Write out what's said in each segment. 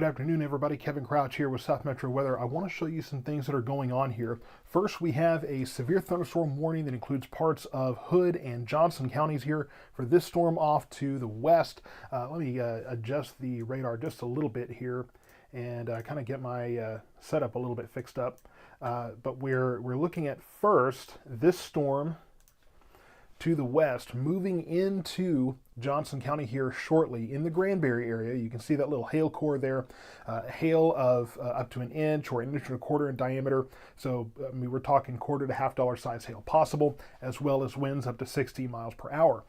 Good afternoon, everybody. Kevin Crouch here with South Metro Weather. I want to show you some things that are going on here. First, we have a severe thunderstorm warning that includes parts of Hood and Johnson counties here for this storm off to the west. Let me adjust the radar just a little bit here and kind of get my setup a little bit fixed up. But we're looking at first this storm to the west, moving into Johnson County here shortly in the Granbury area. You can see that little hail core there, hail of up to 1 inch or 1.25 inches in diameter. So I mean, we're talking quarter to $half size hail possible, as well as winds up to 60 miles per hour.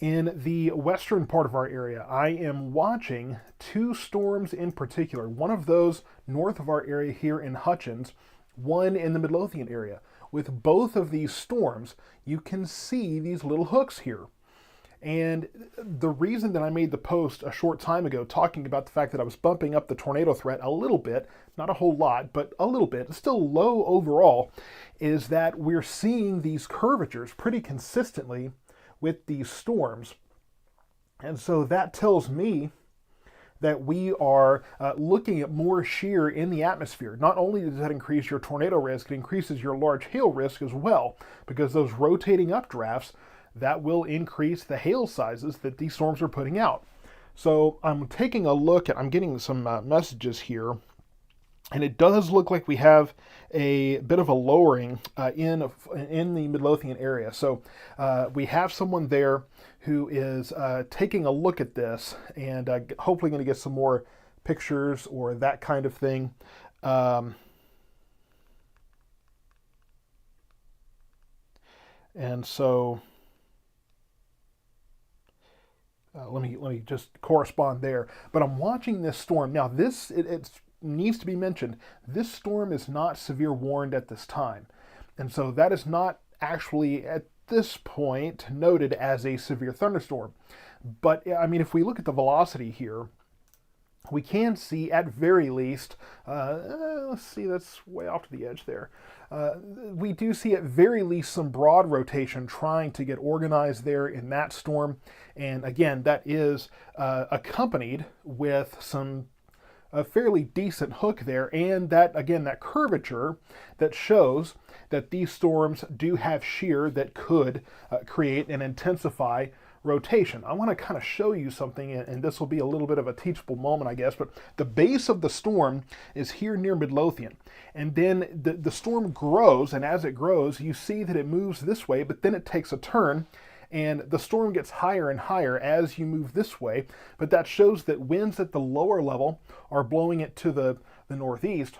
In the western part of our area, I am watching two storms in particular. One of those north of our area here in Hutchins, one in the Midlothian area. With both of these storms, you can see these little hooks here. And the reason that I made the post a short time ago talking about the fact that I was bumping up the tornado threat a little bit, not a whole lot, but a little bit, it's still low overall, is that we're seeing these curvatures pretty consistently with these storms. And so that tells me that we are looking at more shear in the atmosphere. Not only does that increase your tornado risk, it increases your large hail risk as well, because those rotating updrafts, that will increase the hail sizes that these storms are putting out. So I'm taking a look at, I'm getting some messages here, and it does look like we have a bit of a lowering in the Midlothian area. So we have someone there who is taking a look at this and hopefully going to get some more pictures or that kind of thing. And so let me just correspond there. But I'm watching this storm now. It needs to be mentioned. This storm is not severe warned at this time, and so that is not actually at this point noted as a severe thunderstorm. But I mean, if we look at the velocity here, we can see at very least, let's see, that's way off to the edge there. We do see at very least some broad rotation trying to get organized there in that storm. And again, that is accompanied with a fairly decent hook there, and that, again, that curvature that shows that these storms do have shear that could create and intensify rotation. I want to kind of show you something, and this will be a little bit of a teachable moment, I guess, but the base of the storm is here near Midlothian, and then the storm grows, and as it grows, you see that it moves this way, but then it takes a turn, and the storm gets higher and higher as you move this way, but that shows that winds at the lower level are blowing it to the northeast.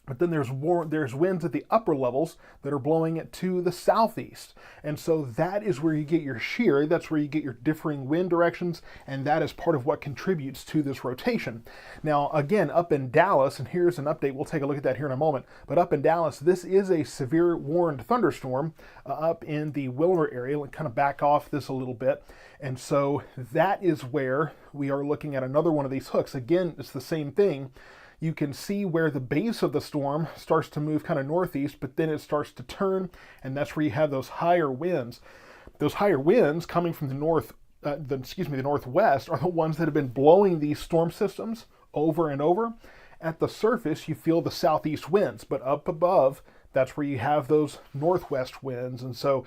But then there's winds at the upper levels that are blowing it to the southeast. And so that is where you get your shear, that's where you get your differing wind directions, and that is part of what contributes to this rotation. Now, again, up in Dallas, and here's an update, we'll take a look at that here in a moment, but up in Dallas, this is a severe warned thunderstorm up in the Wilmer area. Let's kind of back off this a little bit. And so that is where we are looking at another one of these hooks. Again, it's the same thing. You can see where the base of the storm starts to move kind of northeast, but then it starts to turn, and that's where you have those higher winds. Those higher winds coming from the northwest are the ones that have been blowing these storm systems over and over. At the surface, you feel the southeast winds, but up above, that's where you have those northwest winds. And so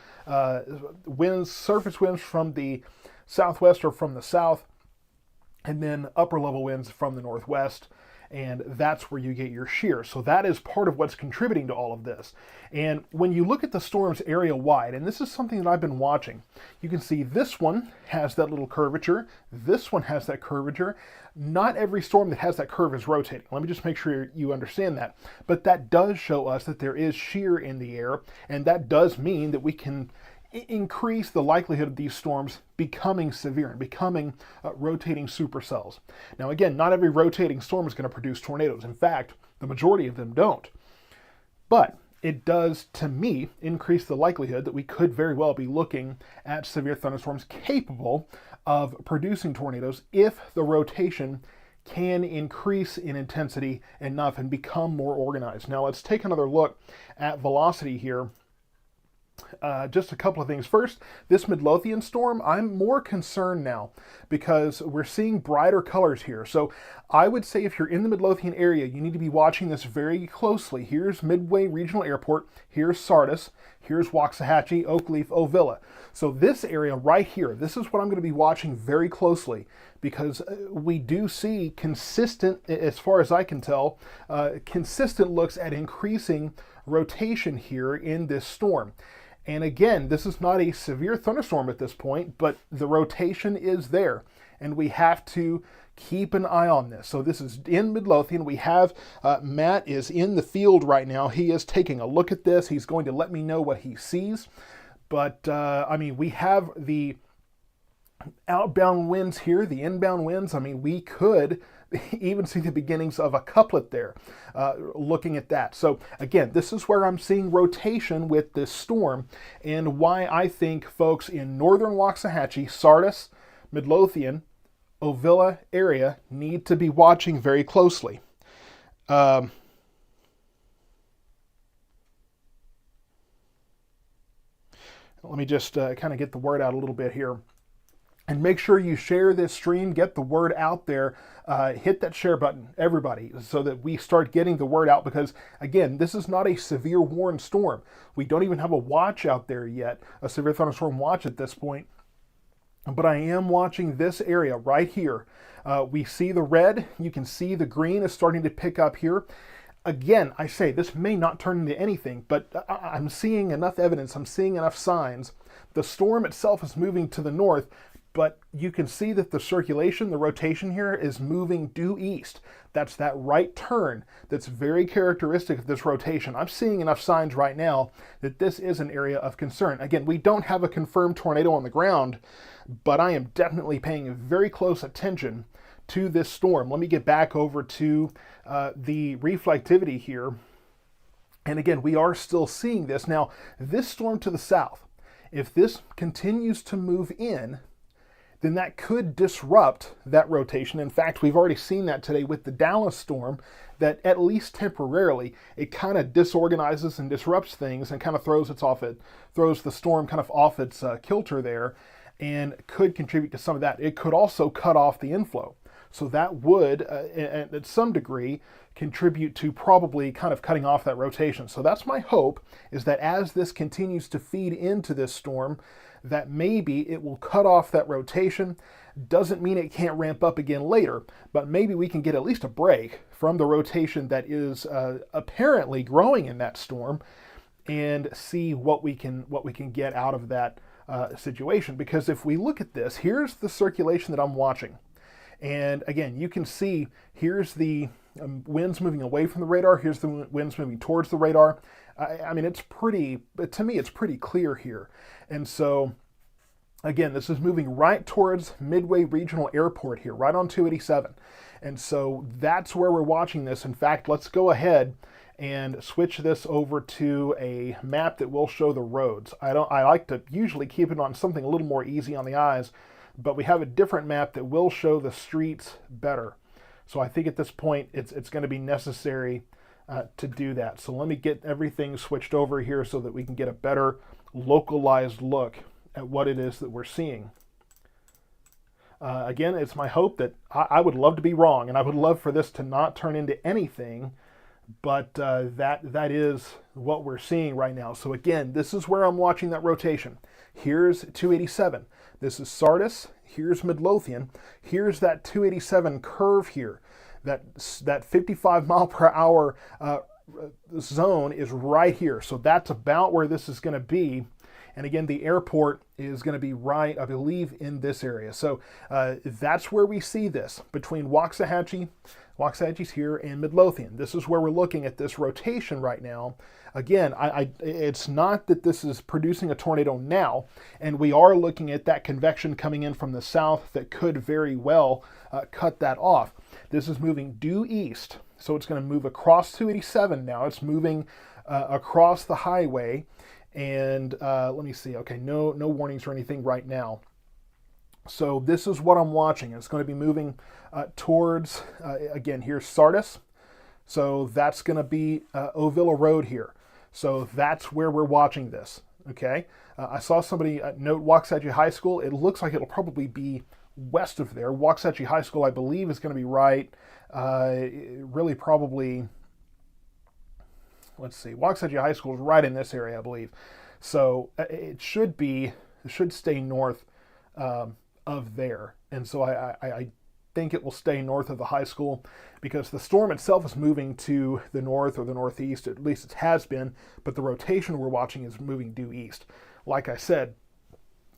surface winds from the southwest or from the south, and then upper level winds from the northwest. And that's where you get your shear. So that is part of what's contributing to all of this. And when you look at the storms area wide, and this is something that I've been watching, you can see this one has that little curvature. This one has that curvature. Not every storm that has that curve is rotating. Let me just make sure you understand that. But that does show us that there is shear in the air, and that does mean that we can increase the likelihood of these storms becoming severe and becoming rotating supercells. Now again, not every rotating storm is going to produce tornadoes. In fact, the majority of them don't. But it does, to me, increase the likelihood that we could very well be looking at severe thunderstorms capable of producing tornadoes if the rotation can increase in intensity enough and become more organized. Now let's take another look at velocity here. Just a couple of things. First, this Midlothian storm, I'm more concerned now because we're seeing brighter colors here. So I would say if you're in the Midlothian area, you need to be watching this very closely. Here's Midway Regional Airport. Here's Sardis. Here's Waxahachie, Oakleaf, Ovilla. So this area right here, this is what I'm going to be watching very closely because we do see consistent, as far as I can tell, consistent looks at increasing rotation here in this storm. And again, this is not a severe thunderstorm at this point, but the rotation is there, and we have to keep an eye on this. So this is in Midlothian. We have Matt is in the field right now. He is taking a look at this. He's going to let me know what he sees. But I mean, we have the outbound winds here, the inbound winds. I mean, we could even see the beginnings of a couplet there, looking at that. So again, this is where I'm seeing rotation with this storm and why I think folks in northern Waxahachie, Sardis, Midlothian, Ovilla area need to be watching very closely. Let me just kind of get the word out a little bit here. And make sure you share this stream, get the word out there, hit that share button, everybody, so that we start getting the word out because, again, this is not a severe warned storm. We don't even have a watch out there yet, a severe thunderstorm watch at this point. But I am watching this area right here. We see the red, you can see the green is starting to pick up here. Again, I say this may not turn into anything, but I'm seeing enough evidence, I'm seeing enough signs. The storm itself is moving to the north, but you can see that the circulation, the rotation here is moving due east. That's that right turn that's very characteristic of this rotation. I'm seeing enough signs right now that this is an area of concern. Again, we don't have a confirmed tornado on the ground, but I am definitely paying very close attention to this storm. Let me get back over to the reflectivity here. And again, we are still seeing this. Now, this storm to the south, if this continues to move in, then that could disrupt that rotation. In fact, we've already seen that today with the Dallas storm, that at least temporarily, it kind of disorganizes and disrupts things and kind of throws the storm kind of off its kilter there and could contribute to some of that. It could also cut off the inflow. So that would, at some degree, contribute to probably kind of cutting off that rotation. So that's my hope, is that as this continues to feed into this storm, that maybe it will cut off that rotation. Doesn't mean it can't ramp up again later, but maybe we can get at least a break from the rotation that is apparently growing in that storm and see what we can get out of that situation. Because if we look at this, here's the circulation that I'm watching. And again, you can see here's the winds moving away from the radar. Here's the winds moving towards the radar. I mean, to me, it's pretty clear here. And so, again, this is moving right towards Midway Regional Airport here, right on 287. And so that's where we're watching this. In fact, let's go ahead and switch this over to a map that will show the roads. I like to usually keep it on something a little more easy on the eyes, but we have a different map that will show the streets better. So I think at this point, it's going to be necessary to do that. So let me get everything switched over here so that we can get a better localized look at what it is that we're seeing. Again, it's my hope that I would love to be wrong, and I would love for this to not turn into anything, but that is what we're seeing right now. So again, this is where I'm watching that rotation. Here's 287. This is Sardis. Here's Midlothian. Here's that 287 curve here. That 55 mile per hour zone is right here. So that's about where this is going to be. And again, the airport is going to be right, I believe, in this area. So that's where we see this between Waxahachie's here, and Midlothian. This is where we're looking at this rotation right now. Again, it's not that this is producing a tornado now, and we are looking at that convection coming in from the south that could very well cut that off. This is moving due east, so it's going to move across 287 now. It's moving across the highway, and let me see. Okay, no warnings or anything right now. So this is what I'm watching. It's going to be moving towards, again, here's Sardis. So that's going to be Ovilla Road here. So that's where we're watching this. Okay, I saw somebody note Waxahachie High School. It looks like it'll probably be west of there. Waxahachie High School, I believe, is going to be right. Really, probably. Let's see. Waxahachie High School is right in this area, I believe. So it should be. It should stay north of there, and so I think it will stay north of the high school because the storm itself is moving to the north or the northeast, at least it has been, but the rotation we're watching is moving due east. Like I said,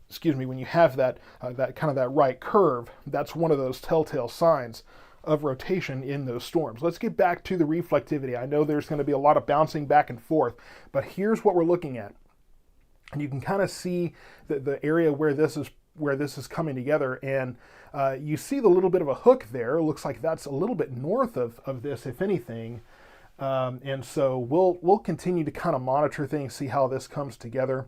excuse me, when you have that that right curve, that's one of those telltale signs of rotation in those storms. Let's get back to the reflectivity. I know there's going to be a lot of bouncing back and forth, but here's what we're looking at. And you can kind of see the area where this is coming together, and you see the little bit of a hook there. It looks like that's a little bit north of this, if anything. And so we'll continue to kind of monitor things, see how this comes together.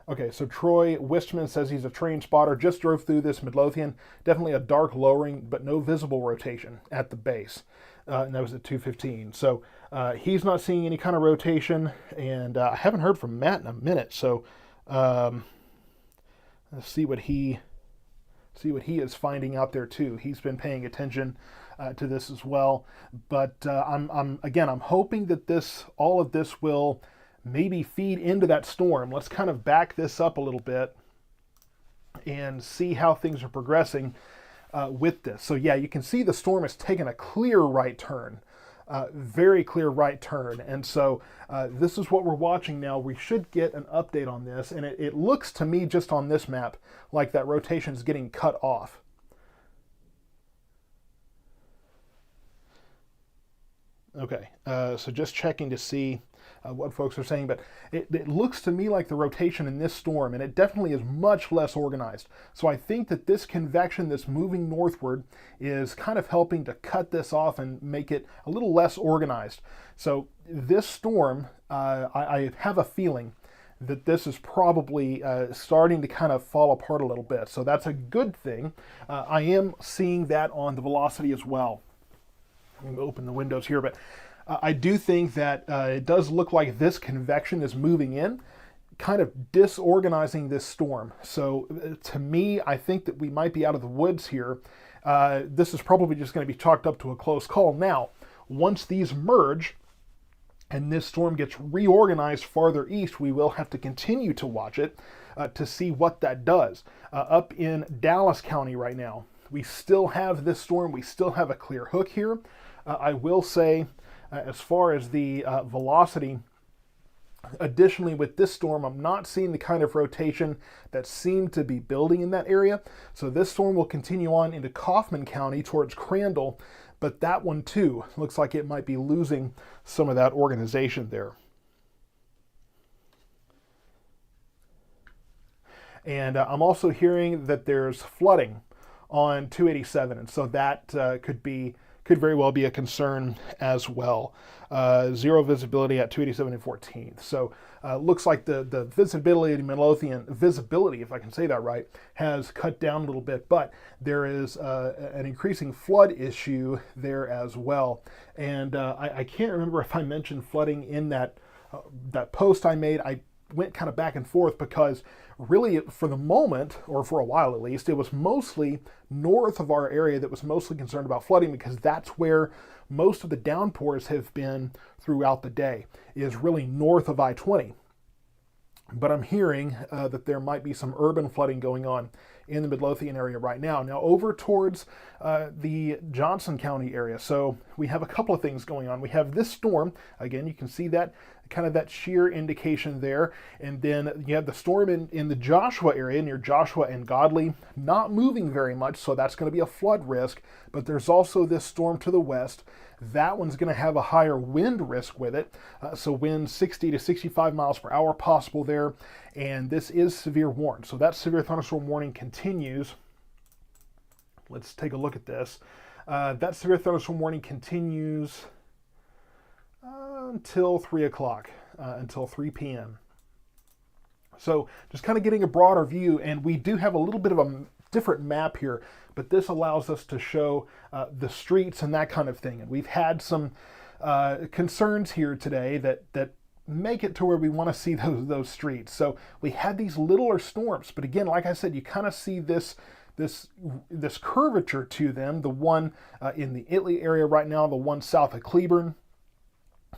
Okay, so Troy Wistman says he's a train spotter. Just drove through this Midlothian. Definitely a dark lowering, but no visible rotation at the base. And that was at 2:15. So he's not seeing any kind of rotation, and I haven't heard from Matt in a minute. So let's see what he is finding out there too. He's been paying attention to this as well. But I'm hoping that all of this will maybe feed into that storm. Let's kind of back this up a little bit and see how things are progressing with this. So yeah, you can see the storm has taken a clear right turn, very clear right turn. And so this is what we're watching now. We should get an update on this. And it looks to me just on this map like that rotation is getting cut off. Okay, so just checking to see what folks are saying, but it looks to me like the rotation in this storm, and it definitely is much less organized. So I think that this convection that's moving northward is kind of helping to cut this off and make it a little less organized. So this storm, I have a feeling that this is probably starting to kind of fall apart a little bit. So that's a good thing. I am seeing that on the velocity as well. I'm going to open the windows here, but I do think that it does look like this convection is moving in, kind of disorganizing this storm. So to me, I think that we might be out of the woods here. This is probably just going to be chalked up to a close call. Now, once these merge and this storm gets reorganized farther east, we will have to continue to watch it to see what that does. Up in Dallas County right now, we still have this storm. We still have a clear hook here. I will say, as far as the velocity, additionally with this storm, I'm not seeing the kind of rotation that seemed to be building in that area. So this storm will continue on into Kaufman County towards Crandall, but that one too looks like it might be losing some of that organization there. And I'm also hearing that there's flooding on 287, and so that could very well be a concern as well. Zero visibility at 287 and 14th. So looks like the visibility in Midlothian, if I can say that right, has cut down a little bit, but there is an increasing flood issue there as well. And I can't remember if I mentioned flooding in that post I made. I went kind of back and forth because really for the moment, or for a while at least, it was mostly north of our area that was mostly concerned about flooding, because that's where most of the downpours have been throughout the day, is really north of I-20. But I'm hearing that there might be some urban flooding going on in the Midlothian area right now. Now over towards the Johnson County area. So we have a couple of things going on. We have this storm. Again, you can see that kind of that shear indication there. And then you have the storm in the Joshua area near Joshua and Godley, not moving very much. So that's going to be a flood risk. But there's also this storm to the west. That one's going to have a higher wind risk with it. So winds 60 to 65 miles per hour possible there. And this is severe warned. So that severe thunderstorm warning continues. Let's take a look at this. That severe thunderstorm warning continues until 3 o'clock, until 3 p.m. So just kind of getting a broader view, and we do have a little bit of a different map here, but this allows us to show the streets and that kind of thing. And we've had some concerns here today that make it to where we want to see those streets. So we had these littler storms, but again, like I said, you kind of see this curvature to them. The one in the Italy area right now, the one south of Cleburne.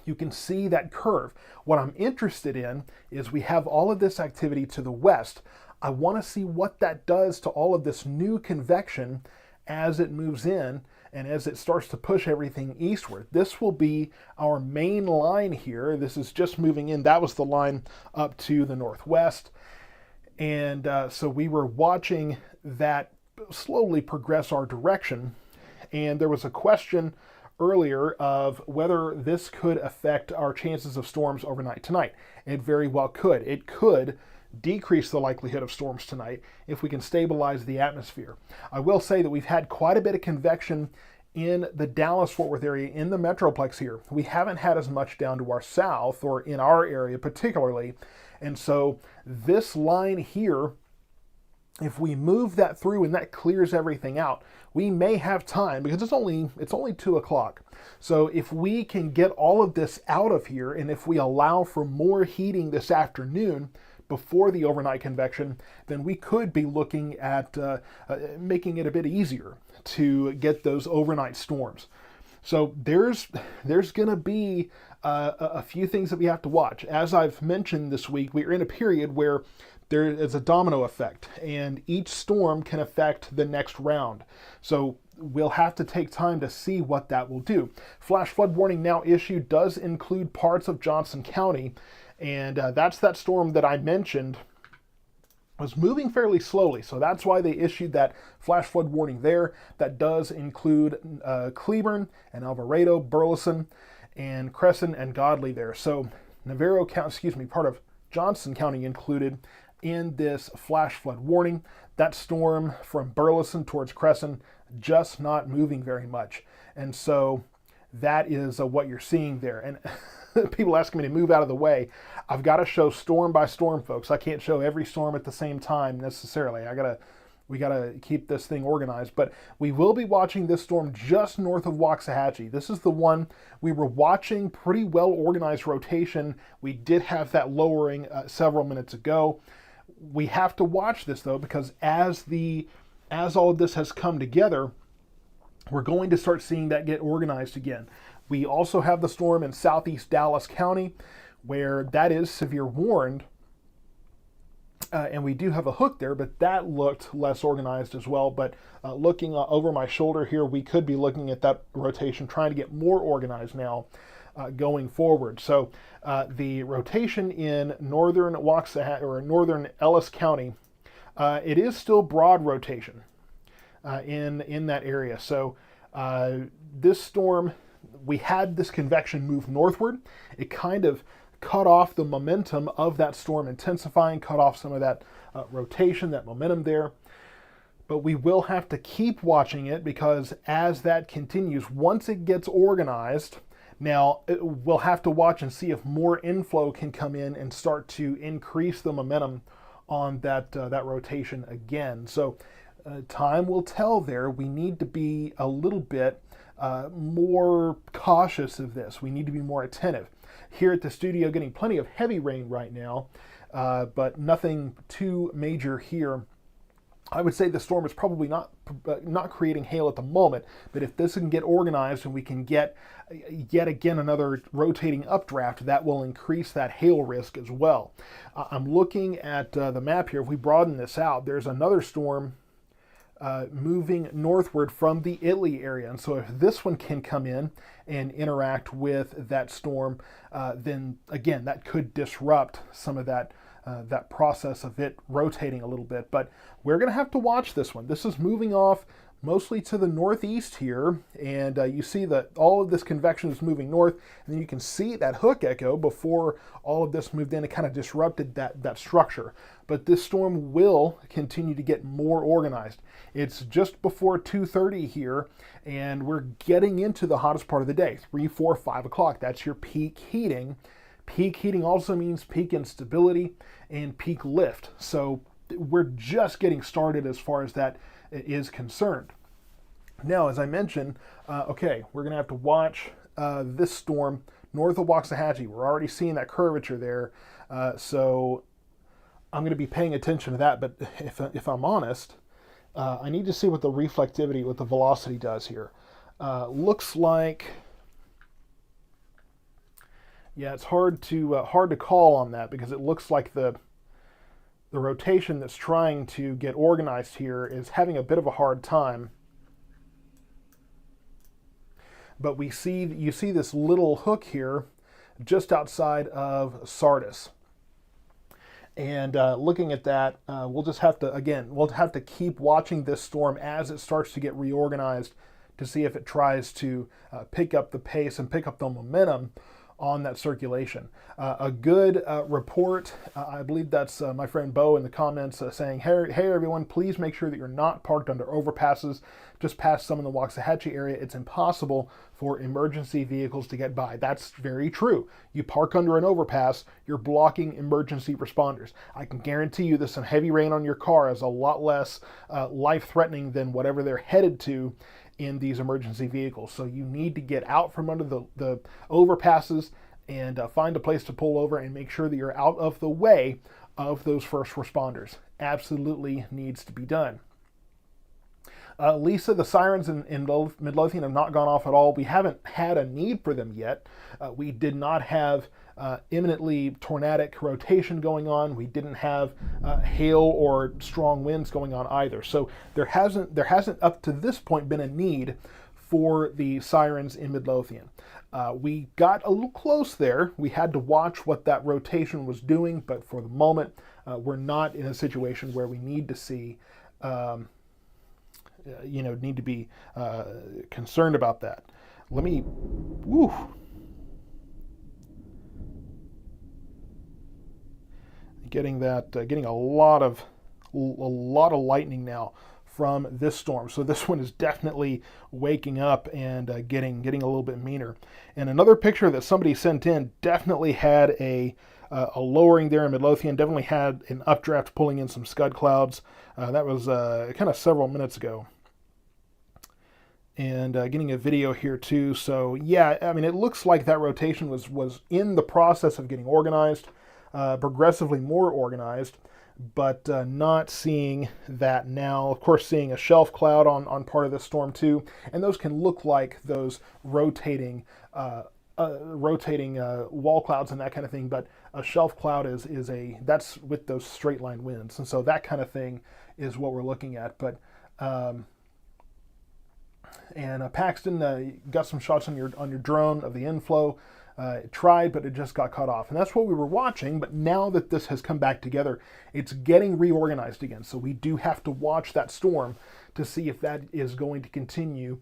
You can see that curve. What I'm interested in is we have all of this activity to the west. I want to see what that does to all of this new convection as it moves in and as it starts to push everything eastward. This will be our main line here. This is just moving in. That was the line up to the northwest. And so we were watching that slowly progress our direction. And there was a question earlier of whether this could affect our chances of storms overnight tonight. It very well could. It could decrease the likelihood of storms tonight if we can stabilize the atmosphere. I will say that we've had quite a bit of convection in the Dallas-Fort Worth area, in the Metroplex here. We haven't had as much down to our south, or in our area particularly. And so this line here, if we move that through and that clears everything out, we may have time, because it's only 2 o'clock. So if we can get all of this out of here, and if we allow for more heating this afternoon before the overnight convection, then we could be looking at making it a bit easier to get those overnight storms. So there's going to be a few things that we have to watch. As I've mentioned this week, we're in a period where there is a domino effect, and each storm can affect the next round. So we'll have to take time to see what that will do. Flash flood warning now issued does include parts of Johnson County, and that's that storm that I mentioned was moving fairly slowly. So that's why they issued that flash flood warning there. That does include Cleburne and Alvarado, Burleson, and Crescent and Godley there. So Navarro County, part of Johnson County included in this flash flood warning. That storm from Burleson towards Crescent just not moving very much. And so that is what you're seeing there. And people asking me to move out of the way. I've got to show storm by storm, folks. I can't show every storm at the same time necessarily. We gotta keep this thing organized. But we will be watching this storm just north of Waxahachie. This is the one we were watching, pretty well organized rotation. We did have that lowering several minutes ago. We have to watch this though, because as all of this has come together, we're going to start seeing that get organized again. We also have the storm in southeast Dallas County, where that is severe warned. And we do have a hook there, but that looked less organized as well. But looking over my shoulder here, we could be looking at that rotation, trying to get more organized now going forward. So the rotation in northern Waxahachie, or northern Ellis County, it is still broad rotation in that area. So this storm, we had this convection move northward. It kind of cut off the momentum of that storm intensifying, cut off some of that rotation, that momentum there. But we will have to keep watching it, because as that continues, once it gets organized, now we'll have to watch and see if more inflow can come in and start to increase the momentum on that rotation again. So time will tell there. We need to be a little bit more cautious of this. We need to be more attentive. Here at the studio, getting plenty of heavy rain right now, but nothing too major here. I would say the storm is probably not creating hail at the moment, but if this can get organized and we can get yet again another rotating updraft, that will increase that hail risk as well. I'm looking at the map here. If we broaden this out, there's another storm moving northward from the Italy area. And so if this one can come in and interact with that storm, then again, that could disrupt some of that process of it rotating a little bit. But we're going to have to watch this one. This is moving off mostly to the northeast here, and you see that all of this convection is moving north, and then you can see that hook echo before all of this moved in. It kind of disrupted that structure. But this storm will continue to get more organized. It's just before 2:30 here, and we're getting into the hottest part of the day, 3, 4, 5 o'clock. That's your peak heating. Peak heating also means peak instability and peak lift. So we're just getting started as far as that is concerned. Now, as I mentioned, okay, we're going to have to watch this storm north of Waxahachie. We're already seeing that curvature there. So I'm going to be paying attention to that. But if I'm honest, I need to see what the reflectivity, what the velocity does here. Looks like, yeah, it's hard to call on that because it looks like the rotation that's trying to get organized here is having a bit of a hard time. But you see this little hook here just outside of Sardis. And looking at that, we'll have to keep watching this storm as it starts to get reorganized to see if it tries to pick up the pace and pick up the momentum on that circulation. A good report, I believe that's my friend Bo in the comments saying, hey everyone, please make sure that you're not parked under overpasses just past some in the Waxahachie area. It's impossible for emergency vehicles to get by. That's very true. You park under an overpass, you're blocking emergency responders. I can guarantee you that some heavy rain on your car is a lot less life-threatening than whatever they're headed to in these emergency vehicles. So you need to get out from under the overpasses and find a place to pull over and make sure that you're out of the way of those first responders. Absolutely needs to be done. Lisa, the sirens in Midlothian have not gone off at all. We haven't had a need for them yet. We did not have imminently tornadic rotation going on. We didn't have hail or strong winds going on either. So there hasn't up to this point been a need for the sirens in Midlothian. We got a little close there. We had to watch what that rotation was doing, but for the moment, we're not in a situation where we need to see, need to be concerned about that. Let me, whew. Getting a lot of lightning now from this storm. So this one is definitely waking up and getting a little bit meaner. And another picture that somebody sent in definitely had a lowering there in Midlothian. Definitely had an updraft pulling in some scud clouds. That was kind of several minutes ago. And getting a video here too. So yeah, I mean, it looks like that rotation was in the process of getting organized. Progressively more organized, but not seeing that now. Of course, seeing a shelf cloud on part of the storm too, and those can look like those rotating wall clouds and that kind of thing. But a shelf cloud that's with those straight line winds, and so that kind of thing is what we're looking at. But Paxton got some shots on your drone of the inflow. It tried, but it just got cut off. And that's what we were watching, but now that this has come back together, it's getting reorganized again. So we do have to watch that storm to see if that is going to continue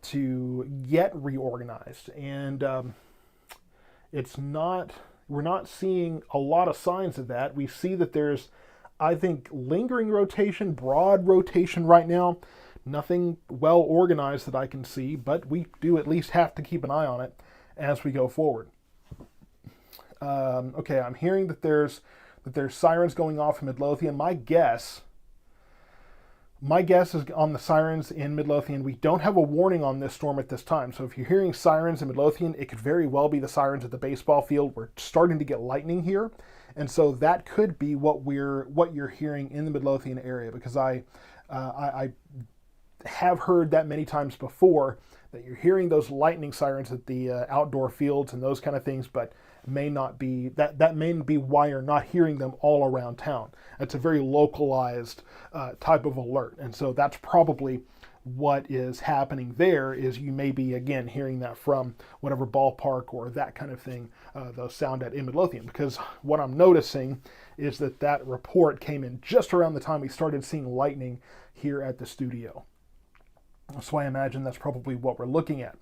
to get reorganized. And we're not seeing a lot of signs of that. We see that there's, I think, lingering rotation, broad rotation right now. Nothing well organized that I can see, but we do at least have to keep an eye on it as we go forward. Okay, I'm hearing that there's sirens going off in Midlothian. My guess is on the sirens in Midlothian. We don't have a warning on this storm at this time. So if you're hearing sirens in Midlothian, it could very well be the sirens at the baseball field. We're starting to get lightning here. And so that could be what you're hearing in the Midlothian area, because I have heard that many times before, that you're hearing those lightning sirens at the outdoor fields and those kind of things, but may not be that may be why you're not hearing them all around town. It's a very localized type of alert, and so that's probably what is happening there. Is you may be again hearing that from whatever ballpark or that kind of thing, the sound at in Midlothian, because what I'm noticing is that report came in just around the time we started seeing lightning here at the studio. So I imagine that's probably what we're looking at.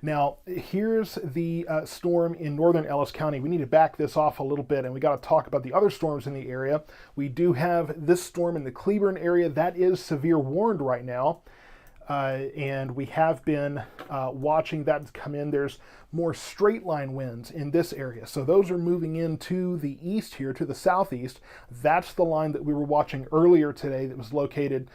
Now, here's the storm in northern Ellis County. We need to back this off a little bit, and we got to talk about the other storms in the area. We do have this storm in the Cleburne area that is severe warned right now. and we have been watching that come in. There's more straight line winds in this area. So those are moving into the east here, to the southeast. That's the line that we were watching earlier today that was located,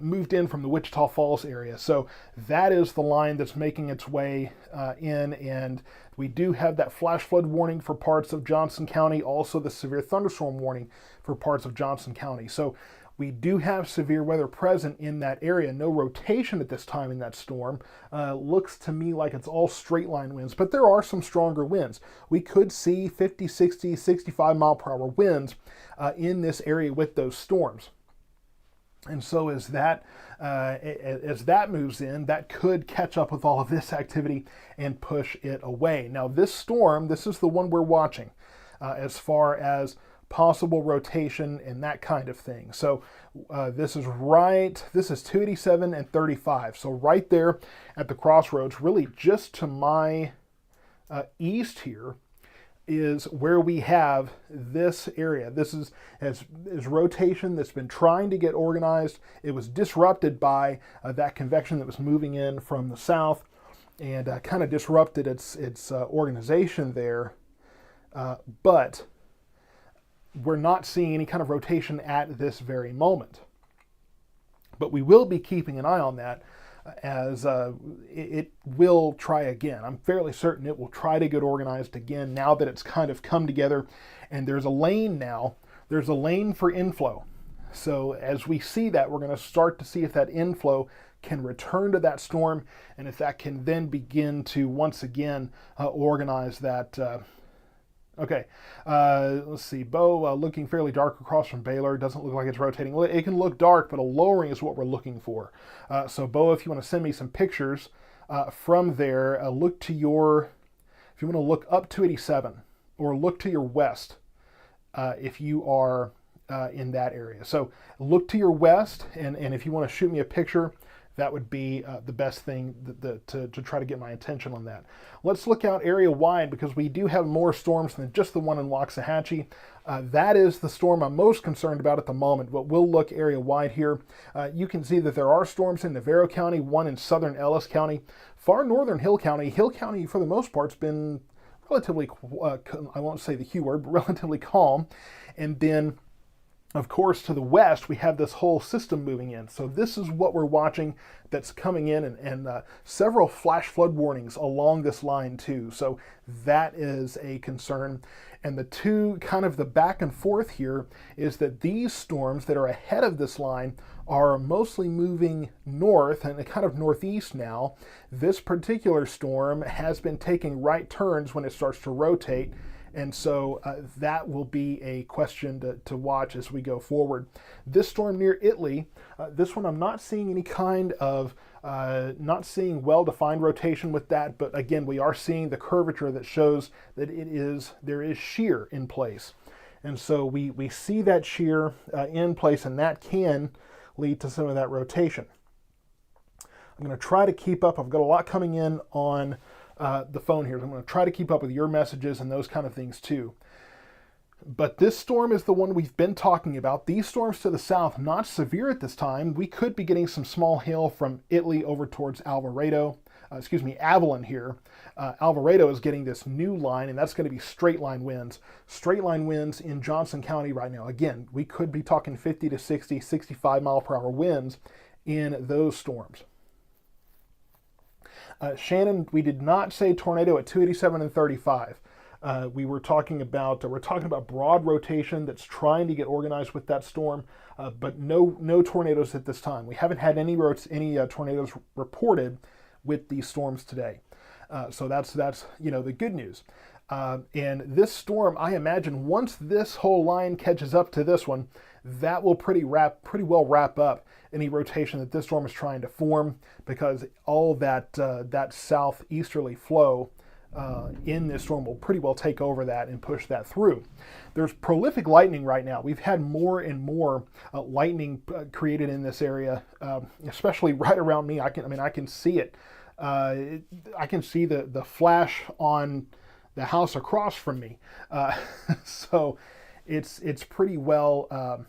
moved in from the Wichita Falls area. So that is the line that's making its way in, and we do have that flash flood warning for parts of Johnson County, also the severe thunderstorm warning for parts of Johnson County. So we do have severe weather present in that area. No rotation at this time in that storm. Looks to me like it's all straight line winds, but there are some stronger winds. We could see 50, 60, 65 mile per hour winds in this area with those storms. And so as that moves in, that could catch up with all of this activity and push it away. Now this storm, this is the one we're watching as far as possible rotation and that kind of thing. So this is 287 and 35. So right there at the crossroads, really just to my east here, is where we have this area. This is rotation that's been trying to get organized. It was disrupted by that convection that was moving in from the south and kind of disrupted its organization there. But we're not seeing any kind of rotation at this very moment. But we will be keeping an eye on that as it will try again. I'm fairly certain it will try to get organized again now that it's kind of come together, and there's a lane now. There's a lane for inflow. So as we see that, we're going to start to see if that inflow can return to that storm, and if that can then begin to once again organize that. Okay, let's see. Bo looking fairly dark across from Baylor. Doesn't look like it's rotating. It can look dark, but a lowering is what we're looking for. So Bo, if you want to send me some pictures from there, if you want to look up 287 or look to your west if you are in that area. So look to your west, and if you want to shoot me a picture, that would be the best thing to try to get my attention on that. Let's look out area wide, because we do have more storms than just the one in Waxahachie. That is the storm I'm most concerned about at the moment, but we'll look area wide here. You can see that there are storms in Navarro County, one in southern Ellis County, far northern Hill County. Hill County, for the most part, has been relatively, I won't say the Q word, but relatively calm. And then of course, to the west, we have this whole system moving in. So this is what we're watching that's coming in, and several flash flood warnings along this line too. So that is a concern. And the two, kind of the back and forth here, is that these storms that are ahead of this line are mostly moving north and kind of northeast now. This particular storm has been taking right turns when it starts to rotate. And so that will be a question to watch as we go forward. This storm near Italy, this one I'm not seeing any kind of, not seeing well-defined rotation with that, but again, we are seeing the curvature that shows that there is shear in place. And so we see that shear in place, and that can lead to some of that rotation. I'm going to try to keep up. I've got a lot coming in on the phone here. I'm going to try to keep up with your messages and those kind of things too. But this storm is the one we've been talking about. These storms to the south, not severe at this time. We could be getting some small hail from Italy over towards Avalon here. Alvarado is getting this new line, and that's going to be straight line winds. Straight line winds in Johnson County right now. Again, we could be talking 50 to 60, 65 mile per hour winds in those storms. Shannon, we did not say tornado at 287 and 35. We're talking about broad rotation that's trying to get organized with that storm, but no tornadoes at this time. We haven't had any tornadoes reported with these storms today. So that's the good news. And this storm, I imagine, once this whole line catches up to this one, that will pretty well wrap up any rotation that this storm is trying to form, because all that southeasterly flow in this storm will pretty well take over that and push that through. There's prolific lightning right now. We've had more and more lightning created in this area, especially right around me. I can see it. I can see the flash on the house across from me. So it's pretty well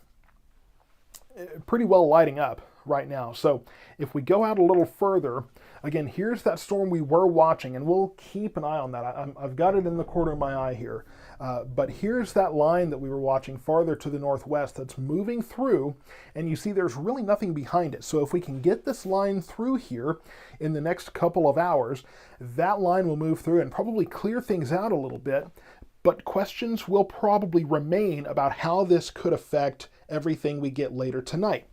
lighting up right now. So if we go out a little further, again, here's that storm we were watching, and we'll keep an eye on that. I've got it in the corner of my eye here. But here's that line that we were watching farther to the northwest that's moving through, and you see there's really nothing behind it. So if we can get this line through here in the next couple of hours, that line will move through and probably clear things out a little bit, but questions will probably remain about how this could affect everything we get later tonight.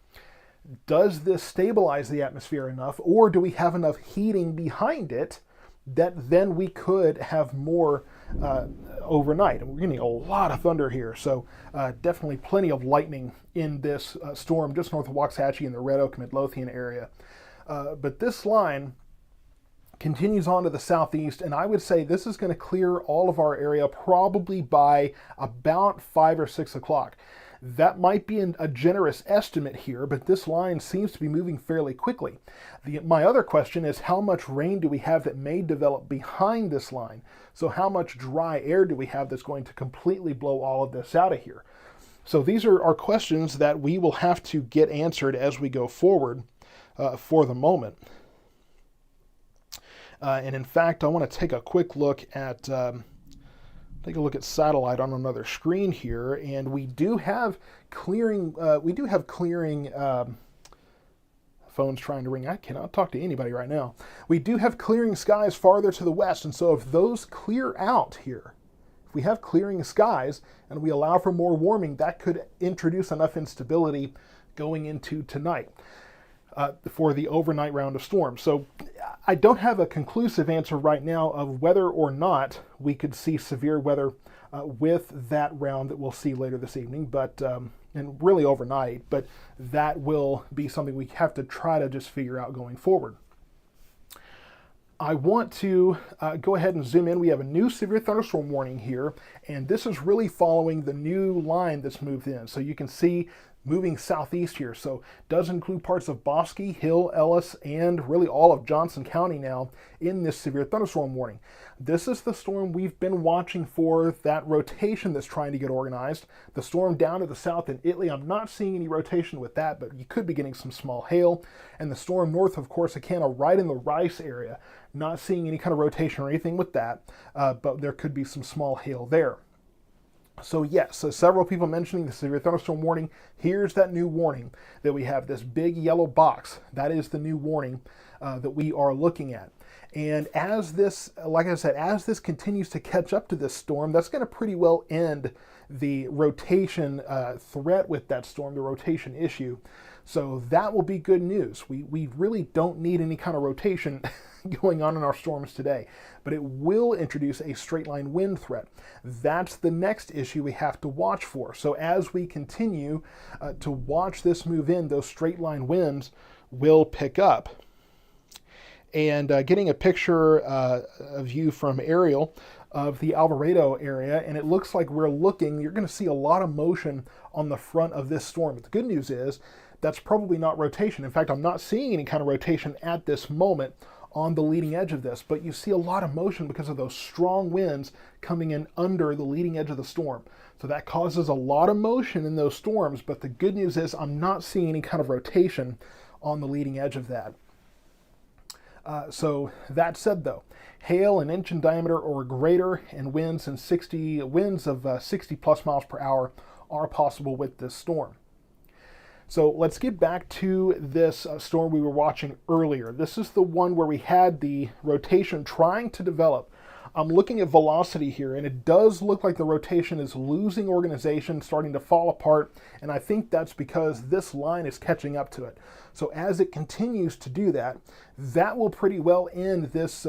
Does this stabilize the atmosphere enough, or do we have enough heating behind it that then we could have more overnight? And we're getting a lot of thunder here, so definitely plenty of lightning in this storm just north of Waxahachie in the Red Oak, Midlothian area. But this line continues on to the southeast, and I would say this is going to clear all of our area probably by about 5 or 6 o'clock. That might be a generous estimate here, but this line seems to be moving fairly quickly. My other question is, how much rain do we have that may develop behind this line? So how much dry air do we have that's going to completely blow all of this out of here? So these are questions that we will have to get answered as we go forward for the moment. And in fact, I want to take a quick look at satellite on another screen here, and we do have clearing. Phone's trying to ring. I cannot talk to anybody right now. We do have clearing skies farther to the west, and so if those clear out here, if we have clearing skies and we allow for more warming, that could introduce enough instability going into tonight for the overnight round of storms. So I don't have a conclusive answer right now of whether or not we could see severe weather with that round that we'll see later this evening, but and really overnight, but that will be something we have to try to just figure out going forward. I want to go ahead and zoom in. We have a new severe thunderstorm warning here, and this is really following the new line that's moved in. So you can see moving southeast here. So does include parts of Bosque, Hill, Ellis, and really all of Johnson County now in this severe thunderstorm warning. This is the storm we've been watching for, that rotation that's trying to get organized. The storm down to the south in Italy, I'm not seeing any rotation with that, but you could be getting some small hail. And the storm north of Corsicana, right in the Rice area, not seeing any kind of rotation or anything with that, but there could be some small hail there. So yes, so several people mentioning the severe thunderstorm warning. Here's that new warning that we have, this big yellow box. That is the new warning that we are looking at. And as this, like I said, as this continues to catch up to this storm, that's going to pretty well end the rotation threat with that storm, the rotation issue. So that will be good news. We really don't need any kind of rotation going on in our storms today, but it will introduce a straight line wind threat. That's the next issue we have to watch for. So as we continue to watch this move in, those straight line winds will pick up. And getting a picture, a view from aerial of the Alvarado area, and it looks like you're going to see a lot of motion on the front of this storm. But the good news is that's probably not rotation. In fact, I'm not seeing any kind of rotation at this moment on the leading edge of this, but you see a lot of motion because of those strong winds coming in under the leading edge of the storm. So that causes a lot of motion in those storms, but the good news is I'm not seeing any kind of rotation on the leading edge of that. So that said though, hail an inch in diameter or greater and winds of 60 plus miles per hour are possible with this storm. So let's get back to this storm we were watching earlier. This is the one where we had the rotation trying to develop. I'm looking at velocity here, and it does look like the rotation is losing organization, starting to fall apart, and I think that's because this line is catching up to it. So as it continues to do that, that will pretty well end this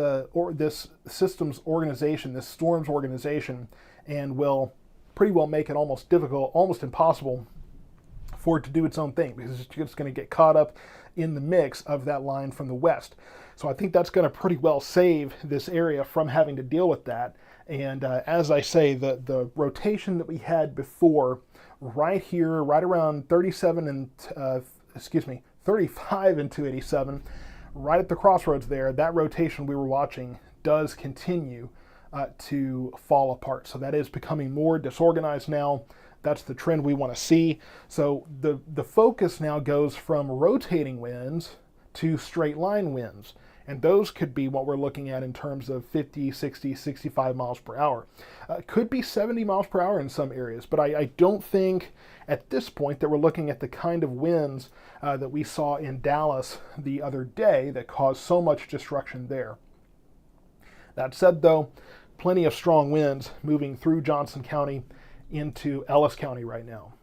this system's organization, this storm's organization, and will pretty well make it almost difficult, almost impossible for it to do its own thing, because it's just going to get caught up in the mix of that line from the west. So I think that's going to pretty well save this area from having to deal with that. And as I say, the rotation that we had before, right here, right around 35 and 287, right at the crossroads there, that rotation we were watching does continue to fall apart. So that is becoming more disorganized now. That's the trend we want to see. So the focus now goes from rotating winds to straight line winds. And those could be what we're looking at in terms of 50, 60, 65 miles per hour. Could be 70 miles per hour in some areas, but I don't think at this point that we're looking at the kind of winds that we saw in Dallas the other day that caused so much destruction there. That said, though, plenty of strong winds moving through Johnson County into Ellis County right now.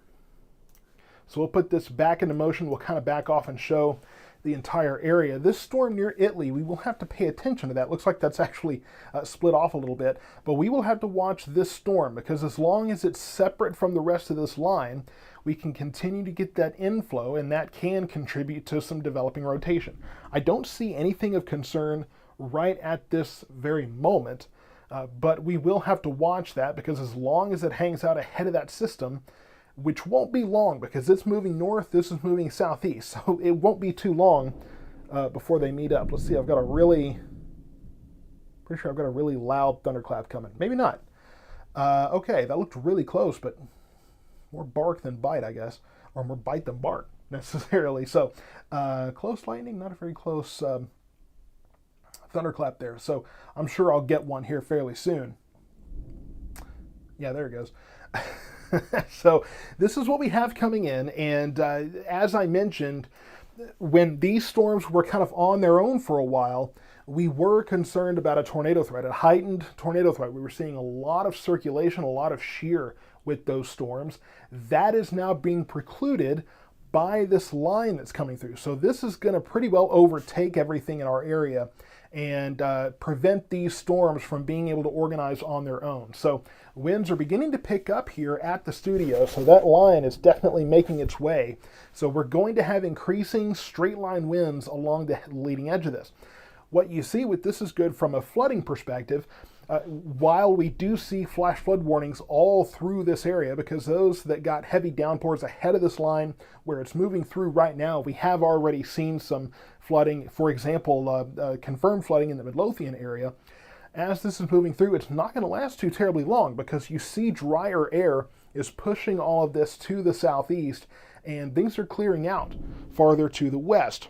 So we'll put this back into motion. We'll kind of back off and show the entire area. This storm near Italy, we will have to pay attention to that. Looks like that's actually split off a little bit, but we will have to watch this storm because as long as it's separate from the rest of this line, we can continue to get that inflow, and that can contribute to some developing rotation. I don't see anything of concern right at this very moment, but we will have to watch that because as long as it hangs out ahead of that system, which won't be long because it's moving north, this is moving southeast, so it won't be too long before they meet up. Let's see, pretty sure I've got a really loud thunderclap coming. Maybe not. Okay, that looked really close, but more bark than bite, I guess, or more bite than bark necessarily. So close lightning, not a very close thunderclap there. So I'm sure I'll get one here fairly soon. Yeah, there it goes. So this is what we have coming in, and as I mentioned, when these storms were kind of on their own for a while, we were concerned about a tornado threat, a heightened tornado threat. We were seeing a lot of circulation, a lot of shear with those storms. That is now being precluded by this line that's coming through. So this is going to pretty well overtake everything in our area and prevent these storms from being able to organize on their own. So winds are beginning to pick up here at the studio, so that line is definitely making its way. So we're going to have increasing straight line winds along the leading edge of this. What you see with this is good from a flooding perspective. While we do see flash flood warnings all through this area, because those that got heavy downpours ahead of this line where it's moving through right now, we have already seen some flooding, for example, confirmed flooding in the Midlothian area. As this is moving through, it's not going to last too terribly long because you see drier air is pushing all of this to the southeast and things are clearing out farther to the west.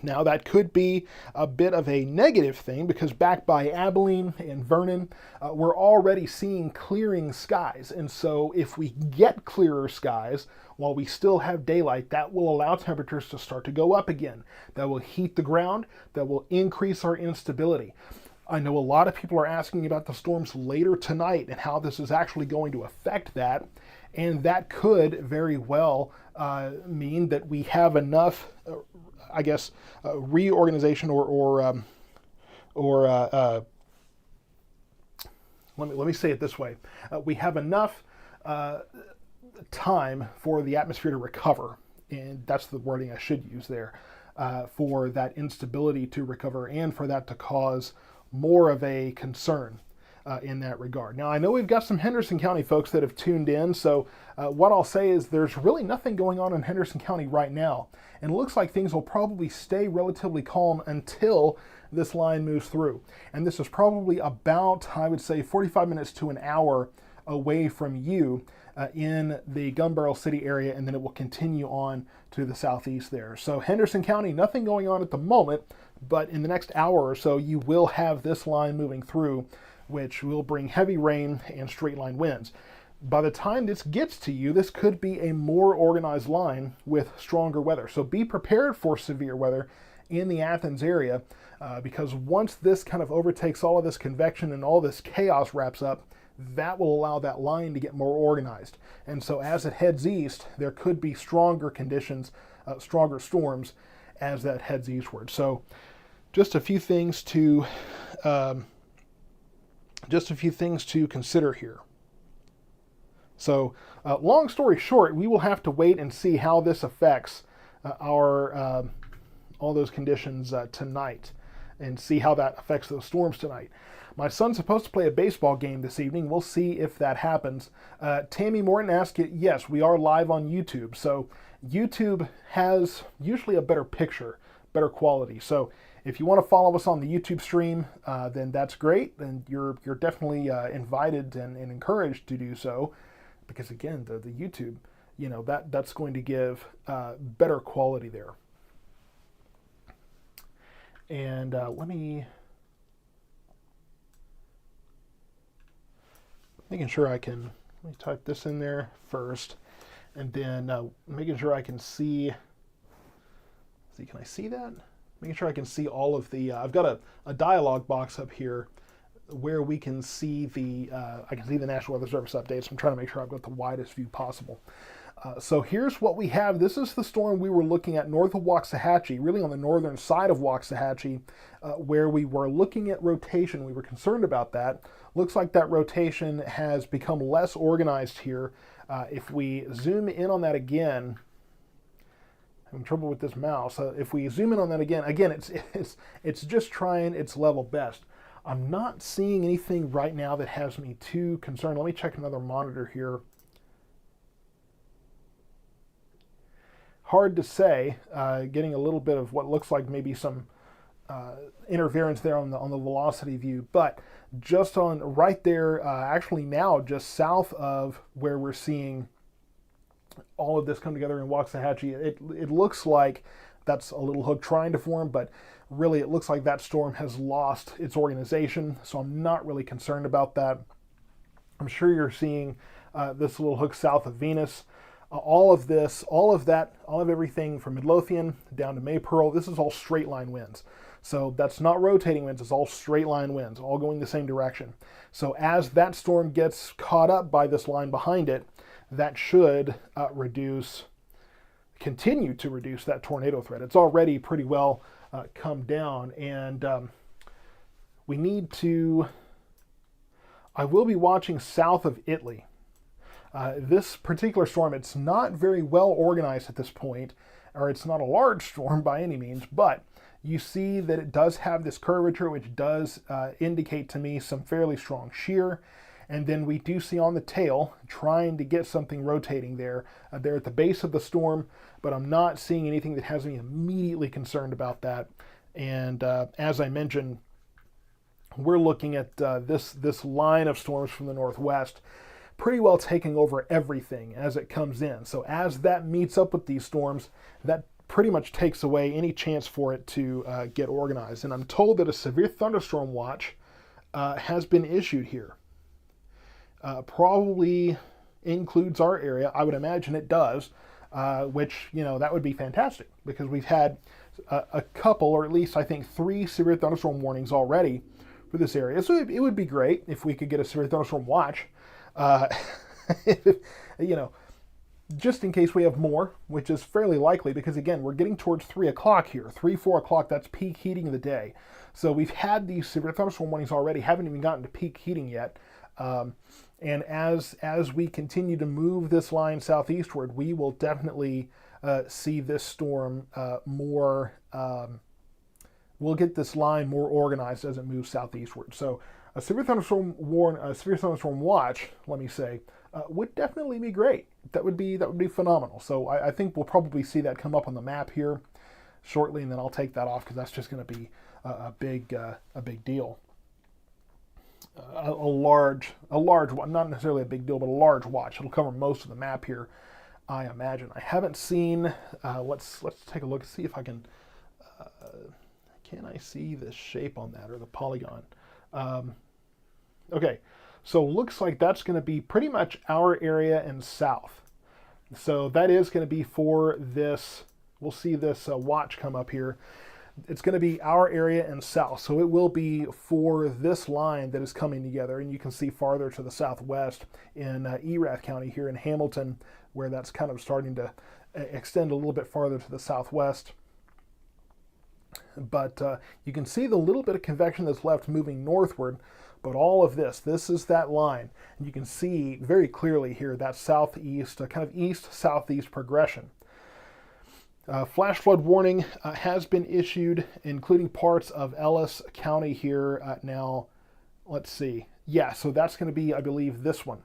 Now that could be a bit of a negative thing because back by Abilene and Vernon, we're already seeing clearing skies. And so if we get clearer skies while we still have daylight, that will allow temperatures to start to go up again. That will heat the ground, that will increase our instability. I know a lot of people are asking about the storms later tonight and how this is actually going to affect that. And that could very well mean that we have enough reorganization or let me say it this way. We have enough time for the atmosphere to recover, and that's the wording I should use there, for that instability to recover and for that to cause more of a concern in that regard. Now, I know we've got some Henderson County folks that have tuned in, so what I'll say is there's really nothing going on in Henderson County right now, and it looks like things will probably stay relatively calm until this line moves through. And this is probably about, I would say, 45 minutes to an hour away from you in the Gun Barrel City area, and then it will continue on to the southeast there. So Henderson County, nothing going on at the moment, but in the next hour or so, you will have this line moving through, which will bring heavy rain and straight line winds. By the time this gets to you, this could be a more organized line with stronger weather. So be prepared for severe weather in the Athens area because once this kind of overtakes all of this convection and all this chaos wraps up, that will allow that line to get more organized. And so as it heads east, there could be stronger conditions, stronger storms as that heads eastward. So just a few things to consider here. So long story short, we will have to wait and see how this affects our all those conditions tonight and see how that affects those storms tonight. My son's supposed to play a baseball game this evening. We'll see if that happens. Tammy Morton asked, yes, we are live on YouTube. So YouTube has usually a better picture, better quality. So if you want to follow us on the YouTube stream, then that's great. And you're definitely invited and encouraged to do so. because again, the YouTube, that's going to give better quality there. And making sure let me type this in there first, and then making sure I can see, can I see that? Making sure I can see all of the, I've got a dialog box up here where we can see I can see the National Weather Service updates. I'm trying to make sure I've got the widest view possible. So here's what we have. This is the storm we were looking at north of Waxahachie, really on the northern side of Waxahachie, where we were looking at rotation. We were concerned about that. Looks like that rotation has become less organized here. If we zoom in on that again, I'm having trouble with this mouse. If we zoom in on that again, it's just trying its level best. I'm not seeing anything right now that has me too concerned. Let me check another monitor here. Hard to say, getting a little bit of what looks like maybe some interference there on the velocity view, but just on right there, actually now just south of where we're seeing all of this come together in Waxahachie, it looks like that's a little hook trying to form, but really it looks like that storm has lost its organization, so I'm not really concerned about that. I'm sure you're seeing this little hook south of Venus. All of everything from Midlothian down to Maypearl, this is all straight line winds. So that's not rotating winds, it's all straight line winds, all going the same direction. So as that storm gets caught up by this line behind it, that should continue to reduce that tornado threat. It's already pretty well come down, and I will be watching south of Italy. This particular storm, it's not very well organized at this point, or it's not a large storm by any means, but you see that it does have this curvature, which does indicate to me some fairly strong shear. And then we do see on the tail, trying to get something rotating there. They're at the base of the storm, but I'm not seeing anything that has me immediately concerned about that. And as I mentioned, we're looking at this line of storms from the northwest pretty well taking over everything as it comes in. So as that meets up with these storms, that pretty much takes away any chance for it to get organized. And I'm told that a severe thunderstorm watch has been issued here. Probably includes our area. I would imagine it does, which, that would be fantastic, because we've had a couple, or at least I think 3 severe thunderstorm warnings already for this area. So it would be great if we could get a severe thunderstorm watch, just in case we have more, which is fairly likely, because again, we're getting towards 3 o'clock here. 3-4 o'clock, that's peak heating of the day. So we've had these severe thunderstorm warnings already, haven't even gotten to peak heating yet. And as we continue to move this line southeastward, we will definitely see this storm more. We'll get this line more organized as it moves southeastward. So a severe thunderstorm watch, let me say, would definitely be great. That would be phenomenal. So I think we'll probably see that come up on the map here shortly, and then I'll take that off because that's just going to be a big deal. A large, not necessarily a big deal, but a large watch. It'll cover most of the map here, I imagine. I haven't seen. Let's take a look and see if I can. Can I see the shape on that, or the polygon? Okay, so looks like that's going to be pretty much our area and south. So that is going to be for this. We'll see this watch come up here. It's going to be our area and south. So it will be for this line that is coming together. And you can see farther to the southwest in Erath County here in Hamilton, where that's kind of starting to extend a little bit farther to the southwest. But you can see the little bit of convection that's left moving northward. But all of this is that line. And you can see very clearly here that southeast, kind of east-southeast progression. Flash flood warning has been issued, including parts of Ellis County here. Now, let's see. Yeah, so that's going to be, I believe, this one.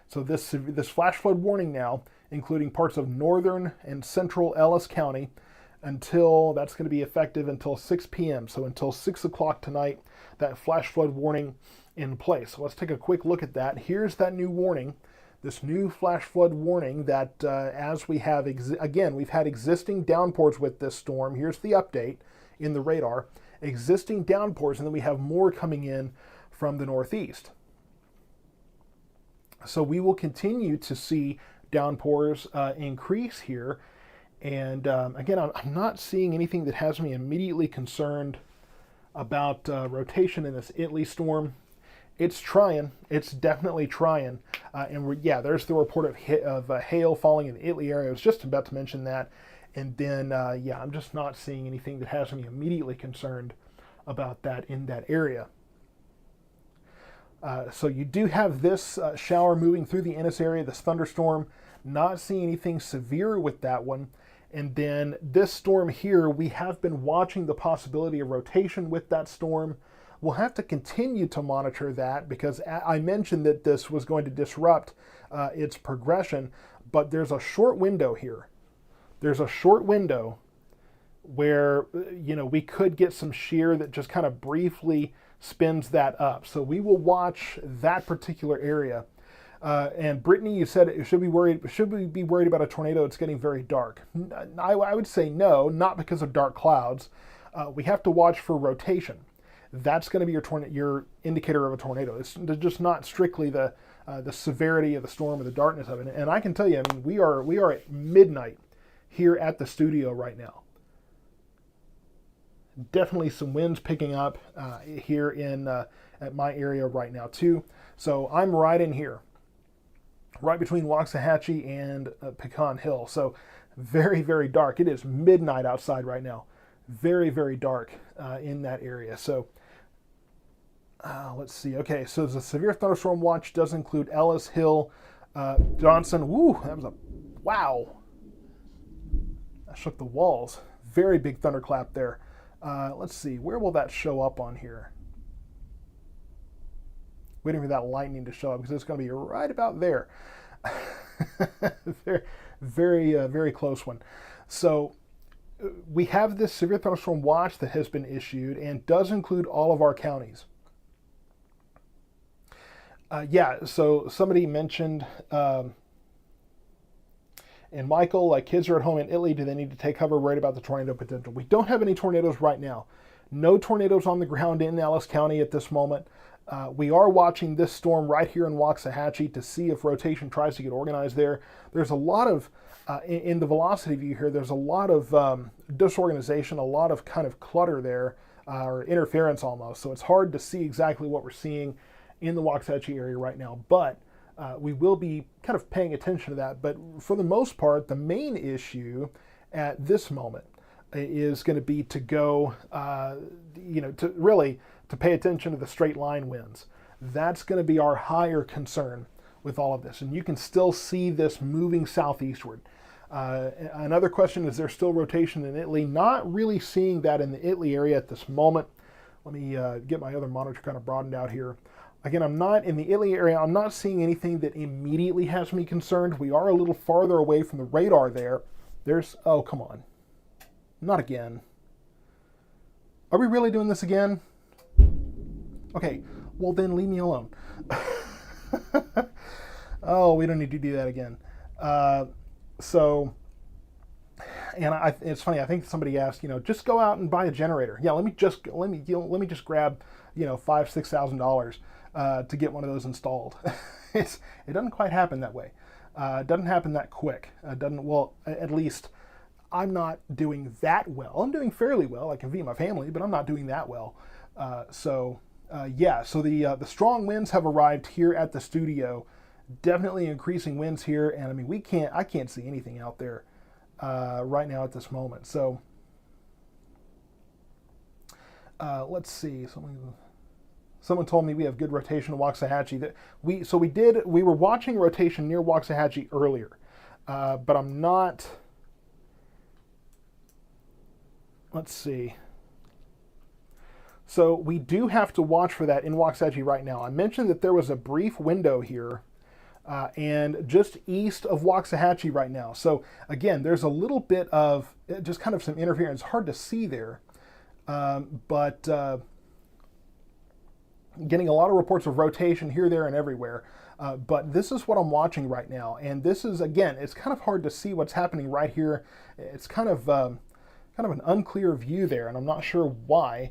So this flash flood warning now, including parts of northern and central Ellis County, that's going to be effective until 6 p.m. So until 6 o'clock tonight, that flash flood warning in place. So let's take a quick look at that. Here's that new warning this new flash flood warning that as we have, again, we've had existing downpours with this storm. Here's the update in the radar. Existing downpours, and then we have more coming in from the northeast. So we will continue to see downpours increase here. And again, I'm not seeing anything that has me immediately concerned about rotation in this Italy storm. It's trying. It's definitely trying. Yeah, there's the report of hail falling in the Italy area. I was just about to mention that. And then, yeah, I'm just not seeing anything that has me immediately concerned about that in that area. So you do have this shower moving through the Ennis area, this thunderstorm. Not seeing anything severe with that one. And then this storm here, we have been watching the possibility of rotation with that storm. We'll have to continue to monitor that because I mentioned that this was going to disrupt its progression, but there's a short window here. There's a short window where, you know, we could get some shear that just kind of briefly spins that up. So we will watch that particular area. And Brittany, you said, should we be worried about a tornado? It's getting very dark. I would say no, not because of dark clouds. We have to watch for rotation. That's going to be your indicator of a tornado. It's just not strictly the severity of the storm or the darkness of it. And I can tell you, I mean, we are at midnight here at the studio right now. Definitely some winds picking up here in at my area right now too. So I'm right in here, right between Waxahachie and Pecan Hill. So very, very dark. It is midnight outside right now. Very, very dark in that area. So let's see. Okay, so the severe thunderstorm watch does include Ellis, Hill, Johnson. Woo, that was a wow. That shook the walls. Very big thunderclap there. Let's see. Where will that show up on here? Waiting for that lightning to show up because it's going to be right about there. Very, very close one. So we have this severe thunderstorm watch that has been issued and does include all of our counties. Yeah, so somebody mentioned, and Michael, like kids are at home in Italy, do they need to take cover, worried about the tornado potential? We don't have any tornadoes right now. No tornadoes on the ground in Ellis County at this moment. We are watching this storm right here in Waxahachie to see if rotation tries to get organized there. There's a lot of, in the velocity view here, there's a lot of disorganization, a lot of kind of clutter there, or interference almost. So it's hard to see exactly what we're seeing in the Waxahachie area right now. But we will be kind of paying attention to that. But for the most part, the main issue at this moment is going to be to go, to pay attention to the straight line winds. That's going to be our higher concern with all of this. And you can still see this moving southeastward. Another question, is there still rotation in Italy? Not really seeing that in the Italy area at this moment. Let me get my other monitor kind of broadened out here. Again, I'm not in the Italy area. I'm not seeing anything that immediately has me concerned. We are a little farther away from the radar there. Oh, come on. Not again. Are we really doing this again? Okay, well then leave me alone. Oh, we don't need to do that again. It's funny. I think somebody asked, just go out and buy a generator. Yeah, let me just grab, $5,000-$6,000 to get one of those installed. It doesn't quite happen that way. It doesn't happen that quick. At least I'm not doing that well. I'm doing fairly well. I can feed my family, but I'm not doing that well. So the strong winds have arrived here at the studio. Definitely increasing winds here, and I mean I can't see anything out there right now at this moment. So let's see. Someone told me we have good rotation in Waxahachie. We were watching rotation near Waxahachie earlier, but I'm not. Let's see. So we do have to watch for that in Waxahachie right now. I mentioned that there was a brief window here and just east of Waxahachie right now. So again, there's a little bit of just kind of some interference. Hard to see there, but getting a lot of reports of rotation here, there, and everywhere. But this is what I'm watching right now, and this is, again, it's kind of hard to see what's happening right here. It's kind of an unclear view there, and I'm not sure why.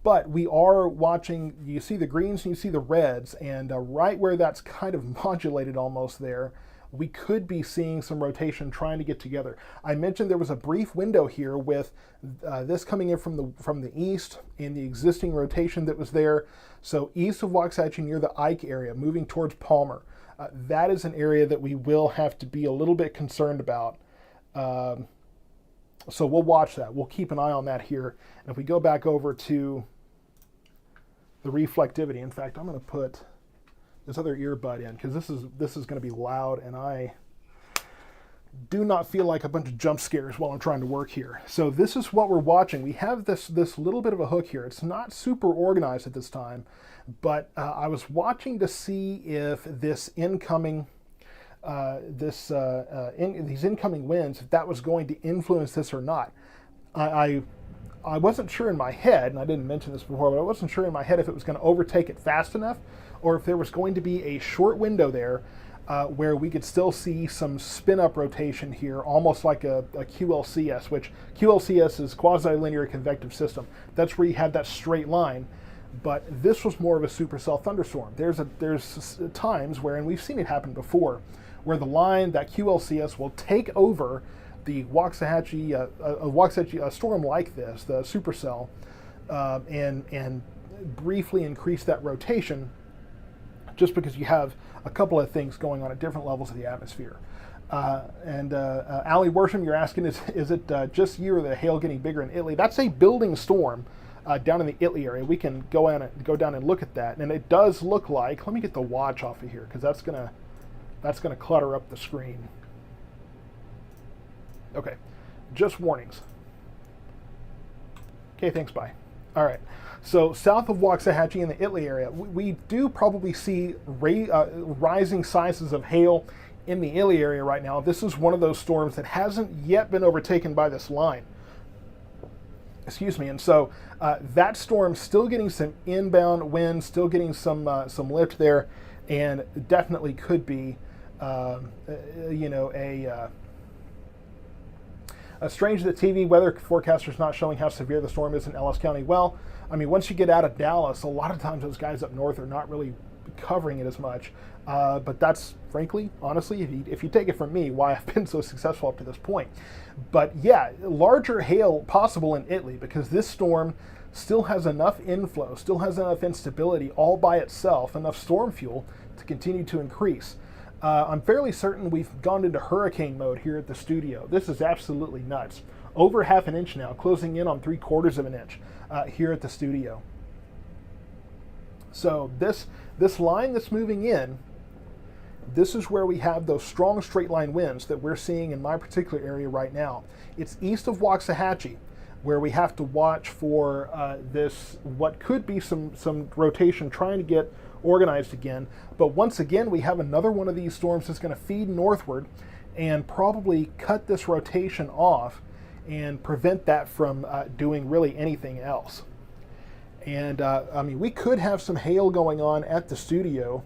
But we are watching, you see the greens and you see the reds, and right where that's kind of modulated almost there, we could be seeing some rotation trying to get together. I mentioned there was a brief window here with this coming in from the east and the existing rotation that was there. So east of Waxahachie near the Ike area, moving towards Palmer. That is an area that we will have to be a little bit concerned about. So we'll watch that. We'll keep an eye on that here. And if we go back over to the reflectivity, in fact, I'm going to put this other earbud in because this is going to be loud, and I do not feel like a bunch of jump scares while I'm trying to work here. So this is what we're watching. We have this little bit of a hook here. It's not super organized at this time, but I was watching to see if this incoming these incoming winds, if that was going to influence this or not. I wasn't sure in my head, and I didn't mention this before, but I wasn't sure in my head if it was going to overtake it fast enough, or if there was going to be a short window there where we could still see some spin-up rotation here, almost like a QLCS, which QLCS is quasi-linear convective system. That's where you had that straight line. But this was more of a supercell thunderstorm. There's times where, and we've seen it happen before, where the line, that QLCS, will take over the Waxahachie storm like this, the supercell, and briefly increase that rotation, just because you have a couple of things going on at different levels of the atmosphere. Allie Worsham, you're asking, is it just you or the hail getting bigger in Italy? That's a building storm down in the Italy area. We can go down and look at that, and it does look like. Let me get the watch off of here because that's gonna clutter up the screen. Okay, just warnings. Okay, thanks, bye. All right, so south of Waxahachie in the Italy area, we do probably see rising sizes of hail in the Italy area right now. This is one of those storms that hasn't yet been overtaken by this line. Excuse me, and so that storm's still getting some inbound wind, still getting some lift there, and definitely could be strange that TV weather forecaster's not showing how severe the storm is in Ellis County. Well, I mean, once you get out of Dallas, a lot of times those guys up north are not really covering it as much. But that's, frankly, honestly, if you take it from me, why I've been so successful up to this point. But yeah, larger hail possible in Italy because this storm still has enough inflow, still has enough instability all by itself, enough storm fuel to continue to increase. I'm fairly certain we've gone into hurricane mode here at the studio. This is absolutely nuts. Over ½ an inch now, closing in on 3/4 of an inch here at the studio. So this line that's moving in, this is where we have those strong straight line winds that we're seeing in my particular area right now. It's east of Waxahachie, where we have to watch for this, what could be some rotation trying to get organized again. But once again, we have another one of these storms that's going to feed northward and probably cut this rotation off and prevent that from doing really anything else. And I mean, we could have some hail going on at the studio,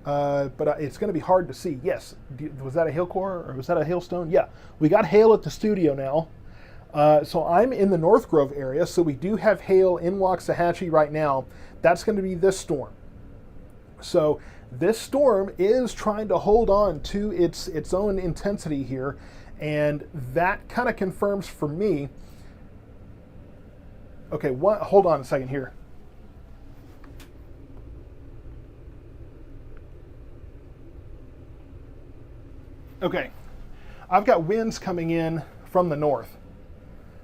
but it's going to be hard to see. Yes, was that a hail core or was that a hailstone? Yeah, we got hail at the studio now. So I'm in the North Grove area, so we do have hail in Waxahachie right now. That's going to be this storm. So this storm is trying to hold on to its own intensity here, and that kind of confirms for me. Okay, hold on a second here. Okay, I've got winds coming in from the north.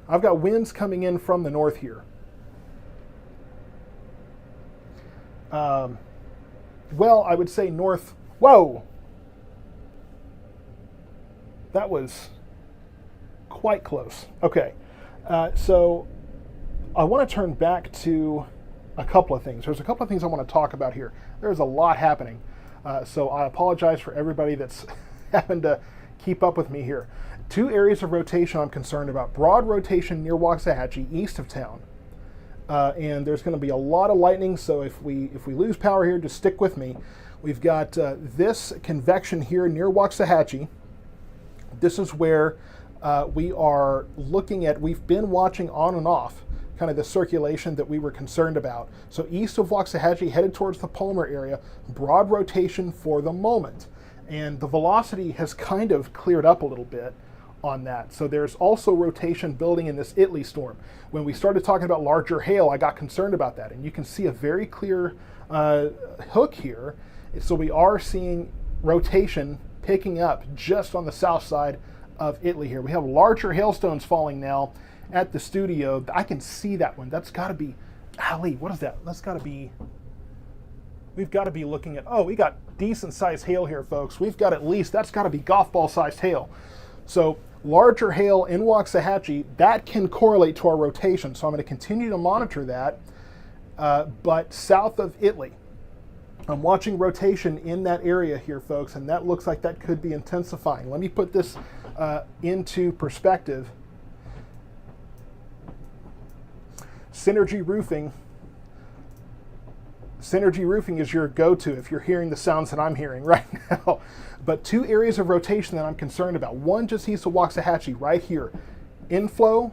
I've got winds coming in from the north here. Well, I would say north. Whoa! That was quite close. Okay, so I want to turn back to a couple of things. There's a couple of things I want to talk about here. There's a lot happening, so I apologize for everybody that's having to keep up with me here. Two areas of rotation I'm concerned about. Broad rotation near Waxahachie, east of town. And there's going to be a lot of lightning, so if we lose power here, just stick with me. We've got this convection here near Waxahachie. This is where we are looking at, we've been watching on and off kind of the circulation that we were concerned about. So east of Waxahachie, headed towards the Palmer area, broad rotation for the moment. And the velocity has kind of cleared up a little bit on that. So there's also rotation building in this Italy storm. When we started talking about larger hail, I got concerned about that. And you can see a very clear hook here. So we are seeing rotation picking up just on the south side of Italy here. We have larger hailstones falling now at the studio. I can see that one. That's got to be, Ali, what is that? That's got to be, we've got to be looking at, oh, we got decent sized hail here, folks. We've got at least, that's got to be golf ball sized hail. So larger hail in Waxahachie, that can correlate to our rotation. So I'm going to continue to monitor that. But south of Italy, I'm watching rotation in that area here, folks, and that looks like that could be intensifying. Let me put this into perspective. Synergy Roofing is your go-to if you're hearing the sounds that I'm hearing right now. But two areas of rotation that I'm concerned about. One just east of Waxahachie, right here. Inflow,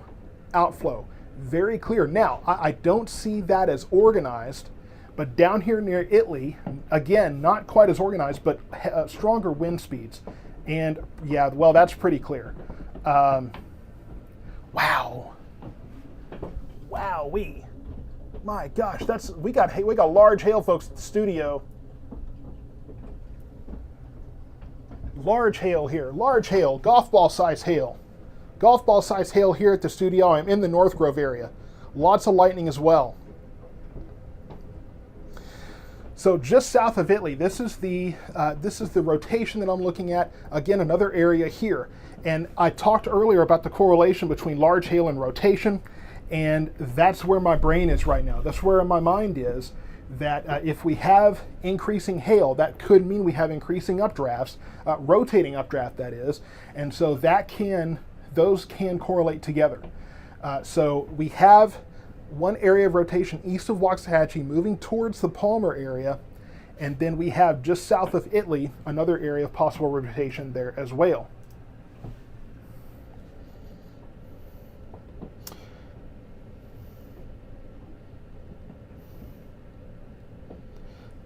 outflow. Very clear. Now, I don't see that as organized, but down here near Italy, again, not quite as organized, but stronger wind speeds. And yeah, well, that's pretty clear. Wow. Wowee. My gosh, we got large hail, folks, at the studio. Large hail here, large hail, golf ball size hail. Golf ball size hail here at the studio. I'm in the North Grove area. Lots of lightning as well. So just south of Italy, this is the rotation that I'm looking at. Again, another area here. And I talked earlier about the correlation between large hail and rotation, and that's where my brain is right now. That's where my mind is, that if we have increasing hail, that could mean we have increasing updrafts, rotating updraft that is, and so those can correlate together. So we have one area of rotation east of Waxahachie moving towards the Palmer area, and then we have just south of Italy another area of possible rotation there as well.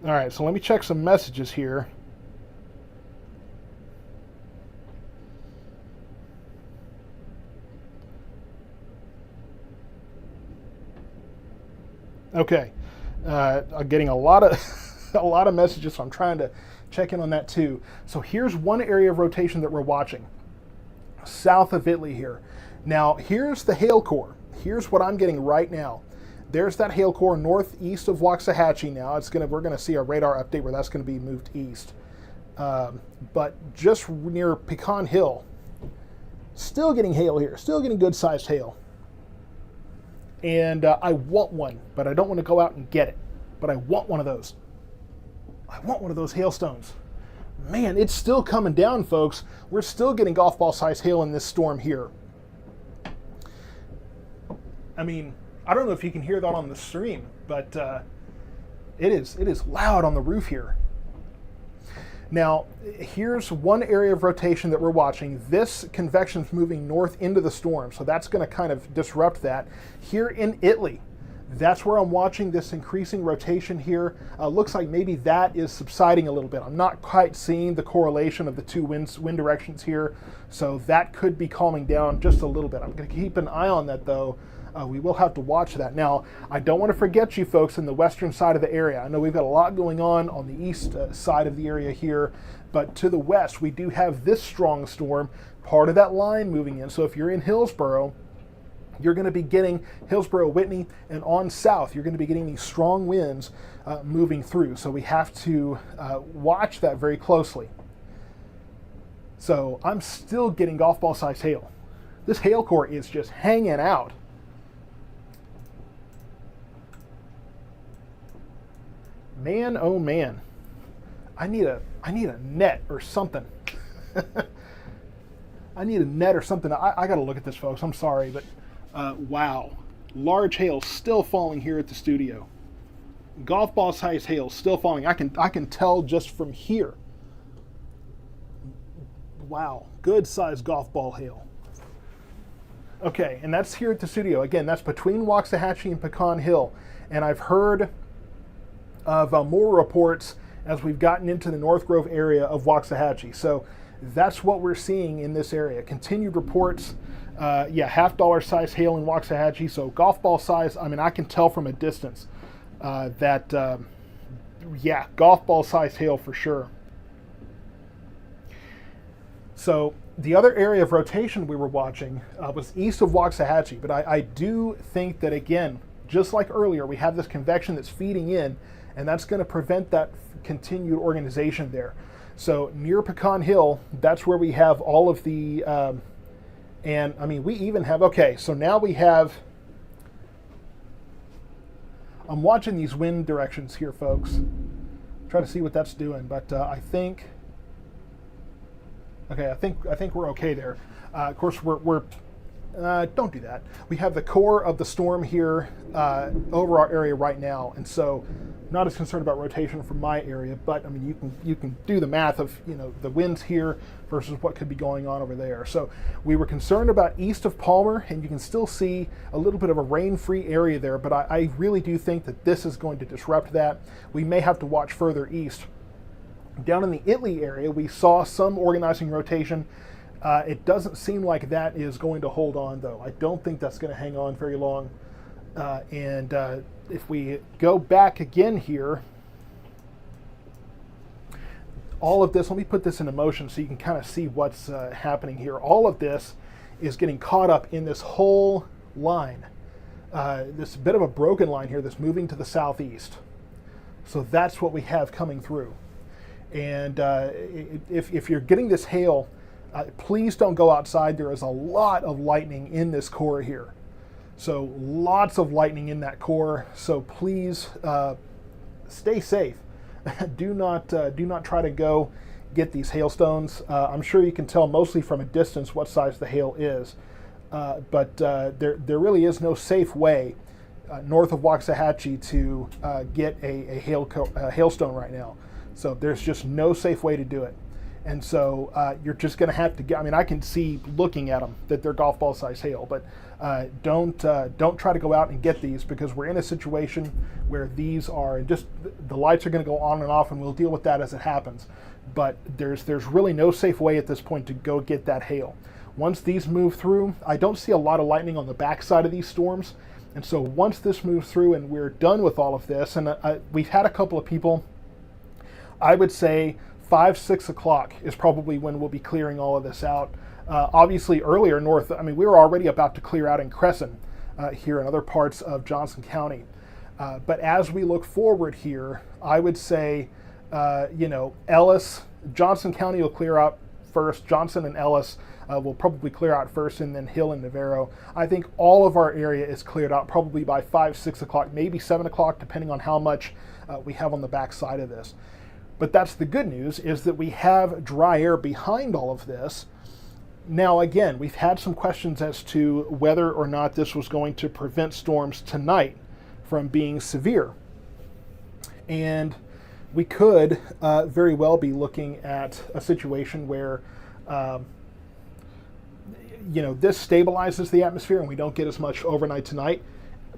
All right, so let me check some messages here. Okay, I'm getting a lot of messages, so I'm trying to check in on that too. So here's one area of rotation that we're watching, south of Italy here. Now here's the hail core. Here's what I'm getting right now. There's that hail core northeast of Waxahachie now. We're gonna see a radar update where that's gonna be moved east. But just near Pecan Hill, still getting hail here, still getting good sized hail. And I want one, but I don't want to go out and get it. But I want one of those. I want one of those hailstones. Man, it's still coming down, folks. We're still getting golf ball size hail in this storm here. I mean, I don't know if you can hear that on the stream, but it is loud on the roof here. Now, here's one area of rotation that we're watching. This convection is moving north into the storm, so that's going to kind of disrupt that. Here in Italy, that's where I'm watching this increasing rotation here. Looks like maybe that is subsiding a little bit. I'm not quite seeing the correlation of the two wind directions here, so that could be calming down just a little bit. I'm going to keep an eye on that, though. We will have to watch that. Now, I don't want to forget you folks in the western side of the area. I know we've got a lot going on the east side of the area here, but to the west, we do have this strong storm, part of that line moving in. So if you're in Hillsboro, you're going to be getting Hillsboro, Whitney, and on south, you're going to be getting these strong winds moving through. So we have to watch that very closely. So I'm still getting golf ball size hail. This hail core is just hanging out. Man, oh man, I need a net or something. I need a net or something. I got to look at this, folks. I'm sorry, but wow, large hail still falling here at the studio. Golf ball size hail still falling. I can tell just from here. Wow, good size golf ball hail. Okay, and that's here at the studio. Again, that's between Waxahachie and Pecan Hill. And I've heard of more reports as we've gotten into the North Grove area of Waxahachie. So that's what we're seeing in this area. Continued reports, yeah, $half size hail in Waxahachie. So golf ball size, I mean, I can tell from a distance yeah, golf ball size hail for sure. So the other area of rotation we were watching was east of Waxahachie, but I do think that, again, just like earlier, we have this convection that's feeding in, and that's going to prevent that continued organization there. So near Pecan Hill, that's where we have all of the, and I mean, we even have, okay, so now we have, I'm watching these wind directions here, folks. Try to see what that's doing, but I think, okay, I think we're okay there. Of course, we're don't do that. We have the core of the storm here over our area right now, and so not as concerned about rotation from my area. But I mean, you can do the math of, you know, the winds here versus what could be going on over there. So we were concerned about east of Palmer, and you can still see a little bit of a rain-free area there. But I really do think that this is going to disrupt that. We may have to watch further east. Down in the Italy area, we saw some organizing rotation. It doesn't seem like that is going to hold on, though. I don't think that's going to hang on very long. And if we go back again here, all of this, let me put this into motion so you can kind of see what's happening here. All of this is getting caught up in this whole line. This bit of a broken line here that's moving to the southeast. So that's what we have coming through. And if you're getting this hail, please don't go outside. There is a lot of lightning in this core here. So lots of lightning in that core. So please stay safe. do not try to go get these hailstones. I'm sure you can tell mostly from a distance what size the hail is. But there really is no safe way north of Waxahachie to get a hailstone right now. So there's just no safe way to do it. And so you're just going to have to get, I mean, I can see looking at them that they're golf ball size hail, but don't try to go out and get these, because we're in a situation where these are just, the lights are going to go on and off, and we'll deal with that as it happens. But there's really no safe way at this point to go get that hail. Once these move through, I don't see a lot of lightning on the backside of these storms. And so once this moves through and we're done with all of this, and we've had a couple of people, I would say 5, 6 o'clock is probably when we'll be clearing all of this out. Obviously earlier north, I mean, we were already about to clear out in Crescent here in other parts of Johnson County. But as we look forward here, I would say, you know, Ellis, Johnson County will clear out first. Johnson and Ellis will probably clear out first, and then Hill and Navarro. I think all of our area is cleared out probably by 5, 6 o'clock, maybe 7 o'clock, depending on how much we have on the back side of this. But that's the good news, is that we have dry air behind all of this. Now, again, we've had some questions as to whether or not this was going to prevent storms tonight from being severe. And we could very well be looking at a situation where, you know, this stabilizes the atmosphere and we don't get as much overnight tonight.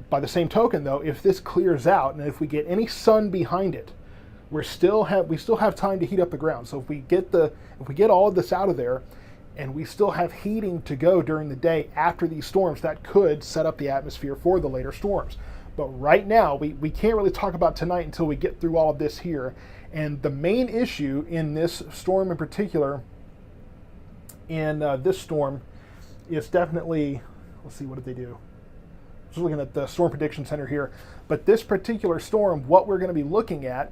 By the same token, though, if this clears out and if we get any sun behind it, we still have time to heat up the ground. So if we get all of this out of there, and we still have heating to go during the day after these storms, that could set up the atmosphere for the later storms. But right now, we can't really talk about tonight until we get through all of this here. And the main issue in this storm in particular, in this storm, is definitely, let's see, what did they do? Just looking at the Storm Prediction Center here. But this particular storm, what we're going to be looking at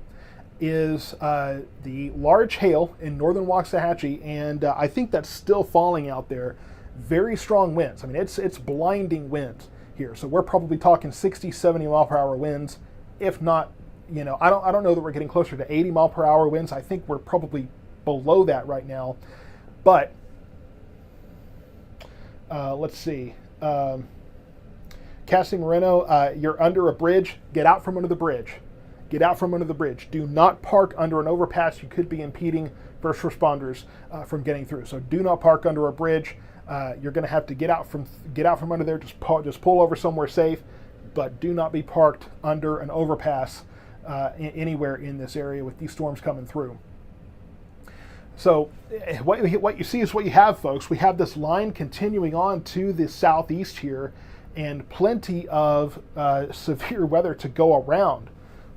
is the large hail in northern Waxahachie, and I think that's still falling out there. Very strong winds. I mean, it's blinding winds here. So we're probably talking 60, 70 mile per hour winds, if not, you know, I don't know that we're getting closer to 80 mile per hour winds. I think we're probably below that right now. But let's see. Cassie Moreno, you're under a bridge. Get out from under the bridge. get out from under the bridge. Do not park under an overpass. You could be impeding first responders from getting through. So do not park under a bridge. You're going to have to get out from under there. Just pull over somewhere safe, but do not be parked under an overpass anywhere in this area with these storms coming through. So what you see is what you have, folks. We have this line continuing on to the southeast here, and plenty of severe weather to go around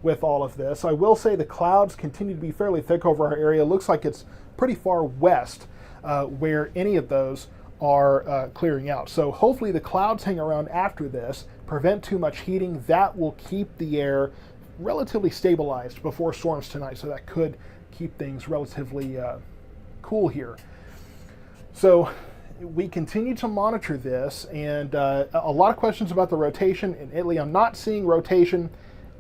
with all of this. I will say the clouds continue to be fairly thick over our area. Looks like it's pretty far west where any of those are clearing out. So hopefully the clouds hang around after this, prevent too much heating. That will keep the air relatively stabilized before storms tonight, so that could keep things relatively cool here. So we continue to monitor this, and a lot of questions about the rotation in Italy. I'm not seeing rotation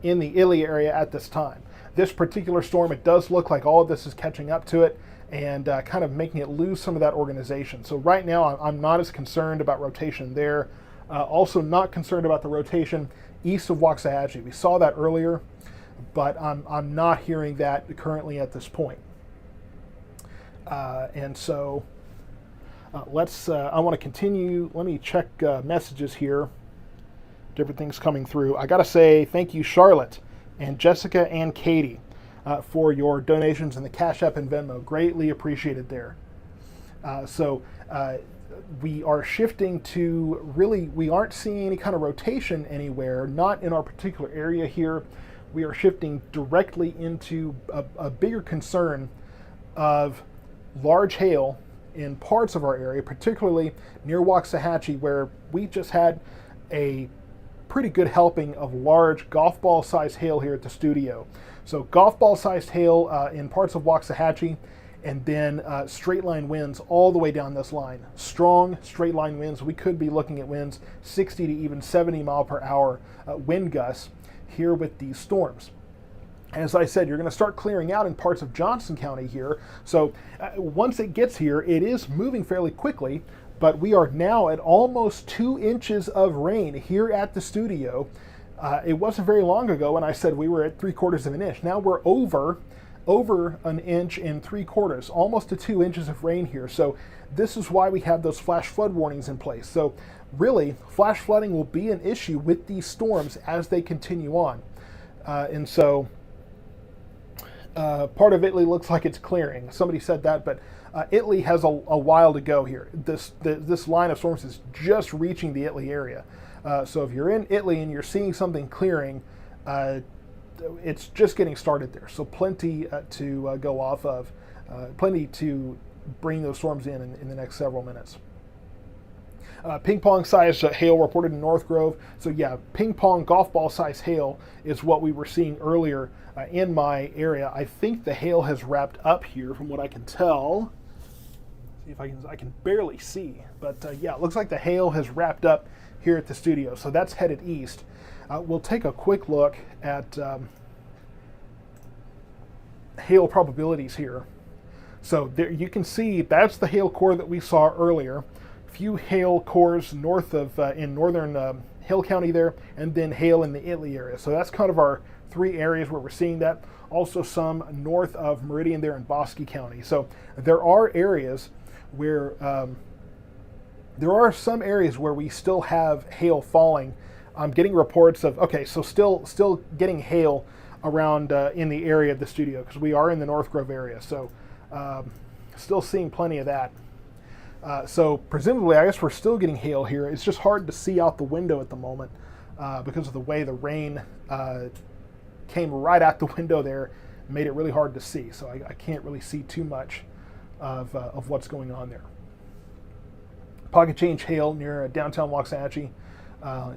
in the Italy area at this time. This particular storm, it does look like all of this is catching up to it and kind of making it lose some of that organization. So right now I'm not as concerned about rotation there. Also not concerned about the rotation east of Waxahachie. We saw that earlier, but I'm not hearing that currently at this point. And so I want to continue. Let me check messages here. Different things coming through. I got to say thank you, Charlotte and Jessica and Katie, for your donations in the Cash App and Venmo. Greatly appreciated there. So we are shifting to really, we aren't seeing any kind of rotation anywhere, not in our particular area here. We are shifting directly into a bigger concern of large hail in parts of our area, particularly near Waxahachie, where we just had a pretty good helping of large golf ball sized hail here at the studio. So golf ball sized hail in parts of Waxahachie, and then straight line winds all the way down this line. Strong straight line winds. We could be looking at winds 60 to even 70 mile per hour wind gusts here with these storms. As I said, you're going to start clearing out in parts of Johnson County here. So once it gets here, it is moving fairly quickly, but we are now at almost 2 inches of rain here at the studio. It wasn't very long ago when I said we were at 3/4 of an inch. Now we're over 1 inch and 3/4, almost to 2 inches of rain here. So this is why we have those flash flood warnings in place. So really, flash flooding will be an issue with these storms as they continue on. And so part of Italy looks like it's clearing. Somebody said that, but Italy has a while to go here. This line of storms is just reaching the Italy area. So if you're in Italy and you're seeing something clearing, it's just getting started there. So plenty to go off of, plenty to bring those storms in the next several minutes. Ping pong size hail reported in North Grove. So yeah, ping pong golf ball size hail is what we were seeing earlier in my area. I think the hail has wrapped up here from what I can tell. See if I can barely see, but yeah, it looks like the hail has wrapped up here at the studio. So that's headed east. We'll take a quick look at hail probabilities here. So there you can see that's the hail core that we saw earlier. Few hail cores north of in northern Hill County there, and then hail in the Italy area. So that's kind of our 3 areas where we're seeing that. Also some north of Meridian there in Bosque County. So there are areas where there are some areas where we still have hail falling. I'm getting reports of, okay, so still getting hail around in the area of the studio, because we are in the North Grove area. So still seeing plenty of that. So presumably, I guess we're still getting hail here. It's just hard to see out the window at the moment because of the way the rain came right out the window there, made it really hard to see. So I can't really see too much of what's going on there. Pocket change hail near downtown Waxahachie.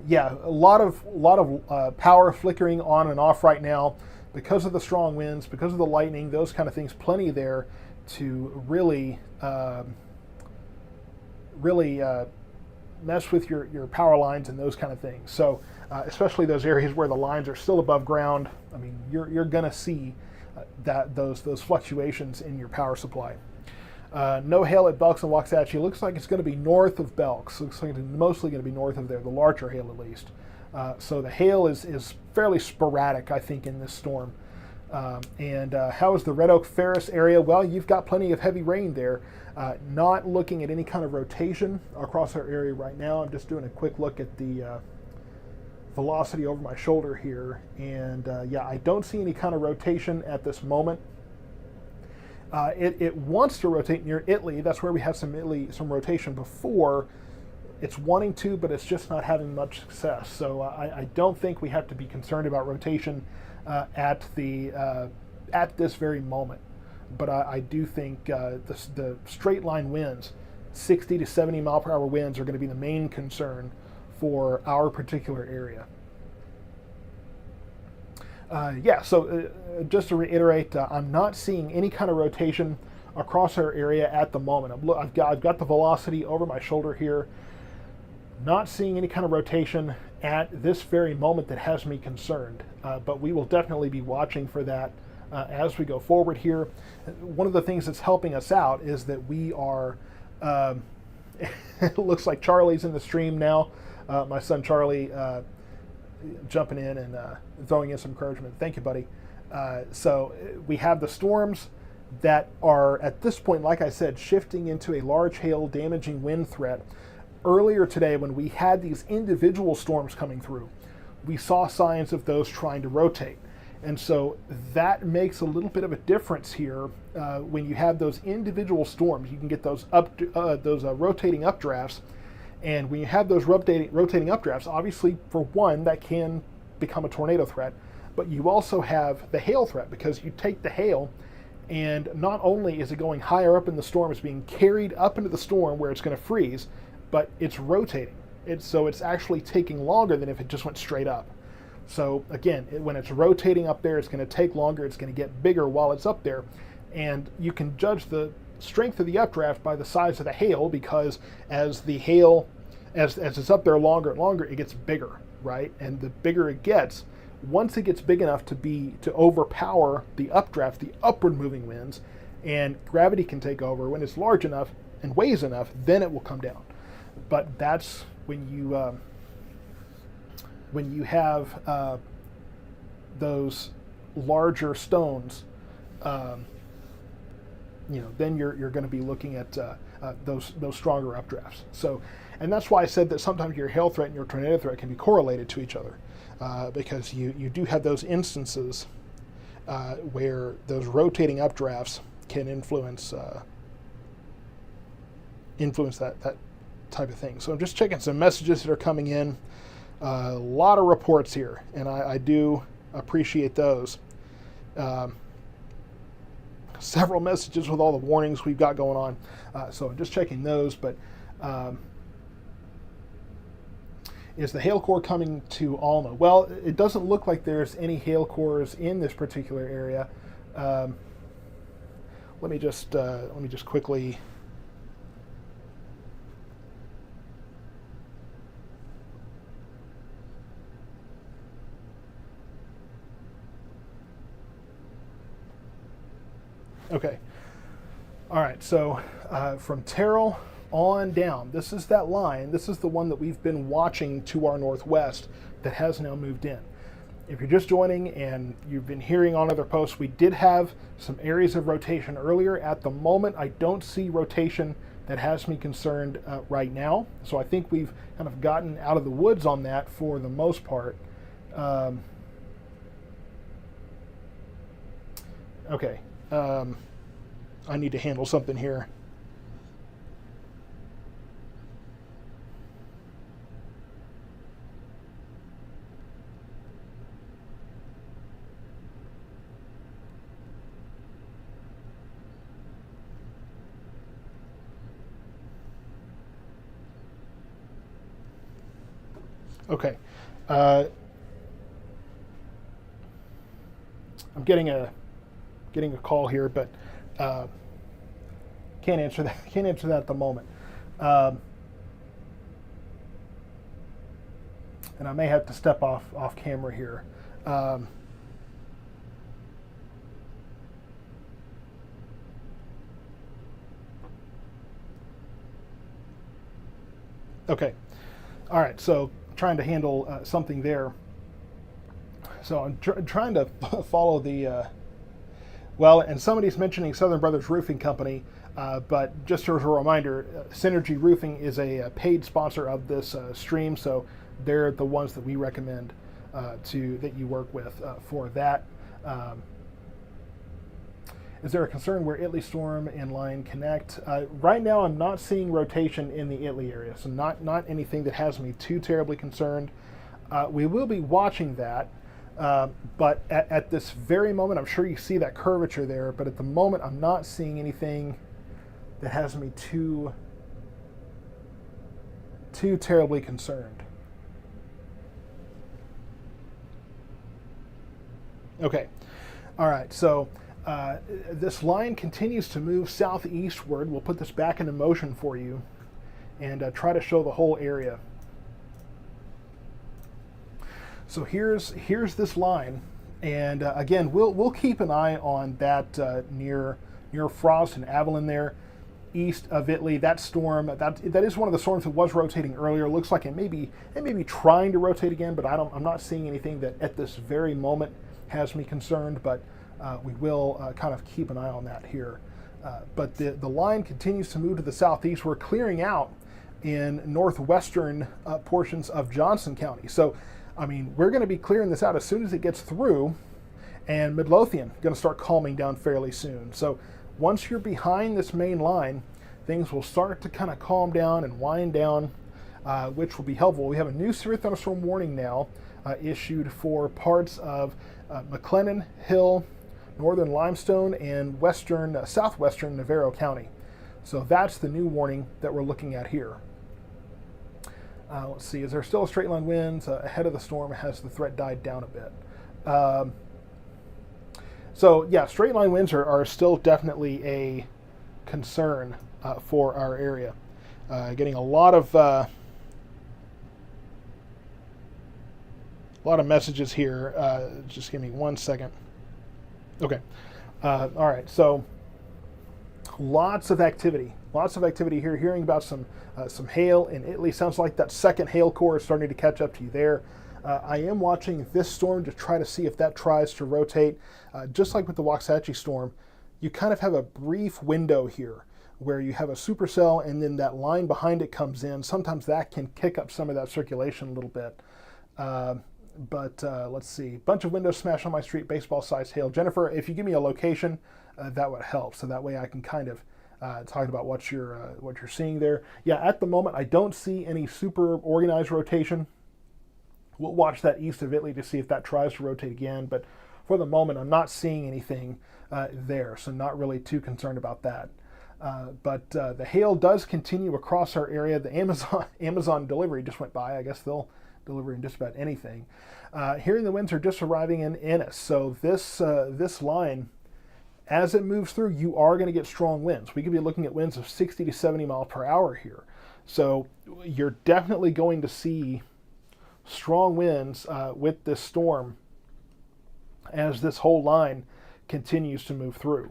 Yeah, a lot of power flickering on and off right now because of the strong winds, because of the lightning, those kind of things. Plenty there to really mess with your power lines and those kind of things. So especially those areas where the lines are still above ground, I mean, you're gonna see those fluctuations in your power supply. No hail at Belks and Waxahachie. Looks like it's going to be north of Belks. Looks like it's mostly going to be north of there, the larger hail at least. So the hail is fairly sporadic, I think, in this storm. And how is the Red Oak Ferris area? Well, you've got plenty of heavy rain there. Not looking at any kind of rotation across our area right now. I'm just doing a quick look at the velocity over my shoulder here. And yeah, I don't see any kind of rotation at this moment. It wants to rotate near Italy. That's where we had some rotation before. It's wanting to, but it's just not having much success. So I don't think we have to be concerned about rotation at this very moment. But I do think the straight line winds, 60 to 70 mile per hour winds, are going to be the main concern for our particular area. Yeah, so just to reiterate, I'm not seeing any kind of rotation across our area at the moment. I've got the velocity over my shoulder here. Not seeing any kind of rotation at this very moment that has me concerned, but we will definitely be watching for that as we go forward here. One of the things that's helping us out is that we are, it looks like Charlie's in the stream now. My son Charlie jumping in and throwing in some encouragement. Thank you, buddy. So we have the storms that are, at this point, like I said, shifting into a large hail damaging wind threat. Earlier today, when we had these individual storms coming through, we saw signs of those trying to rotate. And so that makes a little bit of a difference here. When you have those individual storms, you can get those rotating updrafts. And when you have those rotating updrafts, obviously, for one, that can become a tornado threat. But you also have the hail threat, because you take the hail, and not only is it going higher up in the storm, it's being carried up into the storm where it's going to freeze, but it's rotating. So it's actually taking longer than if it just went straight up. So again, when it's rotating up there, it's going to take longer. It's going to get bigger while it's up there. And you can judge the strength of the updraft by the size of the hail, because as the hail, as it's up there longer and longer, it gets bigger, right? And the bigger it gets, once it gets big enough to overpower the updraft, the upward moving winds, and gravity can take over, when it's large enough and weighs enough, then it will come down. But that's when you have those larger stones, then you're going to be looking at those stronger updrafts. So, and that's why I said that sometimes your hail threat and your tornado threat can be correlated to each other, because you do have those instances where those rotating updrafts can influence that type of thing. So I'm just checking some messages that are coming in. A lot of reports here, and I do appreciate those. Several messages with all the warnings we've got going on. So I'm just checking those. But is the hail core coming to Alma? Well, it doesn't look like there's any hail cores in this particular area. Let me just quickly. Okay. All right. So from Terrell on down, this is that line. This is the one that we've been watching to our northwest that has now moved in. If you're just joining and you've been hearing on other posts, we did have some areas of rotation earlier. At the moment, I don't see rotation that has me concerned right now. So I think we've kind of gotten out of the woods on that for the most part. Okay. I need to handle something here. Okay. I'm getting a call here, but can't answer that. Can't answer that at the moment. And I may have to step off camera here. Okay. All right. So trying to handle something there. So I'm trying to follow the, well, and somebody's mentioning Southern Brothers Roofing Company, but just as a reminder, Synergy Roofing is a paid sponsor of this stream, so they're the ones that we recommend that you work with for that. Is there a concern where Italy storm and line connect? Right now, I'm not seeing rotation in the Italy area, so not anything that has me too terribly concerned. We will be watching that, but at this very moment, I'm sure you see that curvature there, but at the moment, I'm not seeing anything that has me too terribly concerned. Okay, all right, so this line continues to move southeastward. We'll put this back into motion for you and try to show the whole area. So here's this line, and again, we'll keep an eye on that near Frost and Avalon there, east of Italy. That storm, that is one of the storms that was rotating earlier. Looks like it may be trying to rotate again, but I'm not seeing anything that at this very moment has me concerned. But we will kind of keep an eye on that here. But the line continues to move to the southeast. We're clearing out in northwestern portions of Johnson County. So, I mean, we're going to be clearing this out as soon as it gets through, and Midlothian going to start calming down fairly soon. So once you're behind this main line, things will start to kind of calm down and wind down, which will be helpful. We have a new severe thunderstorm warning now issued for parts of McLennan, Hill, northern Limestone, and southwestern Navarro County. So that's the new warning that we're looking at here. Let's see, is there still a straight line winds ahead of the storm? Has the threat died down a bit? So yeah, straight line winds are still definitely a concern for our area. Getting a lot of messages here. Just give me 1 second. Okay. All right. So lots of activity here. Hearing about some hail in Italy. Sounds like that second hail core is starting to catch up to you there. I am watching this storm to try to see if that tries to rotate. Just like with the Waxahachie storm, you kind of have a brief window here where you have a supercell and then that line behind it comes in. Sometimes that can kick up some of that circulation a little bit. But let's see. Bunch of windows smashed on my street, baseball-sized hail. Jennifer, if you give me a location, that would help. So that way I can kind of talk about what you're seeing there. Yeah, at the moment I don't see any super organized rotation. We'll watch that east of Italy to see if that tries to rotate again. But for the moment, I'm not seeing anything there, so not really too concerned about that. But the hail does continue across our area. The Amazon delivery just went by. I guess they'll deliver in just about anything. Hearing the winds are just arriving in Ennis. So this line, as it moves through, you are going to get strong winds. We could be looking at winds of 60 to 70 miles per hour here. So you're definitely going to see strong winds with this storm as this whole line continues to move through.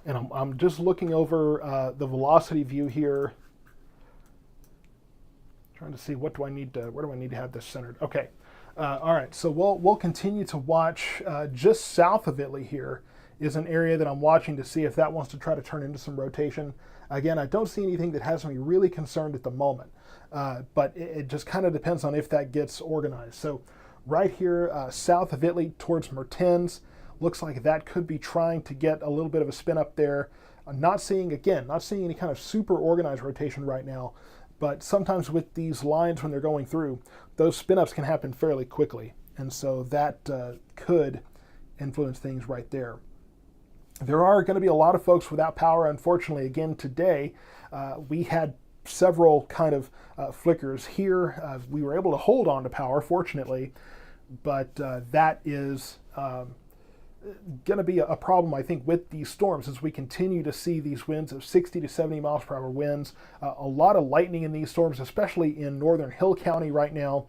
And I'm just looking over the velocity view here, trying to see where do I need to have this centered. Okay, all right. So we'll continue to watch. Just south of Italy here is an area that I'm watching to see if that wants to try to turn into some rotation. Again, I don't see anything that has me really concerned at the moment, but it just kind of depends on if that gets organized. So right here, south of Italy towards Mertens. Looks like that could be trying to get a little bit of a spin up there. I'm not seeing any kind of super organized rotation right now, but sometimes with these lines when they're going through, those spin ups can happen fairly quickly. And so that could influence things right there. There are going to be a lot of folks without power. Unfortunately, again, today we had several kind of flickers here. We were able to hold on to power, fortunately, but that is... going to be a problem, I think, with these storms as we continue to see these winds of 60 to 70 miles per hour winds. A lot of lightning in these storms, especially in northern Hill County right now,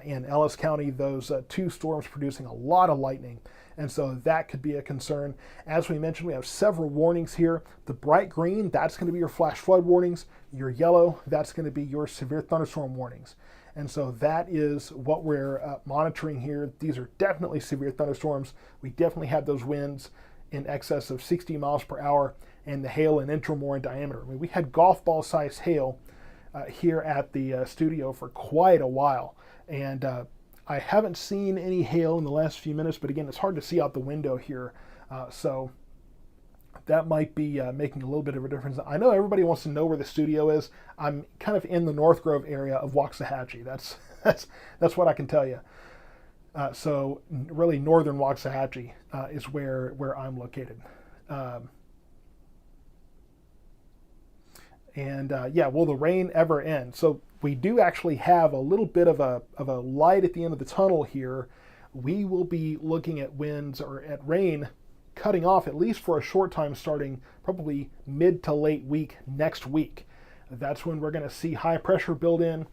in Ellis County, those two storms producing a lot of lightning. And so that could be a concern. As we mentioned, we have several warnings here. The bright green, that's going to be your flash flood warnings. Your yellow, that's going to be your severe thunderstorm warnings. And so that is what we're monitoring here. These are definitely severe thunderstorms. We definitely have those winds in excess of 60 miles per hour and the hail an inch or more in diameter. I mean, we had golf ball sized hail here at the studio for quite a while. And I haven't seen any hail in the last few minutes, but again, it's hard to see out the window here. So that might be making a little bit of a difference. I know everybody wants to know where the studio is. I'm kind of in the North Grove area of Waxahachie. That's what I can tell you. So really northern Waxahachie is where I'm located. Yeah, will the rain ever end? So we do actually have a little bit of a light at the end of the tunnel here. We will be looking at winds or at rain cutting off at least for a short time, starting probably mid to late week next week. That's when we're going to see high pressure build in.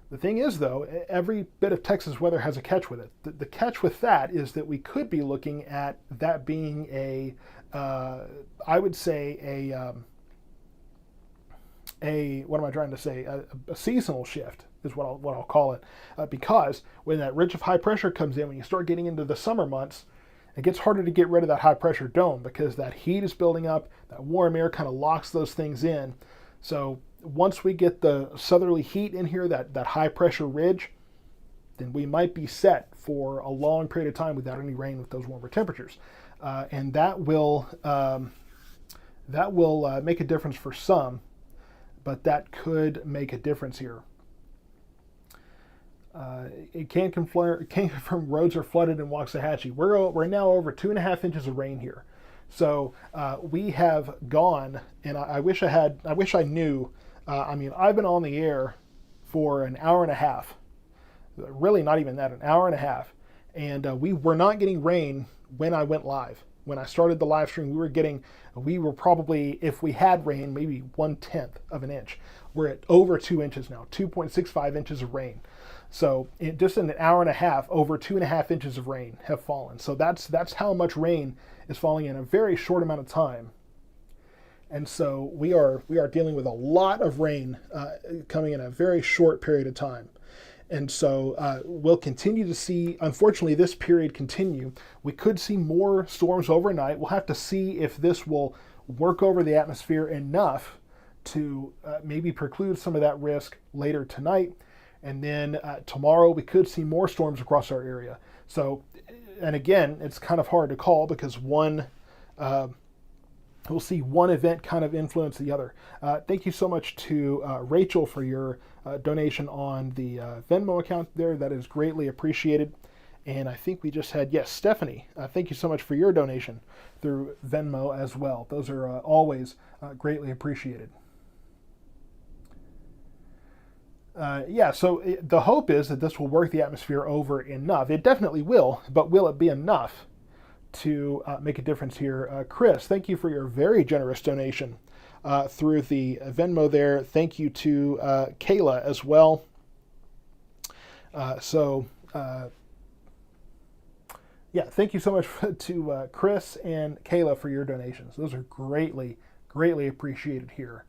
The thing is, though, every bit of Texas weather has a catch with it. The catch with that is that we could be looking at that being I would say what am I trying to say? A seasonal shift is what I'll call it, because when that ridge of high pressure comes in, when you start getting into the summer months, it gets harder to get rid of that high pressure dome because that heat is building up. That warm air kind of locks those things in. So once we get the southerly heat in here, that high pressure ridge, then we might be set for a long period of time without any rain with those warmer temperatures, and that will make a difference for some. But that could make a difference here. It can confirm roads are flooded in Waxahachie. We're now over 2.5 inches of rain here. So we have gone, and I wish I knew. I mean, I've been on the air for an hour and a half. Really not even that, an hour and a half. And we were not getting rain when I went live. When I started the live stream, we were probably, if we had rain, maybe 1/10 of an inch. We're at over 2 inches now, 2.65 inches of rain. So just in an hour and a half, over 2.5 inches of rain have fallen. So that's how much rain is falling in a very short amount of time. And so we are dealing with a lot of rain coming in a very short period of time. And so we'll continue to see, unfortunately, this period continue. We could see more storms overnight. We'll have to see if this will work over the atmosphere enough to maybe preclude some of that risk later tonight. And then tomorrow we could see more storms across our area. So, and again, it's kind of hard to call because we'll see one event kind of influence the other. Thank you so much to Rachel for your donation on the Venmo account there. That is greatly appreciated. And I think we just had, yes, Stephanie, thank you so much for your donation through Venmo as well. Those are always greatly appreciated. So the hope is that this will work the atmosphere over enough. It definitely will, but will it be enough to make a difference here? Chris, thank you for your very generous donation through the Venmo there. Thank you to Kayla as well. Thank you so much to Chris and Kayla for your donations. Those are greatly appreciated here.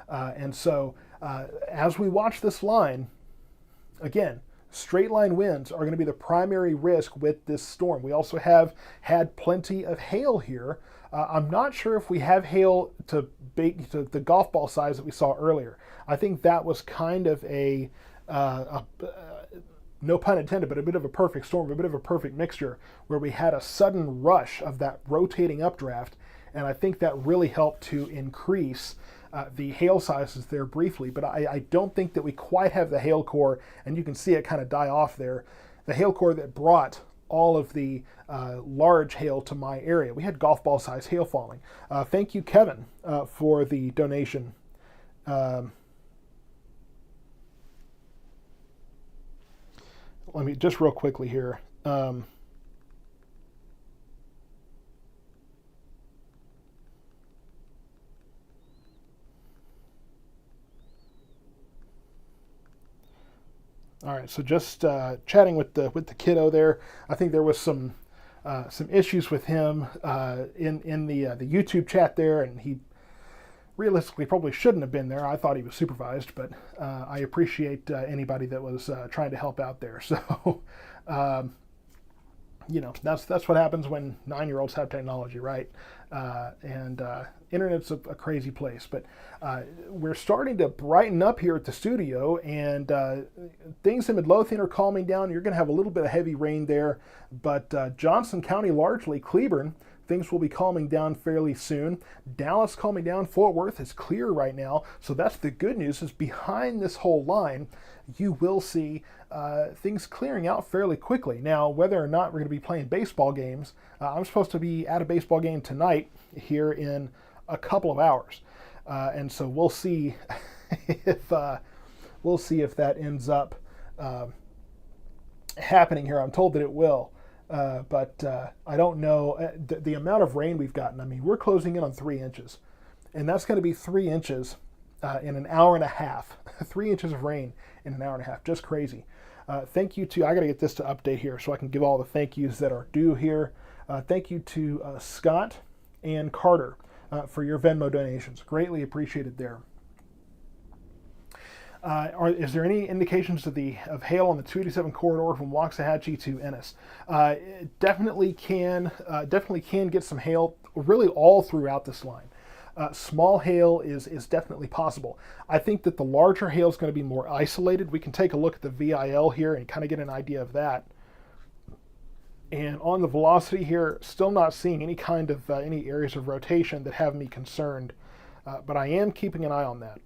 And so as we watch this line, again, straight line winds are going to be the primary risk with this storm. We also have had plenty of hail here. I'm not sure if we have hail to the golf ball size that we saw earlier. I think that was kind of a no pun intended, but a bit of a perfect storm, a bit of a perfect mixture where we had a sudden rush of that rotating updraft. And I think that really helped to increase the hail sizes there briefly, but I don't think that we quite have the hail core, and you can see it kind of die off there. The hail core that brought all of the large hail to my area. We had golf ball size hail falling. Thank you, Kevin, for the donation. Let me just real quickly here. All right, so just chatting with the kiddo there. I think there was some issues with him in the YouTube chat there, and he realistically probably shouldn't have been there. I thought he was supervised, but I appreciate anybody that was trying to help out there. So, that's what happens when 9-year-olds have technology, right? And internet's a crazy place, but we're starting to brighten up here at the studio, and things in Midlothian are calming down. You're going to have a little bit of heavy rain there, but Johnson County, largely Cleburne, things will be calming down fairly soon. Dallas calming down. Fort Worth is clear right now. So that's the good news, is behind this whole line, you will see things clearing out fairly quickly. Now, whether or not we're going to be playing baseball games, I'm supposed to be at a baseball game tonight here in a couple of hours. And so we'll see if that ends up happening here. I'm told that it will. But I don't know the amount of rain we've gotten. I mean, we're closing in on 3 inches, and that's going to be 3 inches in an hour and a half. 3 inches of rain in an hour and a half, just crazy. Thank you to, I got to get this to update here so I can give all the thank yous that are due here. Thank you to Scott and Carter for your Venmo donations. Greatly appreciated there. Is there any indications of hail on the 287 corridor from Waxahachie to Ennis? Definitely can get some hail really all throughout this line. Small hail is definitely possible. I think that the larger hail is going to be more isolated. We can take a look at the VIL here and kind of get an idea of that. And on the velocity here, still not seeing any kind of any areas of rotation that have me concerned, but I am keeping an eye on that.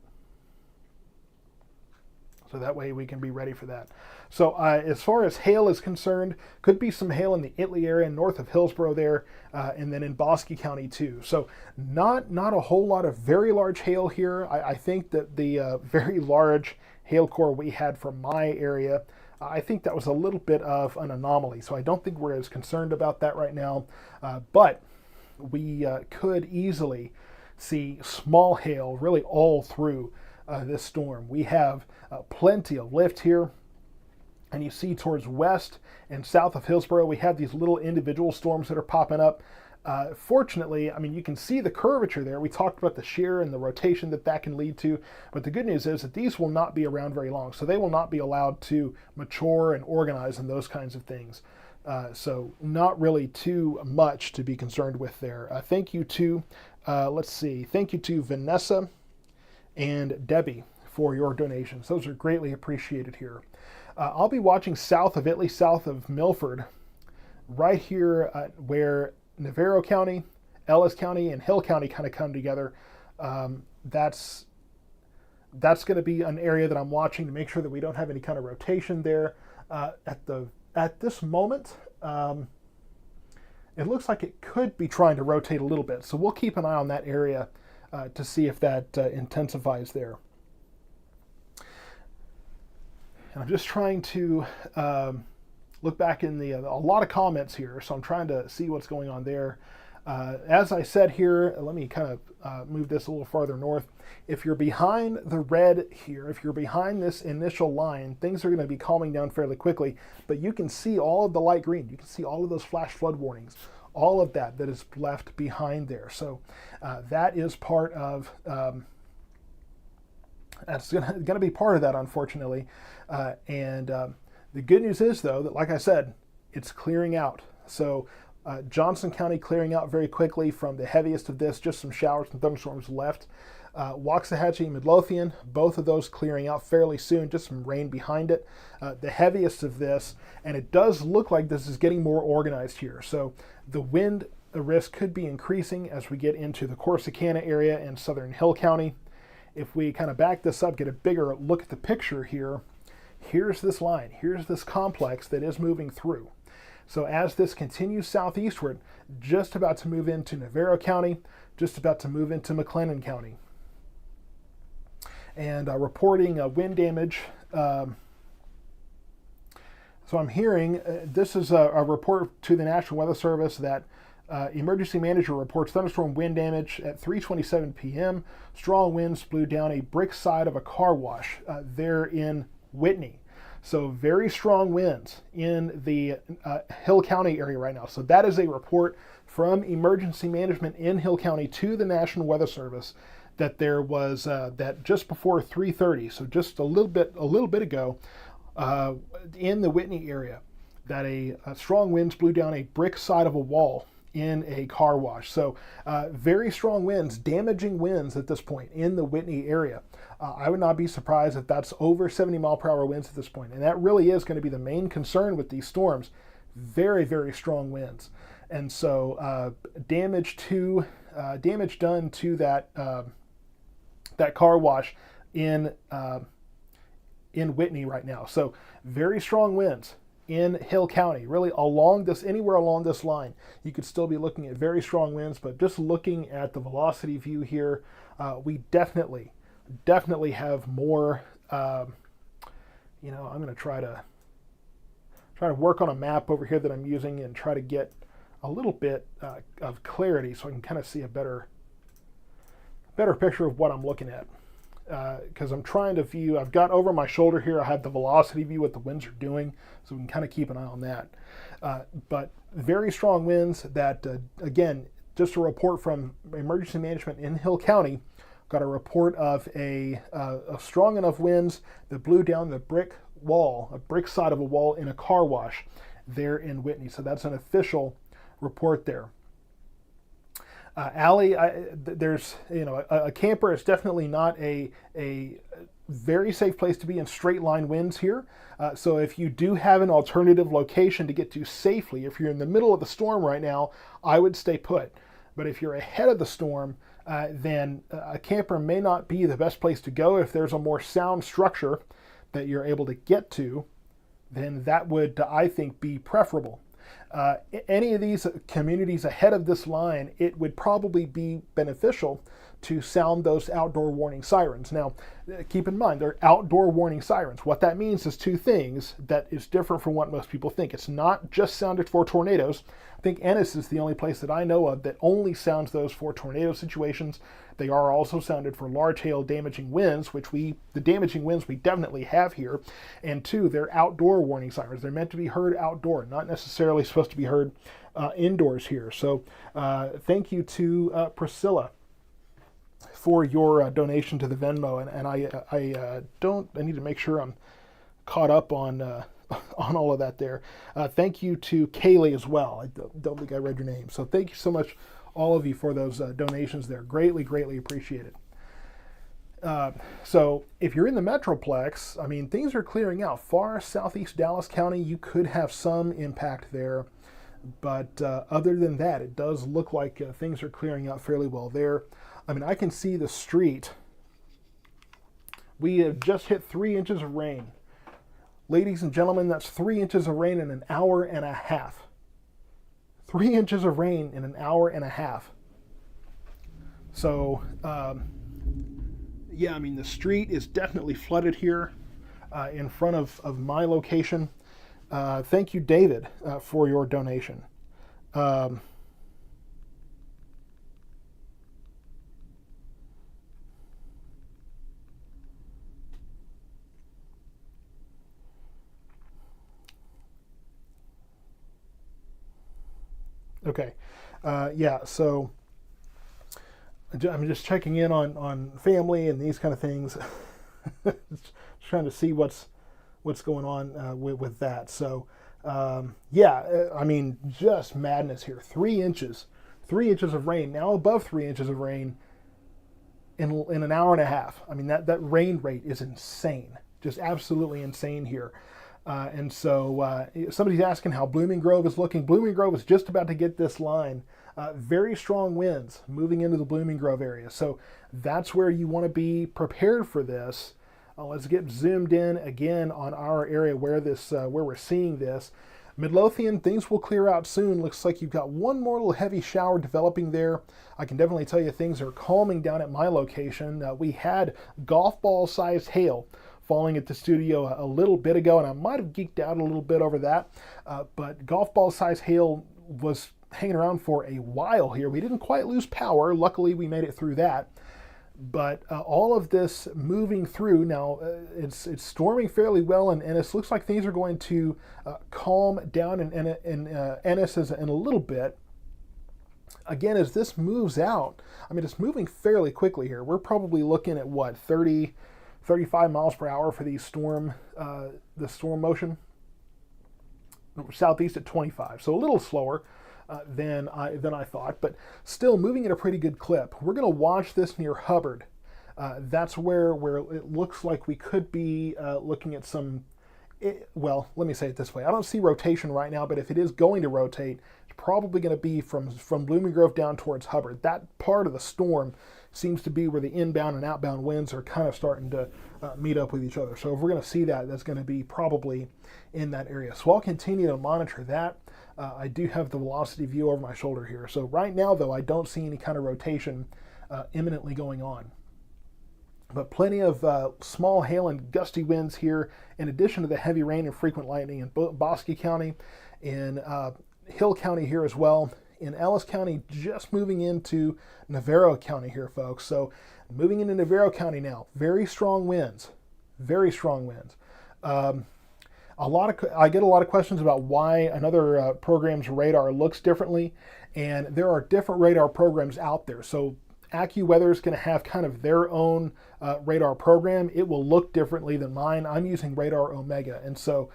So that way we can be ready for that. So as far as hail is concerned, could be some hail in the Italy area north of Hillsborough there, and then in Bosque County too. So not a whole lot of very large hail here. I think that the very large hail core we had from my area, I think that was a little bit of an anomaly. So I don't think we're as concerned about that right now. But we could easily see small hail really all through this storm. We have plenty of lift here, and you see towards west and south of Hillsborough, we have these little individual storms that are popping up. Fortunately, I mean, you can see the curvature there. We talked about the shear and the rotation that can lead to, but the good news is that these will not be around very long, so they will not be allowed to mature and organize and those kinds of things. So not really too much to be concerned with there. Thank you to, thank you to Vanessa and Debbie for your donations. Those are greatly appreciated here. I'll be watching south of Italy, south of Milford, right here where Navarro County, Ellis County, and Hill County kind of come together. That's going to be an area that I'm watching to make sure that we don't have any kind of rotation there. At this moment, it looks like it could be trying to rotate a little bit. So we'll keep an eye on that area to see if that intensifies there. And I'm just trying to look back in a lot of comments here, so I'm trying to see what's going on there. As I said here, let me kind of move this a little farther north. If you're behind the red here, if you're behind this initial line, things are going to be calming down fairly quickly, but you can see all of the light green. You can see all of those flash flood warnings, all of that is left behind there. So that is part of, that's going to be part of that, unfortunately. The good news is, though, that like I said, it's clearing out. So Johnson County clearing out very quickly from the heaviest of this, just some showers and thunderstorms left. Waxahachie and Midlothian, both of those clearing out fairly soon, just some rain behind it. The heaviest of this, and it does look like this is getting more organized here. So the wind risk could be increasing as we get into the Corsicana area and southern Hill County. If we kind of back this up, get a bigger look at the picture here, here's this line, here's this complex that is moving through. So as this continues southeastward, just about to move into Navarro County, just about to move into McLennan County. And reporting wind damage. So I'm hearing, this is a report to the National Weather Service that emergency manager reports thunderstorm wind damage at 3:27 p.m. Strong winds blew down a brick side of a car wash there in Whitney. So very strong winds in the Hill County area right now. So that is a report from emergency management in Hill County to the National Weather Service that there was that just before 3:30, so just a little bit ago, in the Whitney area, that a strong winds blew down a brick side of a wall in a car wash. So very strong winds, damaging winds at this point in the Whitney area. I would not be surprised if that's over 70 mile per hour winds at this point. And that really is going to be the main concern with these storms. Very, very strong winds. And so damage done to that that car wash in Whitney right now. So very strong winds in Hill County, really along this, anywhere along this line, you could still be looking at very strong winds. But just looking at the velocity view here, we definitely have more. You know, I'm going to try to work on a map over here that I'm using and try to get a little bit of clarity so I can kind of see a better picture of what I'm looking at. Because I'm trying to view, I've got over my shoulder here, I have the velocity view, what the winds are doing, so we can kind of keep an eye on that. But very strong winds that, again, just a report from emergency management in Hill County, got a report of a strong enough winds that blew down the brick wall, a brick side of a wall in a car wash there in Whitney. So that's an official report there. Allie, there's, you know, a camper is definitely not a very safe place to be in straight line winds here. So if you do have an alternative location to get to safely, if you're in the middle of the storm right now, I would stay put. But if you're ahead of the storm, then a camper may not be the best place to go. If there's a more sound structure that you're able to get to, then that would, I think, be preferable. Any of these communities ahead of this line, it would probably be beneficial to sound those outdoor warning sirens. Now, keep in mind, they're outdoor warning sirens. What that means is two things that is different from what most people think. It's not just sounded for tornadoes. I think Ennis is the only place that I know of that only sounds those for tornado situations. They are also sounded for large hail damaging winds, the damaging winds we definitely have here. And two, they're outdoor warning sirens. They're meant to be heard outdoor, not necessarily supposed to be heard indoors here. So thank you to Priscilla for your donation to the Venmo. And I need to make sure I'm caught up on all of that there. Thank you to Kaylee as well. I don't think I read your name. So thank you so much, all of you, for those donations there. Greatly, greatly appreciated. So if you're in the Metroplex, I mean, things are clearing out. Far southeast Dallas County, you could have some impact there. But other than that, it does look like things are clearing out fairly well there. I mean, I can see the street. We have just hit 3 inches of rain. Ladies and gentlemen, that's 3 inches of rain in an hour and a half. 3 inches of rain in an hour and a half. So, yeah, I mean, the street is definitely flooded here in front of my location. Thank you, David, for your donation. Okay, yeah, so I'm just checking in on family and these kind of things. Just trying to see what's going on with that. So, yeah, I mean, just madness here. 3 inches of rain, now above 3 inches of rain in an hour and a half. I mean, that rain rate is insane, just absolutely insane here. And so somebody's asking how Blooming Grove is looking. Blooming Grove is just about to get this line. Very strong winds moving into the Blooming Grove area. So that's where you want to be prepared for this. Let's get zoomed in again on our area where we're seeing this. Midlothian, things will clear out soon. Looks like you've got one more little heavy shower developing there. I can definitely tell you things are calming down at my location. We had golf ball sized hail falling at the studio a little bit ago, and I might have geeked out a little bit over that, but golf ball size hail was hanging around for a while here. We didn't quite lose power. Luckily, we made it through that. But all of this moving through now, it's storming fairly well, and it looks like things are going to calm down in Ennis in a little bit. Again, as this moves out, I mean, it's moving fairly quickly here. We're probably looking at what, 30, 35 miles per hour for the storm motion. Southeast at 25, so a little slower than I thought, but still moving at a pretty good clip. We're going to watch this near Hubbard. That's where it looks like we could be looking at some. Well, let me say it this way: I don't see rotation right now, but if it is going to rotate, it's probably going to be from Blooming Grove down towards Hubbard. That part of the storm seems to be where the inbound and outbound winds are kind of starting to meet up with each other. So if we're going to see that, that's going to be probably in that area. So I'll continue to monitor that. I do have the velocity view over my shoulder here. So right now, though, I don't see any kind of rotation imminently going on. But plenty of small hail and gusty winds here, in addition to the heavy rain and frequent lightning in Bosque County, in Hill County here as well, in Ellis County, just moving into Navarro County here, folks. So moving into Navarro County now, very strong winds, very strong winds. I get a lot of questions about why another program's radar looks differently, and there are different radar programs out there. So AccuWeather is going to have kind of their own radar program. It will look differently than mine. I'm using Radar Omega, and so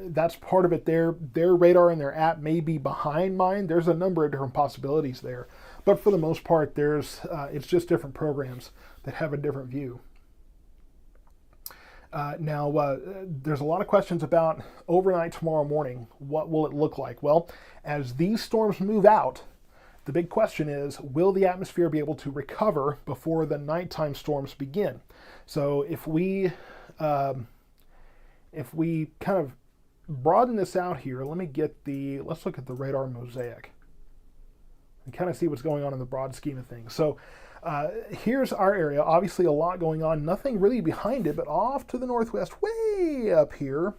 that's part of it. Their radar and their app may be behind mine. There's a number of different possibilities there, but for the most part, it's just different programs that have a different view. Now, there's a lot of questions about overnight tomorrow morning. What will it look like? Well, as these storms move out, the big question is, will the atmosphere be able to recover before the nighttime storms begin? So if we kind of broaden this out here, let's look at the radar mosaic and kind of see what's going on in the broad scheme of things. So here's our area. Obviously a lot going on, nothing really behind it, but off to the northwest, way up here,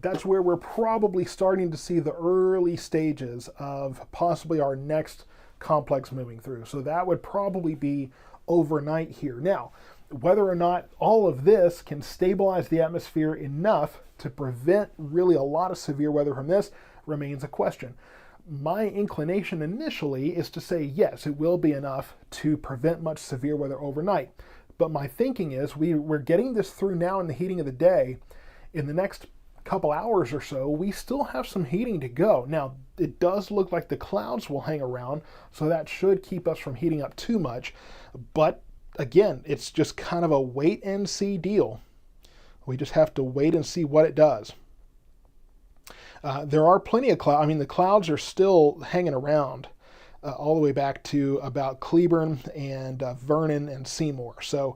that's where we're probably starting to see the early stages of possibly our next complex moving through. So that would probably be overnight here. Now, whether or not all of this can stabilize the atmosphere enough to prevent really a lot of severe weather from this remains a question. My inclination initially is to say yes, it will be enough to prevent much severe weather overnight. But my thinking is we're getting this through now in the heating of the day. In the next couple hours or so, we still have some heating to go. Now, it does look like the clouds will hang around, so that should keep us from heating up too much. But again, it's just kind of a wait and see deal. We just have to wait and see what it does. There are plenty of clouds. I mean, the clouds are still hanging around all the way back to about Cleburne and Vernon and Seymour. So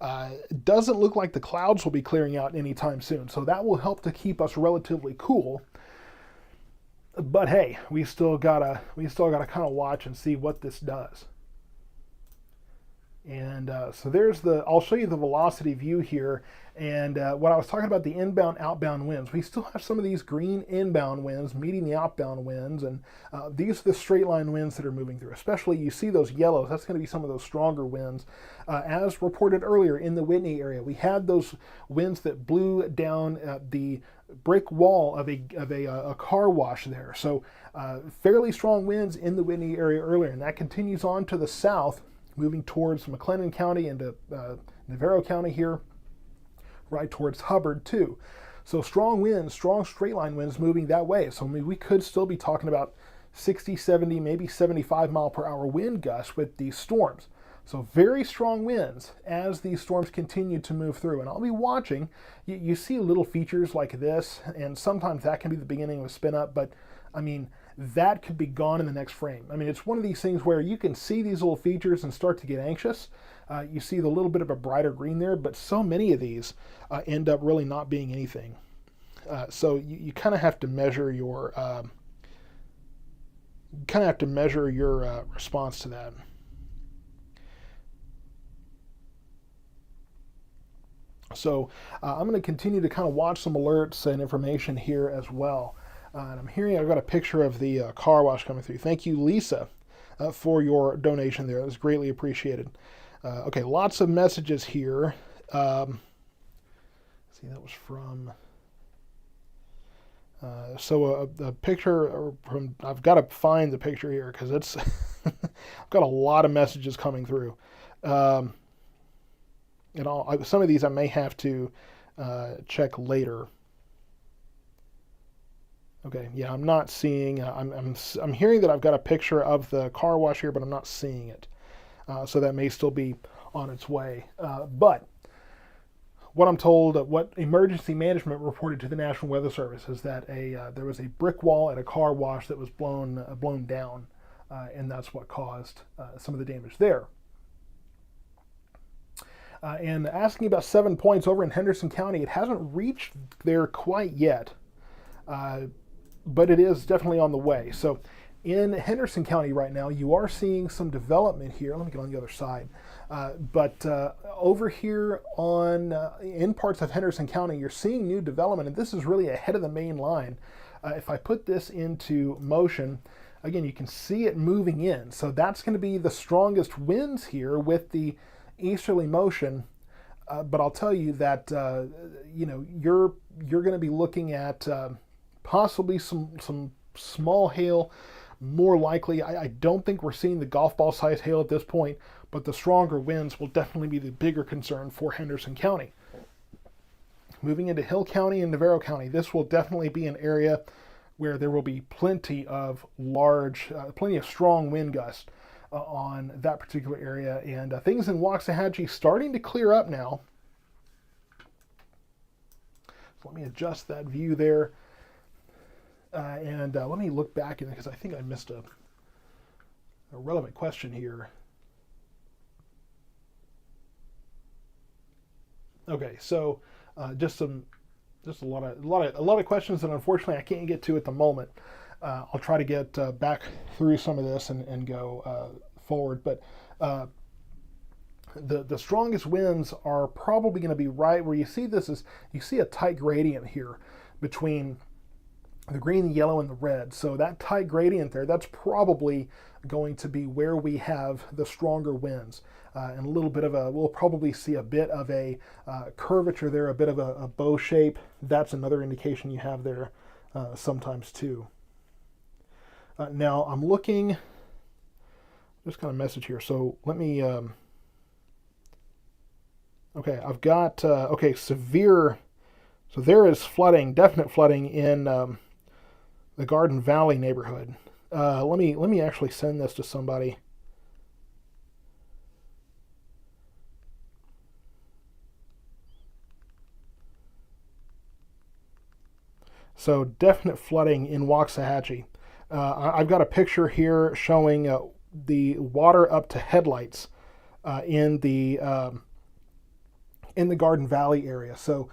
it doesn't look like the clouds will be clearing out anytime soon. So that will help to keep us relatively cool. But hey, we still gotta kind of watch and see what this does. And so I'll show you the velocity view here. And what I was talking about, the inbound, outbound winds, we still have some of these green inbound winds meeting the outbound winds. And these are the straight line winds that are moving through. Especially you see those yellows, that's going to be some of those stronger winds. As reported earlier in the Whitney area, we had those winds that blew down the brick wall of a car wash there. So fairly strong winds in the Whitney area earlier. And that continues on to the south, moving towards McLennan County into Navarro County here, right towards Hubbard too. So strong winds, strong straight line winds moving that way. So I mean, we could still be talking about 60, 70, maybe 75 mile per hour wind gusts with these storms. So very strong winds as these storms continue to move through. And I'll be watching. You see little features like this, and sometimes that can be the beginning of a spin up, but I mean, that could be gone in the next frame. I mean, it's one of these things where you can see these little features and start to get anxious. You see the little bit of a brighter green there, but so many of these end up really not being anything. So you kind of have to measure your response to that. So I'm going to continue to kind of watch some alerts and information here as well. And I'm hearing, I've got a picture of the car wash coming through. Thank you, Lisa. for your donation there. That's greatly appreciated. Okay, lots of messages here. See, that was from... so a picture from... I've got to find the picture here because it's... I've got a lot of messages coming through. And some of these I may have to check later. Okay, yeah, I'm not seeing... I'm hearing that I've got a picture of the car wash here, but I'm not seeing it. So that may still be on its way. But what I'm told, what emergency management reported to the National Weather Service is that there was a brick wall at a car wash that was blown down, and that's what caused some of the damage there. And asking about 7 points over in Henderson County, it hasn't reached there quite yet, but it is definitely on the way. So in Henderson County right now, you are seeing some development here. Let me get on the other side. But over here in parts of Henderson County, you're seeing new development, and this is really ahead of the main line. If I put this into motion, again, you can see it moving in. So that's going to be the strongest winds here with the easterly motion. But I'll tell you that you're going to be looking at possibly some small hail. More likely, I don't think we're seeing the golf ball size hail at this point, but the stronger winds will definitely be the bigger concern for Henderson County. Moving into Hill County and Navarro County, this will definitely be an area where there will be plenty of strong wind gusts on that particular area. And things in Waxahachie starting to clear up now. So let me adjust that view there. And let me look back in because I think I missed a relevant question here. Okay, so just a lot of questions that unfortunately I can't get to at the moment. I'll try to get back through some of this and go forward. But the strongest winds are probably going to be right where you see you see a tight gradient here between the green, the yellow, and the red. So that tight gradient there, that's probably going to be where we have the stronger winds. And a little bit of we'll probably see a bit of a curvature there, a bit of a bow shape. That's another indication you have there sometimes too. Now I'm looking, just kind of message here. So let me, okay, I've got, severe, so there is flooding, definite flooding in the Garden Valley neighborhood. Let me actually send this to somebody. So definite flooding in Waxahachie. I've got a picture here showing the water up to headlights in the Garden Valley area. So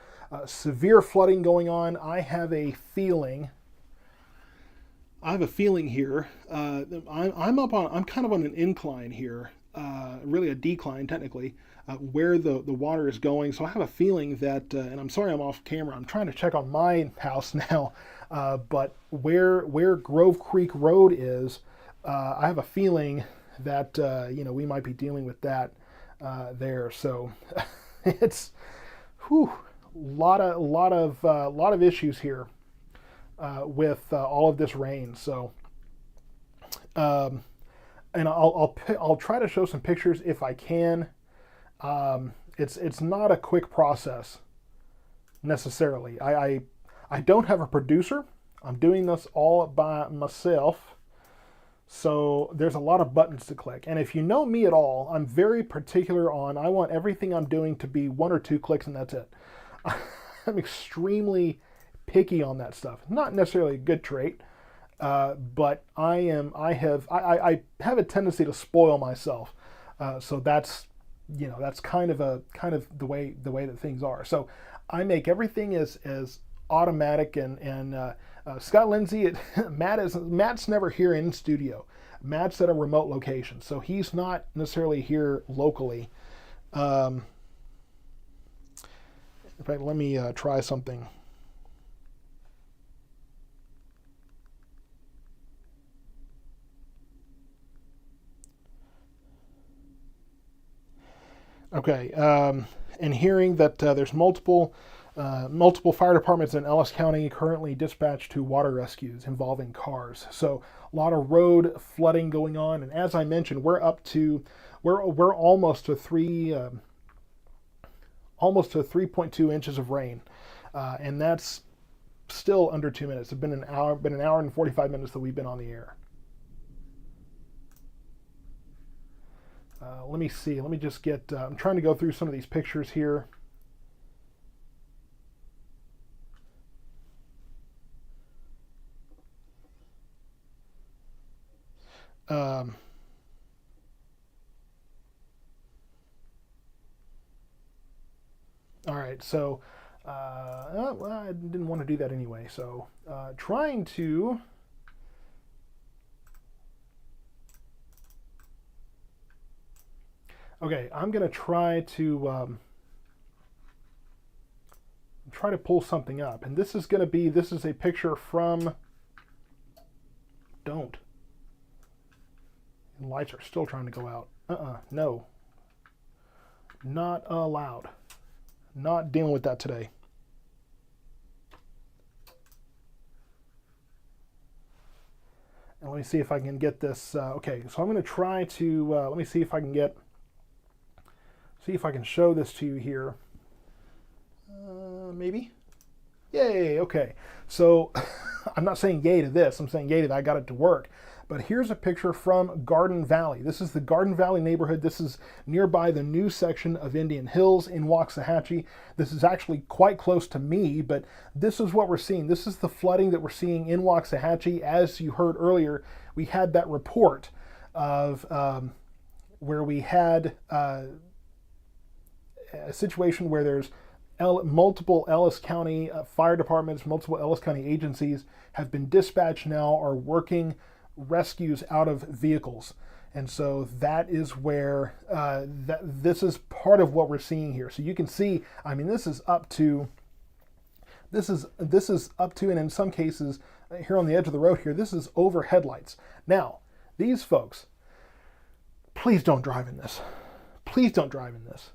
severe flooding going on. I have a feeling here. I'm kind of on an incline here, really a decline technically, where the water is going. So I have a feeling that, and I'm sorry I'm off camera. I'm trying to check on my house now, but where Grove Creek Road is, I have a feeling that we might be dealing with that there. So it's a lot of issues here. With all of this rain, so and I'll try to show some pictures if I can. It's not a quick process necessarily. I don't have a producer. I'm doing this all by myself, so there's a lot of buttons to click. And if you know me at all, I'm very particular on I want everything I'm doing to be 1 or 2 clicks and that's it. I'm extremely picky on that stuff. Not necessarily a good trait, but I have a tendency to spoil myself. So that's kind of the way that things are. So I make everything as automatic and Scott Lindsay, Matt's never here in studio. Matt's at a remote location, so he's not necessarily here locally. In fact, let me try something. Okay, and hearing that there's multiple fire departments in Ellis County currently dispatched to water rescues involving cars. So a lot of road flooding going on, and as I mentioned, we're almost to 3.2 inches of rain, and that's still under 2 minutes. It's been an hour and 45 minutes that we've been on the air. Let me see. Let me just get. I'm trying to go through some of these pictures here. Um, all right, so well, I didn't want to do that anyway. So trying to. Okay, I'm gonna try to pull something up, and this is a picture from. Don't. The lights are still trying to go out. No. Not allowed. Not dealing with that today. And let me see if I can get this. Okay, so I'm going to try to. Let me see if I can show this to you here. Maybe. Yay. Okay. So I'm not saying yay to this. I'm saying yay that I got it to work. But here's a picture from Garden Valley. This is the Garden Valley neighborhood. This is nearby the new section of Indian Hills in Waxahachie. This is actually quite close to me, but this is what we're seeing. This is the flooding that we're seeing in Waxahachie. As you heard earlier, we had that report of where we had a situation where there's multiple Ellis County fire departments, multiple Ellis County agencies have been dispatched now, are working rescues out of vehicles. And so that is where this is part of what we're seeing here. So you can see, I mean, this is up to, and in some cases here on the edge of the road here, this is over headlights. Now, these folks, please don't drive in this. Please don't drive in this.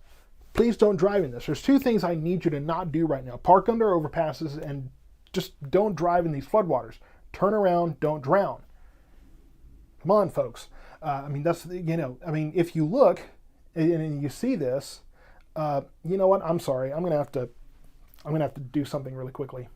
Please don't drive in this. There's two things I need you to not do right now. Park under overpasses and just don't drive in these floodwaters. Turn around, don't drown. Come on, folks. I mean, if you look and you see this, you know what? I'm sorry. I'm gonna have to do something really quickly.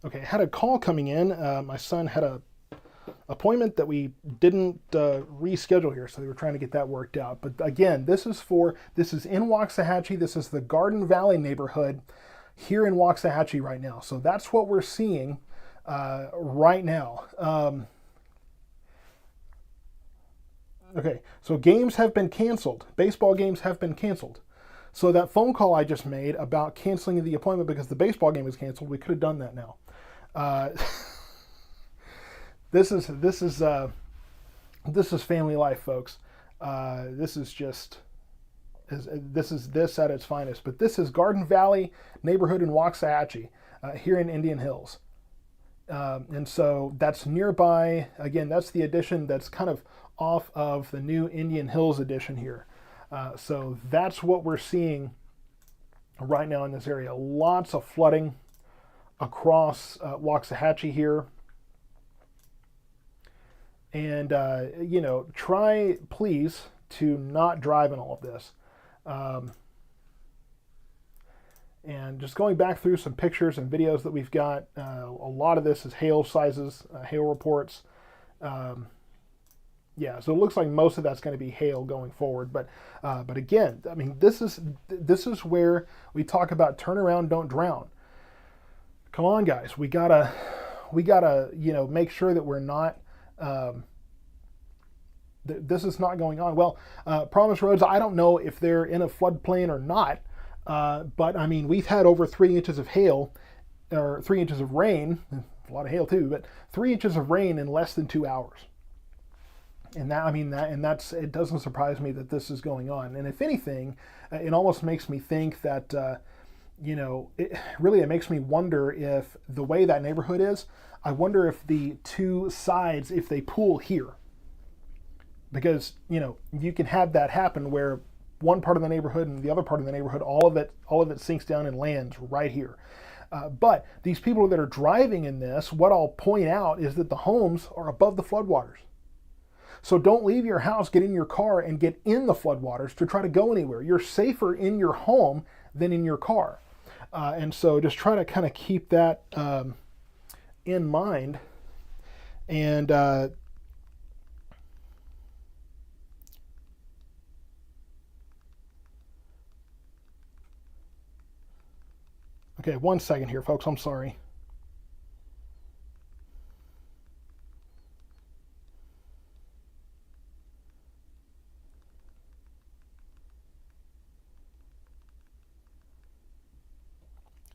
Okay, I had a call coming in. My son had a appointment that we didn't reschedule here, so they were trying to get that worked out. But again, this is in Waxahachie. This is the Garden Valley neighborhood here in Waxahachie right now. So that's what we're seeing right now. Okay, so games have been canceled. Baseball games have been canceled. So that phone call I just made about canceling the appointment because the baseball game is canceled, we could have done that now. This is family life, folks. This is this at its finest. But this is Garden Valley neighborhood in Waxahachie, here in Indian Hills, and so that's nearby. Again, that's the addition that's kind of off of the new Indian Hills addition here. So that's what we're seeing right now in this area. Lots of flooding. across Waxahachie here. And, try, please, to not drive in all of this. And just going back through some pictures and videos that we've got, a lot of this is hail sizes, hail reports. Yeah, so it looks like most of that's going to be hail going forward. But again, I mean, this is where we talk about turn around, don't drown. Come on, guys, we gotta make sure that we're not. This is not going on. Well, Promise Roads, I don't know if they're in a floodplain or not, but I mean, we've had over 3 inches of hail, or 3 inches of rain, a lot of hail too, but 3 inches of rain in less than 2 hours. And it doesn't surprise me that this is going on. And if anything, it almost makes me think that, it makes me wonder if the way that neighborhood is, I wonder if the two sides, if they pool here. Because, you can have that happen where one part of the neighborhood and the other part of the neighborhood, all of it sinks down and lands right here. But these people that are driving in this, what I'll point out is that the homes are above the floodwaters. So don't leave your house, get in your car, and get in the floodwaters to try to go anywhere. You're safer in your home than in your car. And so just try to kind of keep that in mind. And okay, 1 second here, folks. I'm sorry.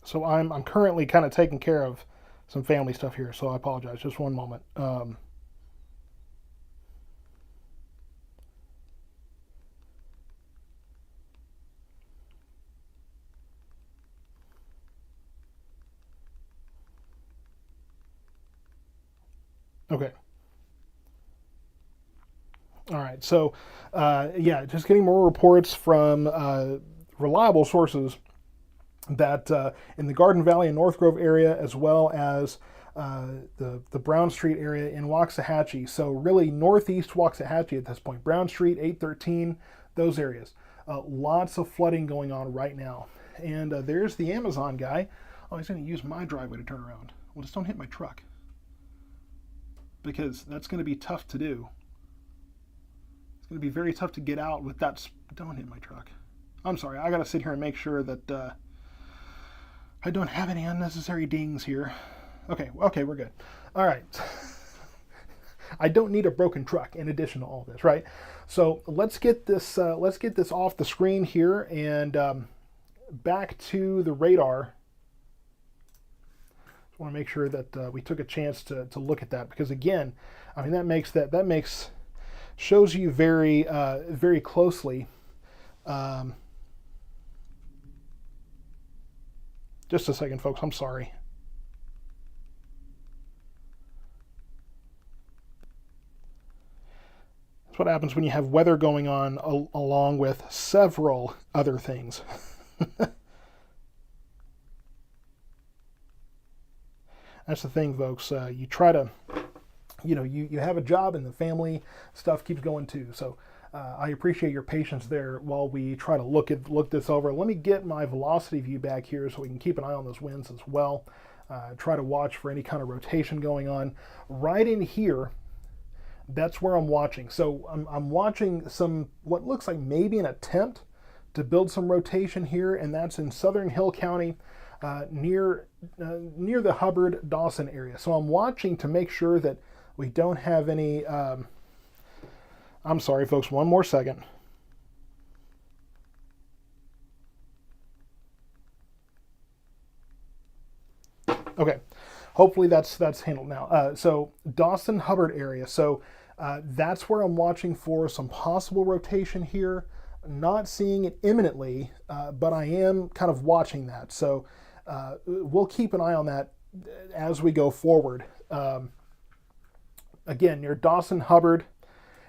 So I'm currently kind of taking care of some family stuff here, so I apologize. Just one moment. Okay. All right. So, just getting more reports from reliable sources that in the Garden Valley and North Grove area, as well as the Brown Street area in Waxahachie. So really northeast Waxahachie at this point. Brown Street, 813, those areas. Lots of flooding going on right now. And there's the Amazon guy. Oh, he's going to use my driveway to turn around. Well, just don't hit my truck, because that's going to be tough to do. It's going to be very tough to get out with that. Don't hit my truck. I'm sorry. I got to sit here and make sure that I don't have any unnecessary dings here. Okay, we're good. All right. I don't need a broken truck in addition to all this, right? So let's get this off the screen here and back to the radar. Just want to make sure that we took a chance to look at that, because again, I mean, that shows you very very closely. Just a second, folks. I'm sorry. That's what happens when you have weather going on along with several other things. That's the thing, folks. You try to, you have a job and the family stuff keeps going too. So I appreciate your patience there while we try to look this over. Let me get my velocity view back here so we can keep an eye on those winds as well. Try to watch for any kind of rotation going on. Right in here, that's where I'm watching. So I'm watching what looks like maybe an attempt to build some rotation here, and that's in Southern Hill County, near the Hubbard-Dawson area. So I'm watching to make sure that we don't have any... I'm sorry, folks, one more second. Okay, hopefully that's handled now. So Dawson Hubbard area. So that's where I'm watching for some possible rotation here. Not seeing it imminently, but I am kind of watching that. So we'll keep an eye on that as we go forward. Again, near Dawson Hubbard.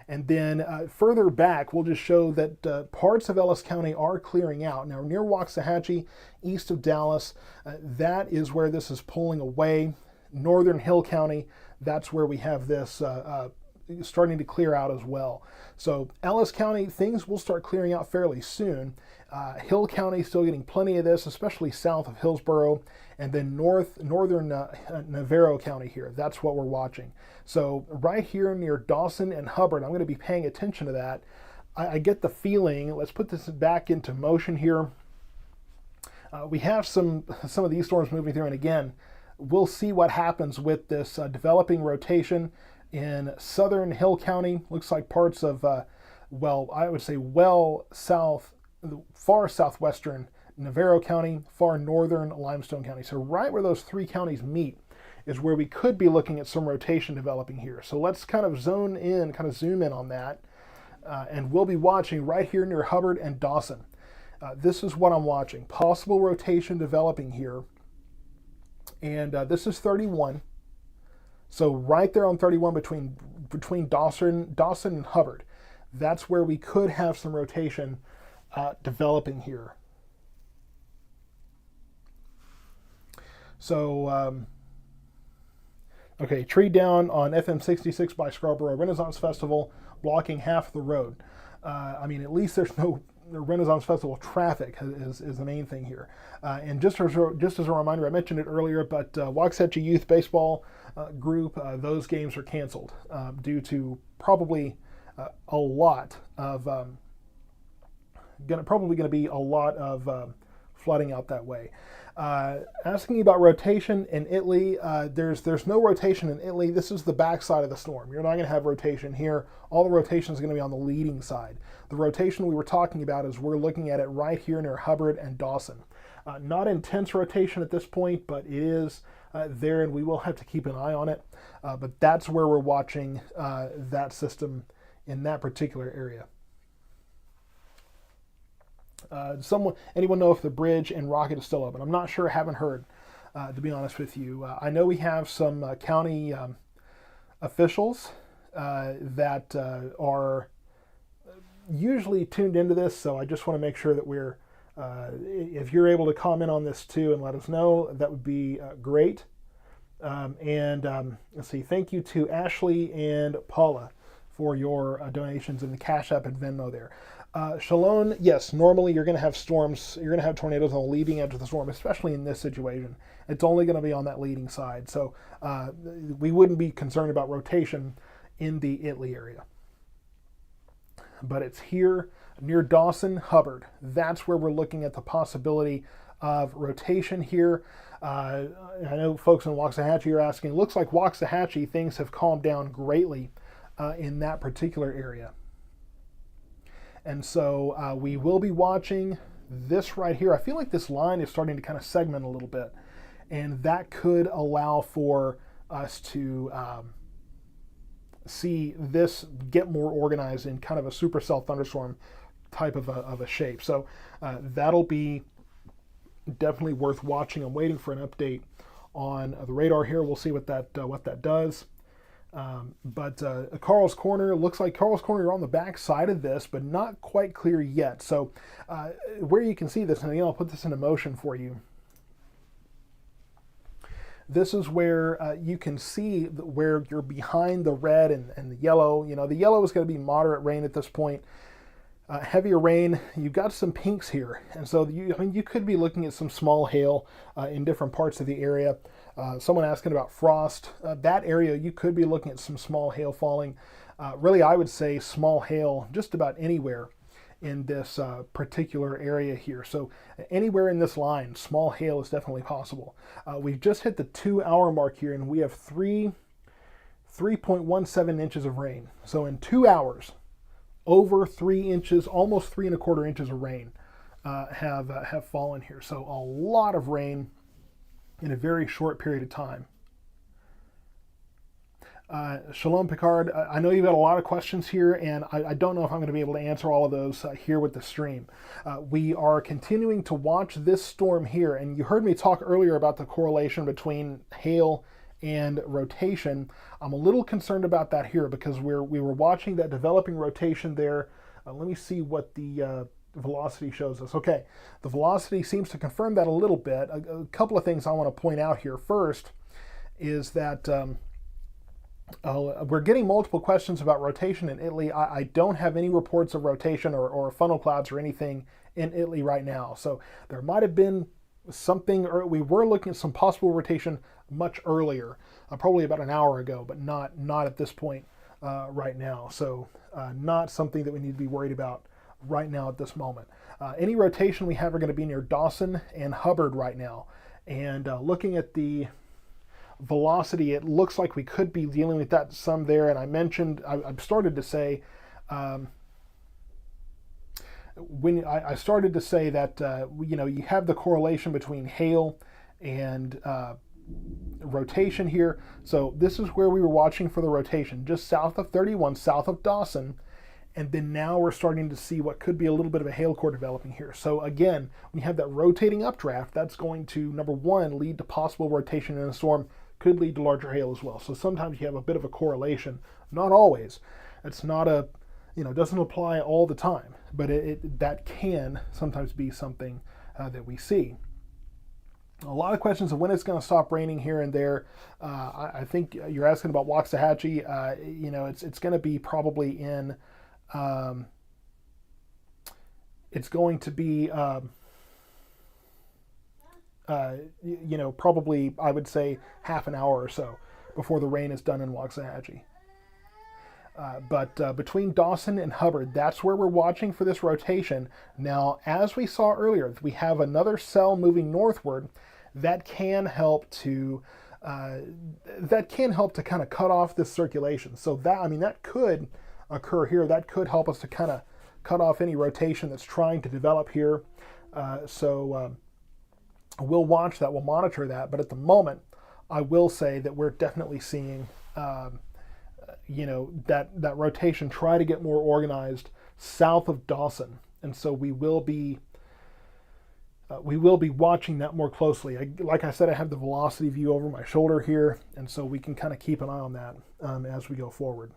And then further back, we'll just show that parts of Ellis County are clearing out. Now, near Waxahachie, east of Dallas, that is where this is pulling away. Northern Hill County, that's where we have this starting to clear out as well. So Ellis County, things will start clearing out fairly soon. Hill County still getting plenty of this, especially south of Hillsboro, and then northern Navarro County here. That's what we're watching. So right here near Dawson and Hubbard, I'm going to be paying attention to that. I get the feeling, let's put this back into motion here. We have some of these storms moving through, and again, we'll see what happens with this developing rotation in southern Hill County. Looks like parts of, well, I would say far southwestern Navarro County, far northern Limestone County. So right where those three counties meet is where we could be looking at some rotation developing here. So let's kind of zoom in on that. And we'll be watching right here near Hubbard and Dawson. This is what I'm watching. Possible rotation developing here. And this is 31. So right there on 31 between Dawson and Hubbard. That's where we could have some rotation developing here. So, okay, tree down on FM 66 by Scarborough Renaissance Festival, blocking half the road. I mean, at least there's no Renaissance Festival traffic is the main thing here. And just as a reminder, I mentioned it earlier, but Waxahachie Youth Baseball Group, those games are canceled due to probably a lot of probably going to be a lot of flooding out that way. Asking about rotation in Italy, there's no rotation in Italy. This is the back side of the storm. You're not going to have rotation here. All the rotation is going to be on the leading side. The rotation we were talking about is we're looking at it right here near Hubbard and Dawson. Not intense rotation at this point, but it is there, and we will have to keep an eye on it. But that's where we're watching that system in that particular area. Anyone know if the bridge and rocket is still open? I'm not sure. I haven't heard, to be honest with you. I know we have some county officials that are usually tuned into this, so I just want to make sure that we're, if you're able to comment on this too and let us know, that would be great. Let's see, thank you to Ashley and Paula for your donations in the Cash App and Venmo there. Shalom, yes, normally you're going to have storms, you're going to have tornadoes on the leading edge of the storm, especially in this situation. It's only going to be on that leading side. So we wouldn't be concerned about rotation in the Italy area. But it's here near Dawson, Hubbard. That's where we're looking at the possibility of rotation here. I know folks in Waxahachie are asking, it looks like Waxahachie, things have calmed down greatly in that particular area. And so we will be watching this right here. I feel like this line is starting to kind of segment a little bit, and that could allow for us to see this get more organized in kind of a supercell thunderstorm type of a shape. So that'll be definitely worth watching. I'm waiting for an update on the radar here. We'll see what that does. But Carl's Corner, looks like Carl's Corner are on the back side of this, but not quite clear yet. So where you can see this, and again, I'll put this into motion for you. This is where you can see where you're behind the red and the yellow. You know, the yellow is going to be moderate rain at this point. Heavier rain, you've got some pinks here. And so you could be looking at some small hail in different parts of the area. Someone asking about frost. That area, you could be looking at some small hail falling. Really, I would say small hail just about anywhere in this particular area here. So anywhere in this line, small hail is definitely possible. We've just hit the 2-hour mark here, and we have 3.17 inches of rain. So in 2 hours, over 3 inches, almost 3¼ inches of rain have fallen here. So a lot of rain in a very short period of time. Shalom Picard, I know you've got a lot of questions here, and I don't know if I'm going to be able to answer all of those here with the stream. We are continuing to watch this storm here, and you heard me talk earlier about the correlation between hail and rotation. I'm a little concerned about that here because we were watching that developing rotation there. Let me see what the velocity shows us. Okay, the velocity seems to confirm that a little bit. A couple of things I want to point out here. First is that we're getting multiple questions about rotation in Italy. I don't have any reports of rotation or funnel clouds or anything in Italy right now. So there might have been something, or we were looking at some possible rotation much earlier, probably about an hour ago, but not at this point right now. So not something that we need to be worried about right now at this moment. Any rotation we have are going to be near Dawson and Hubbard right now. And looking at the velocity, it looks like we could be dealing with that some there. And I mentioned, I've started to say, when I started to say that, you have the correlation between hail and rotation here. So this is where we were watching for the rotation, just south of 31, south of Dawson. And then now we're starting to see what could be a little bit of a hail core developing here. So again, when you have that rotating updraft, that's going to, number one, lead to possible rotation in a storm, could lead to larger hail as well. So sometimes you have a bit of a correlation, not always. It's not a, doesn't apply all the time, but that can sometimes be something that we see. A lot of questions of when it's going to stop raining here and there. I think you're asking about Waxahachie. It's going to be probably in, it's going to be, probably, I would say, half an hour or so before the rain is done in Waxahachie. But between Dawson and Hubbard, that's where we're watching for this rotation. Now, as we saw earlier, we have another cell moving northward that can help to kind of cut off this circulation. So that could occur here. That could help us to kind of cut off any rotation that's trying to develop here. We'll watch that. We'll monitor that. But at the moment, I will say that we're definitely seeing that rotation try to get more organized south of Dawson, and so we will be watching that more closely. Like I said, I have the velocity view over my shoulder here, and so we can kind of keep an eye on that as we go forward.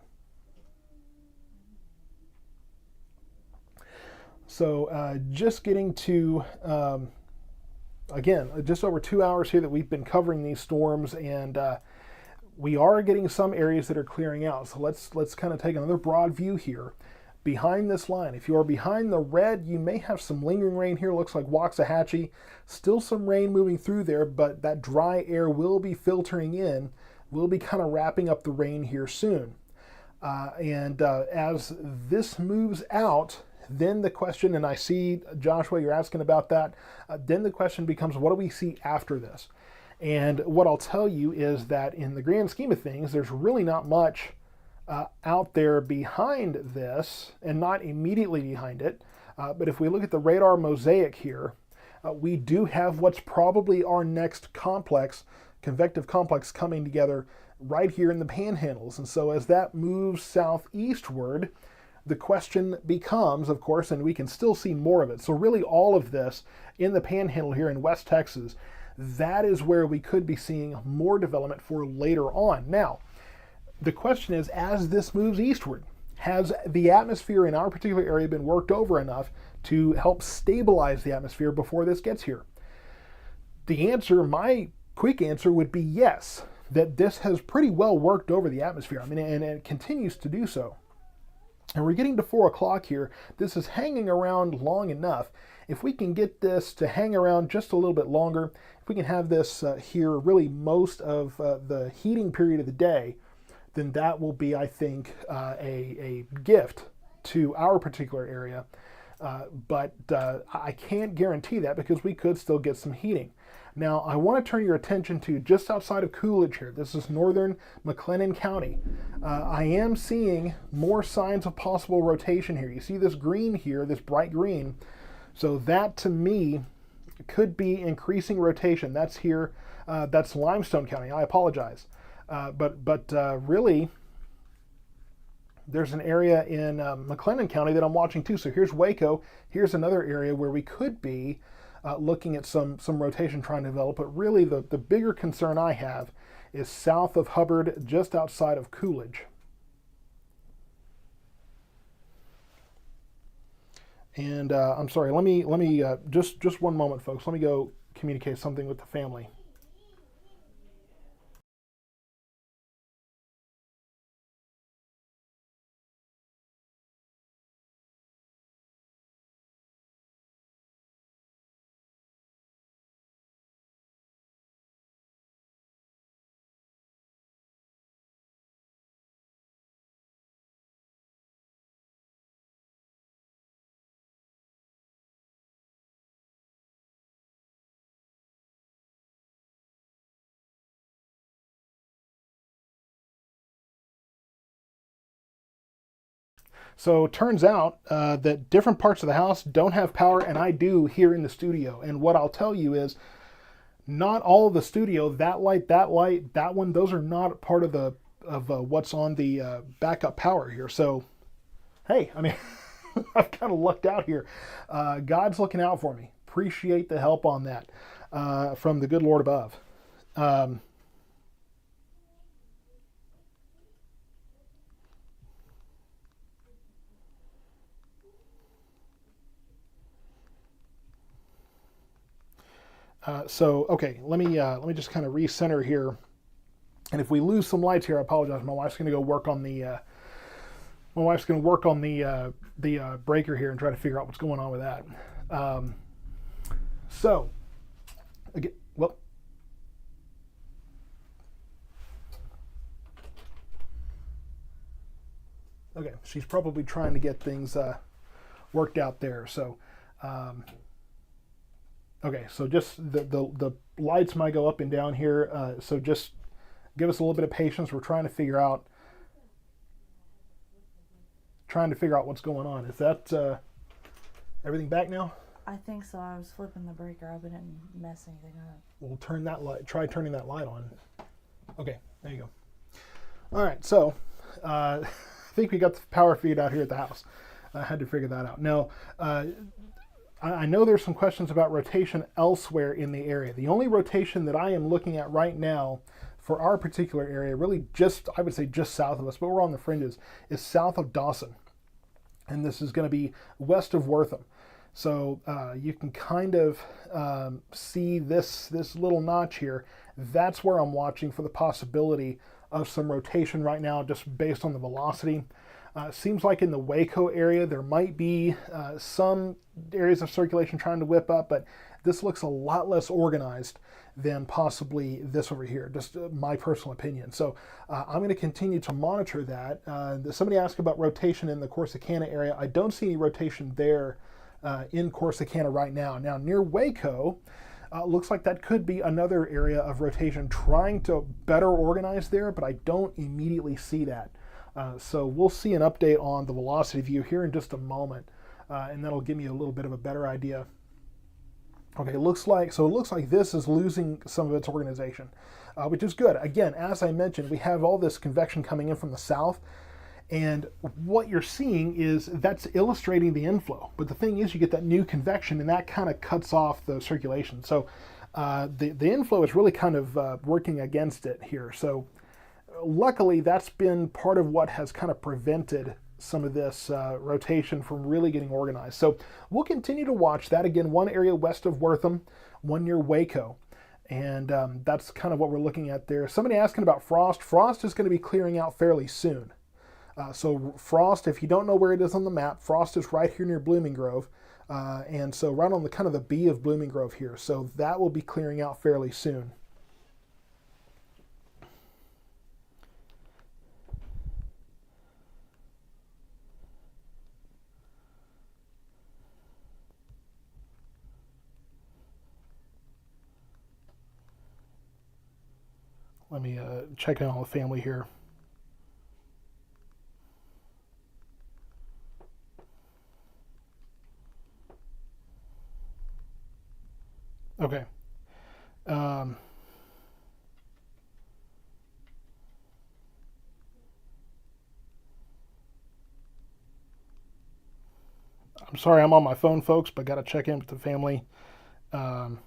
So just getting to again, just over 2 hours here that we've been covering these storms, and we are getting some areas that are clearing out. So let's kind of take another broad view here. Behind this line, if you are behind the red, you may have some lingering rain here. Looks like Waxahachie. Still some rain moving through there, but that dry air will be filtering in. We'll be kind of wrapping up the rain here soon. As this moves out, then the question, and I see, Joshua, you're asking about that, then the question becomes, what do we see after this? And what I'll tell you is that in the grand scheme of things, there's really not much out there behind this, and not immediately behind it. But if we look at the radar mosaic here, we do have what's probably our next complex, convective complex, coming together right here in the panhandles. And so as that moves southeastward, the question becomes, of course, and we can still see more of it. So really all of this in the panhandle here in West Texas, that is where we could be seeing more development for later on. Now, the question is, as this moves eastward, has the atmosphere in our particular area been worked over enough to help stabilize the atmosphere before this gets here? The answer, my quick answer, would be yes, that this has pretty well worked over the atmosphere. I mean, and it continues to do so. And we're getting to 4 o'clock here. This is hanging around long enough. If we can get this to hang around just a little bit longer, if we can have this here really most of the heating period of the day, then that will be, I think, a gift to our particular area. But I can't guarantee that because we could still get some heating. Now, I want to turn your attention to just outside of Coolidge here. This is northern McLennan County. I am seeing more signs of possible rotation here. You see this green here, this bright green. So that, to me, could be increasing rotation. That's here. That's Limestone County. I apologize. But really, there's an area in McLennan County that I'm watching too. So here's Waco. Here's another area where we could be looking at some rotation trying to develop. But really, the bigger concern I have is south of Hubbard, just outside of Coolidge. And I'm sorry, let me just one moment, folks. Let me go communicate something with the family. So turns out that different parts of the house don't have power, and I do here in the studio. And what I'll tell you is, not all of the studio, that light, that one, those are not part of the what's on the backup power here. So, hey, I mean, I've kind of lucked out here. God's looking out for me. Appreciate the help on that from the good Lord above. Um, so okay, let me just kind of recenter here. And if we lose some lights here, I apologize. My wife's going to go work on the breaker here and try to figure out what's going on with that. Um, so again, well, okay, she's probably trying to get things worked out there. So um, okay, so just the lights might go up and down here. So just give us a little bit of patience. We're trying to figure out what's going on. Is that everything back now? I think so. I was flipping the breaker up and didn't mess anything up. We'll turn that light. Try turning that light on. Okay, there you go. All right, so I think we got the power feed out here at the house. I had to figure that out. Now, I know there's some questions about rotation elsewhere in the area. The only rotation that I am looking at right now for our particular area, really just, I would say just south of us, but we're on the fringes, is south of Dawson. And this is going to be west of Wortham. So you can kind of see this little notch here. That's where I'm watching for the possibility of some rotation right now, just based on the velocity. Seems like in the Waco area, there might be some areas of circulation trying to whip up, but this looks a lot less organized than possibly this over here, just my personal opinion. So I'm going to continue to monitor that. Somebody asked about rotation in the Corsicana area. I don't see any rotation there in Corsicana right now. Now, near Waco, looks like that could be another area of rotation trying to better organize there, but I don't immediately see that. So we'll see an update on the velocity view here in just a moment, and that'll give me a little bit of a better idea. Okay, it looks like this is losing some of its organization, which is good. Again, as I mentioned, we have all this convection coming in from the south, and what you're seeing is that's illustrating the inflow. But the thing is, you get that new convection, and that kind of cuts off the circulation. So the inflow is really kind of working against it here. So luckily, that's been part of what has kind of prevented some of this rotation from really getting organized. So we'll continue to watch that. Again, one area west of Wortham, one near Waco. And that's kind of what we're looking at there. Somebody asking about frost. Frost is going to be clearing out fairly soon. So frost, if you don't know where it is on the map, frost is right here near Blooming Grove. And so right on the kind of the B of Blooming Grove here. So that will be clearing out fairly soon. Let me check in on the family here. Okay. I'm sorry I'm on my phone, folks, but got to check in with the family. Um,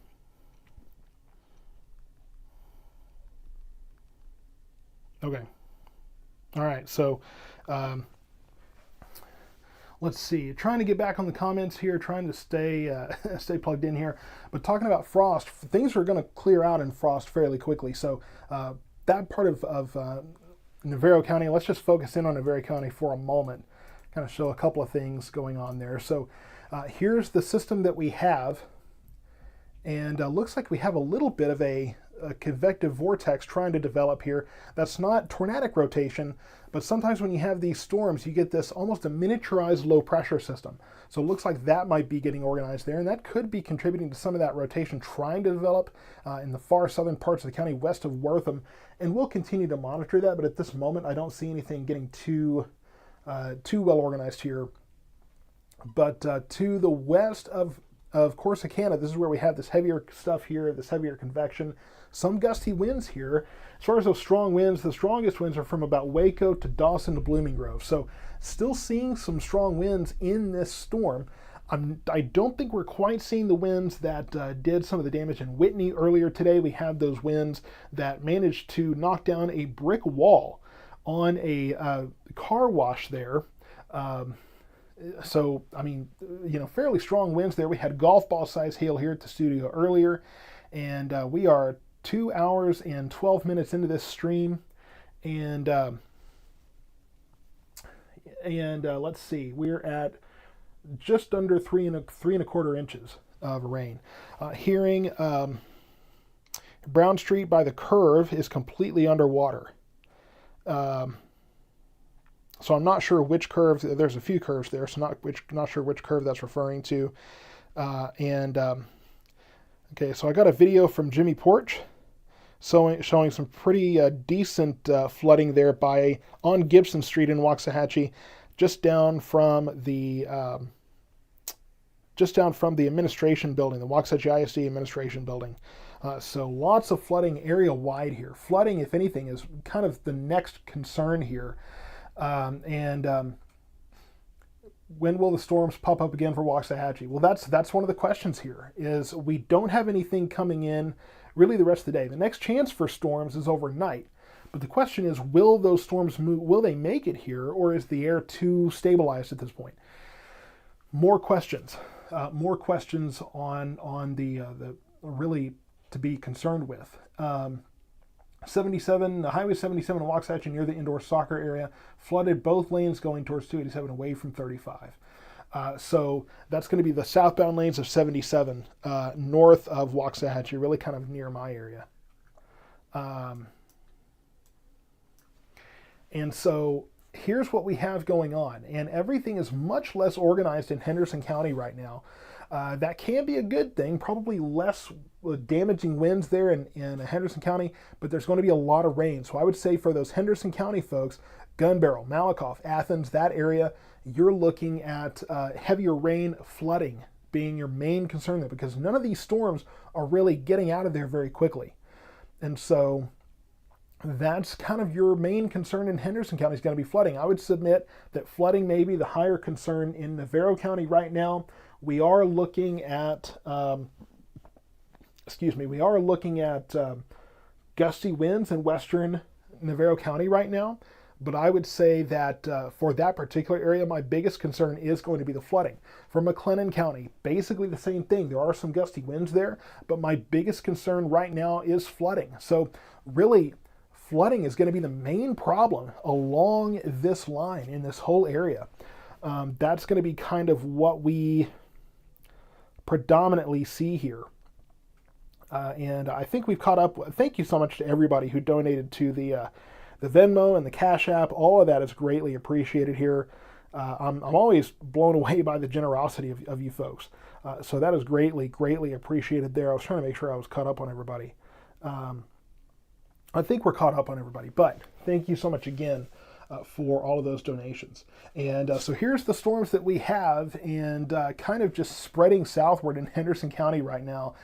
Okay. All right. So um, let's see. Trying to get back on the comments here, trying to stay stay plugged in here. But talking about frost, things are going to clear out in frost fairly quickly. So that part of Navarro County, let's just focus in on Navarro County for a moment. Kind of show a couple of things going on there. So here's the system that we have. And looks like we have a little bit of a convective vortex trying to develop here. That's not tornadic rotation, but sometimes when you have these storms, you get this almost a miniaturized low pressure system. So it looks like that might be getting organized there, and that could be contributing to some of that rotation trying to develop in the far southern parts of the county west of Wortham. And we'll continue to monitor that, but at this moment, I don't see anything getting too well organized here. But to the west of Corsicana, this is where we have this heavier stuff here, this heavier convection. Some gusty winds here. As far as those strong winds, the strongest winds are from about Waco to Dawson to Blooming Grove. So still seeing some strong winds in this storm. I don't think we're quite seeing the winds that did some of the damage in Whitney earlier today. We had those winds that managed to knock down a brick wall on a car wash there. So, I mean, fairly strong winds there. We had golf ball size hail here at the studio earlier, and we are 2 hours and 12 minutes into this stream, and let's see, we're at just under three and a quarter inches of rain. Hearing Brown Street by the curve is completely underwater. So I'm not sure which curve. There's a few curves there, so not sure which curve that's referring to. Okay, so I got a video from Jimmy Porch showing some pretty decent flooding there on Gibson Street in Waxahachie, just down from the administration building, the Waxahachie ISD administration building. So lots of flooding area wide here. Flooding, if anything, is kind of the next concern here. When will the storms pop up again for Waxahachie? Well, that's one of the questions here, is we don't have anything coming in really the rest of the day. The next chance for storms is overnight. But the question is, will those storms move? Will they make it here, or is the air too stabilized at this point? More questions on the really to be concerned with. 77, Highway 77 in Waxahachie near the indoor soccer area, flooded both lanes going towards 287 away from 35. So that's going to be the southbound lanes of 77 north of Waxahachie, really kind of near my area. And so here's what we have going on, and everything is much less organized in Henderson County right now. That can be a good thing, probably less damaging winds there in Henderson County, but there's going to be a lot of rain. So I would say for those Henderson County folks, Gun Barrel, Malakoff, Athens, that area, you're looking at heavier rain, flooding being your main concern there, because none of these storms are really getting out of there very quickly. And so that's kind of your main concern in Henderson County is going to be flooding. I would submit that flooding may be the higher concern in Navarro County right now. We are looking at, gusty winds in western Navarro County right now. But I would say that for that particular area, my biggest concern is going to be the flooding. For McLennan County, basically the same thing. There are some gusty winds there, but my biggest concern right now is flooding. So really, flooding is going to be the main problem along this line in this whole area. That's going to be kind of what we predominantly see here. And I think we've caught up. Thank you so much to everybody who donated to the Venmo and the Cash App. All of that is greatly appreciated here. I'm always blown away by the generosity of you folks. So that is greatly appreciated there. I was trying to make sure I was caught up on everybody. I think we're caught up on everybody, but thank you so much again for all of those donations. And so here's the storms that we have, and kind of just spreading southward in Henderson County right now.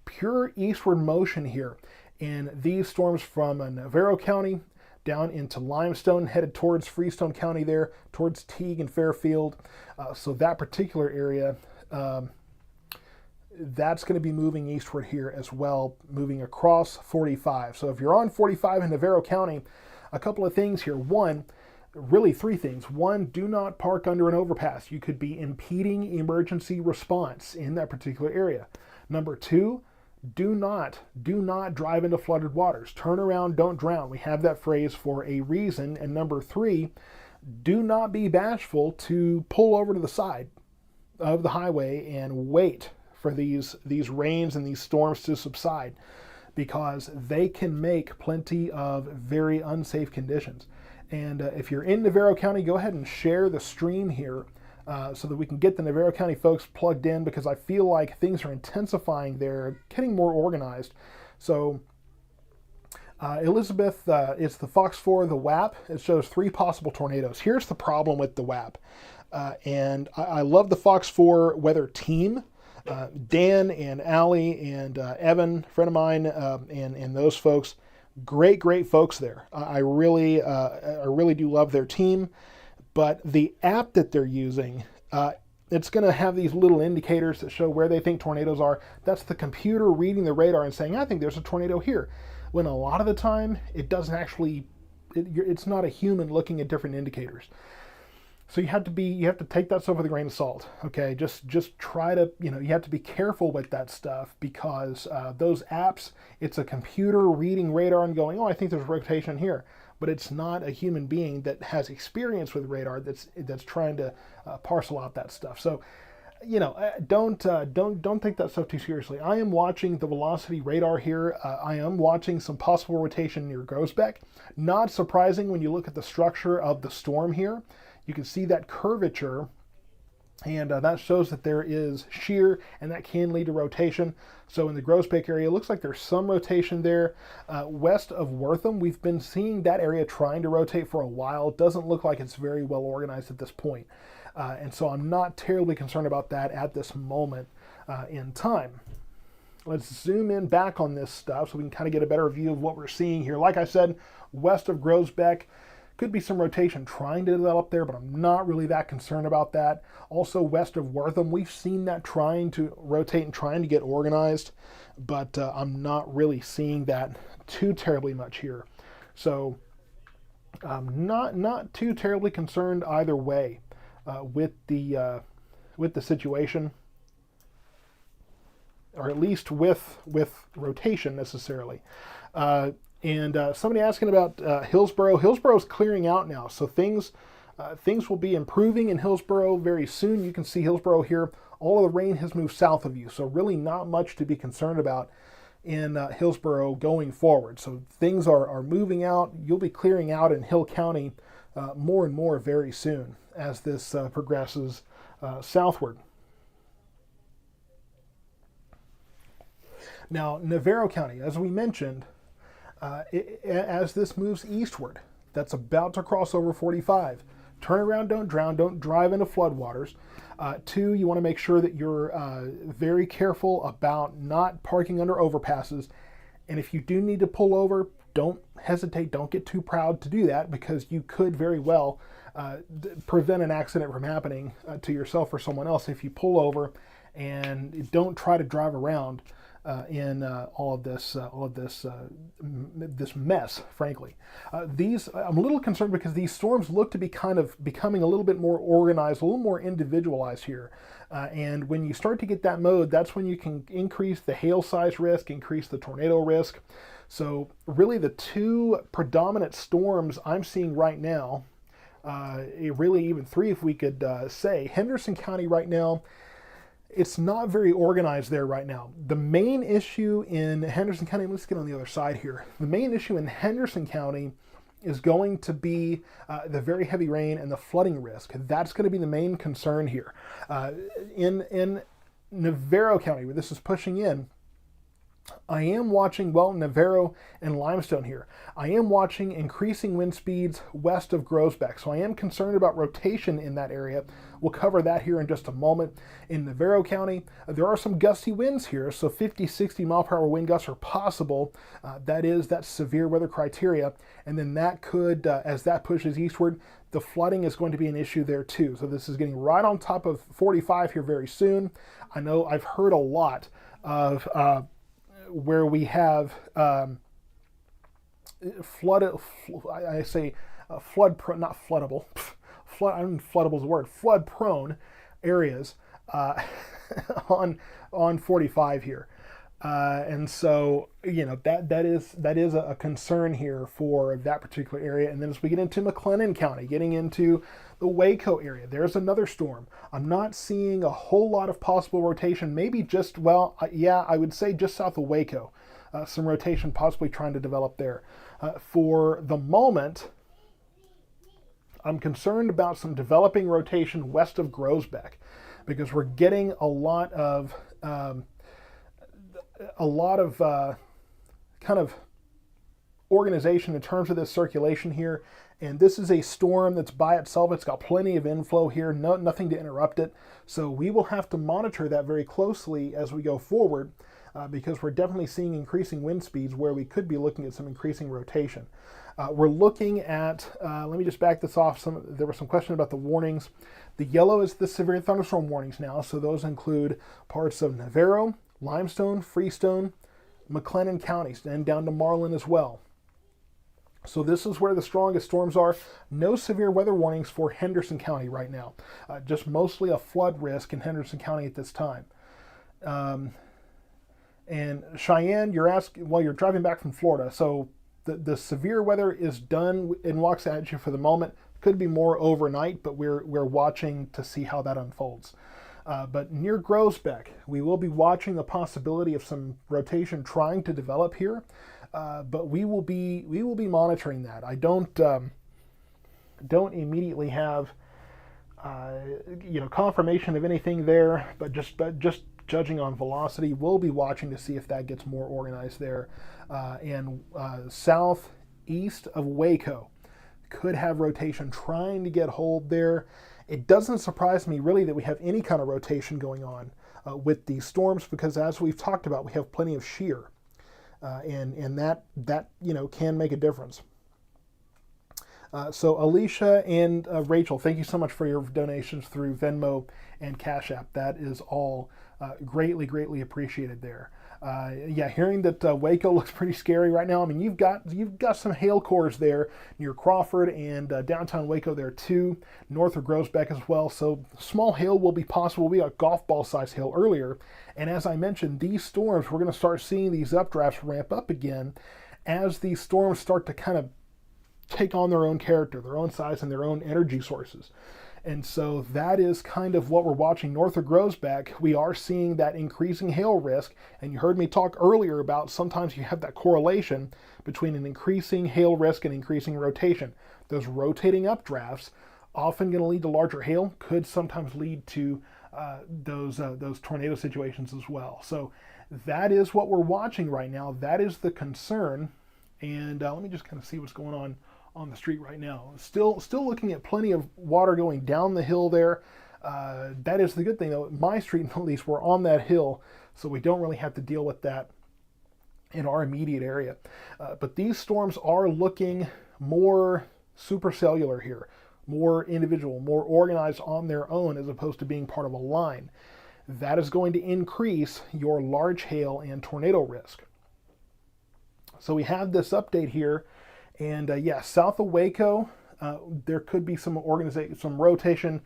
Pure eastward motion here. And these storms from Navarro County down into Limestone, headed towards Freestone County there, towards Teague and Fairfield. So that particular area that's going to be moving eastward here as well, moving across 45. So if you're on 45 in Navarro County, a couple of things here. One, really three things. One, do not park under an overpass. You could be impeding emergency response in that particular area. Number two, do not drive into flooded waters. Turn around, don't drown. We have that phrase for a reason. And number three, do not be bashful to pull over to the side of the highway and wait for these rains and these storms to subside, because they can make plenty of very unsafe conditions. And if you're in Navarro County, go ahead and share the stream here so that we can get the Navarro County folks plugged in, because I feel like things are intensifying there, getting more organized. So Elizabeth, it's the Fox 4, the WAP. It shows 3 possible tornadoes. Here's the problem with the WAP. And I love the Fox 4 weather team. Dan and Allie and Evan, friend of mine, and those folks, great folks there. I really do love their team. But the app that they're using, it's going to have these little indicators that show where they think tornadoes are. That's the computer reading the radar and saying, I think there's a tornado here. When a lot of the time, it doesn't actually, it's not a human looking at different indicators. So you have to take that stuff with a grain of salt. Okay, just try to, you have to be careful with that stuff, because those apps, it's a computer reading radar and going, oh, I think there's rotation here, but it's not a human being that has experience with radar that's trying to parcel out that stuff. So, don't take that stuff too seriously. I am watching the velocity radar here. I am watching some possible rotation near Groesbeck. Not surprising when you look at the structure of the storm here. You can see that curvature, and that shows that there is shear, and that can lead to rotation. So in the Groesbeck area, it looks like there's some rotation there. West of Wortham, we've been seeing that area trying to rotate for a while. It doesn't look like it's very well organized at this point. And so I'm not terribly concerned about that at this moment in time. Let's zoom in back on this stuff so we can kind of get a better view of what we're seeing here. Like I said, west of Groesbeck, could be some rotation trying to develop there, but I'm not really that concerned about that. Also west of Wortham, we've seen that trying to rotate and trying to get organized, but I'm not really seeing that too terribly much here. So I'm not too terribly concerned either way with the situation, or at least with rotation necessarily. And somebody asking about Hillsborough. Hillsborough is clearing out now, so things will be improving in Hillsborough very soon. You can see Hillsborough here. All of the rain has moved south of you, so really not much to be concerned about in Hillsborough going forward. So things are moving out. You'll be clearing out in Hill County more and more very soon as this progresses southward. Now, Navarro County, as we mentioned, as this moves eastward, that's about to cross over 45. Turn around, don't drown, don't drive into floodwaters. 2, you want to make sure that you're very careful about not parking under overpasses. And if you do need to pull over, don't hesitate, don't get too proud to do that, because you could very well prevent an accident from happening to yourself or someone else if you pull over, and don't try to drive around in all of this mess, frankly. I'm a little concerned because these storms look to be kind of becoming a little bit more organized, a little more individualized here. And when you start to get that mode, that's when you can increase the hail size risk, increase the tornado risk. So really the 2 predominant storms I'm seeing right now, really even 3 if we could say, Henderson County right now, it's not very organized there right now. The main issue in Henderson County, let's get on the other side here. The main issue in Henderson County is going to be the very heavy rain and the flooding risk. That's going to be the main concern here. In Navarro County, where this is pushing in, I am watching, Navarro and Limestone here. I am watching increasing wind speeds west of Groesbeck, so I am concerned about rotation in that area. We'll cover that here in just a moment. In Navarro County, there are some gusty winds here, so 50, 60 mile per hour wind gusts are possible. That's severe weather criteria. And then that could, as that pushes eastward, the flooding is going to be an issue there too. So this is getting right on top of 45 here very soon. I know I've heard a lot of where we have I say not floodable. I don't know if floodable is the word. Flood prone areas on 45 here. And so, that is a concern here for that particular area. And then as we get into McLennan County, getting into the Waco area, there's another storm. I'm not seeing a whole lot of possible rotation. Maybe just, I would say just south of Waco, some rotation possibly trying to develop there. For the moment, I'm concerned about some developing rotation west of Groesbeck, because we're getting a lot of kind of organization in terms of this circulation here. And this is a storm that's by itself. It's got plenty of inflow here, nothing to interrupt it. So we will have to monitor that very closely as we go forward, because we're definitely seeing increasing wind speeds where we could be looking at some increasing rotation. We're looking at, let me just back this off. There was some question about the warnings. The yellow is the severe thunderstorm warnings now. So those include parts of Navarro, Limestone, Freestone, McLennan counties, and down to Marlin as well. So this is where the strongest storms are. No severe weather warnings for Henderson County right now. Just mostly a flood risk in Henderson County at this time. And Cheyenne, you're asking, well, you're driving back from Florida, so the severe weather is done in Waxahachie for the moment. Could be more overnight, but we're watching to see how that unfolds. But near Groesbeck, we will be watching the possibility of some rotation trying to develop here. But we will be monitoring that. I don't immediately have confirmation of anything there, but just judging on velocity, we'll be watching to see if that gets more organized there. And southeast of Waco could have rotation trying to get hold there. It doesn't surprise me really that we have any kind of rotation going on with these storms, because as we've talked about, we have plenty of shear, and that can make a difference. So Alicia and Rachel, thank you so much for your donations through Venmo and Cash App. That is all greatly appreciated there. Hearing that Waco looks pretty scary right now. I mean, you've got some hail cores there near Crawford and downtown Waco there too, north of Groesbeck as well. So small hail will be possible. We got golf ball size hail earlier, and as I mentioned, these storms, we're going to start seeing these updrafts ramp up again as these storms start to kind of take on their own character, their own size, and their own energy sources. And so that is kind of what we're watching north of Groesbeck. We are seeing that increasing hail risk. And you heard me talk earlier about sometimes you have that correlation between an increasing hail risk and increasing rotation. Those rotating updrafts often going to lead to larger hail, could sometimes lead to those tornado situations as well. So that is what we're watching right now. That is the concern. And let me just kind of see what's going on the street right now. Still looking at plenty of water going down the hill there. That is the good thing though. My street, at least, we're on that hill, so we don't really have to deal with that in our immediate area. But these storms are looking more supercellular here, more individual, more organized on their own as opposed to being part of a line. That is going to increase your large hail and tornado risk. So we have this update here. And south of Waco, there could be some rotation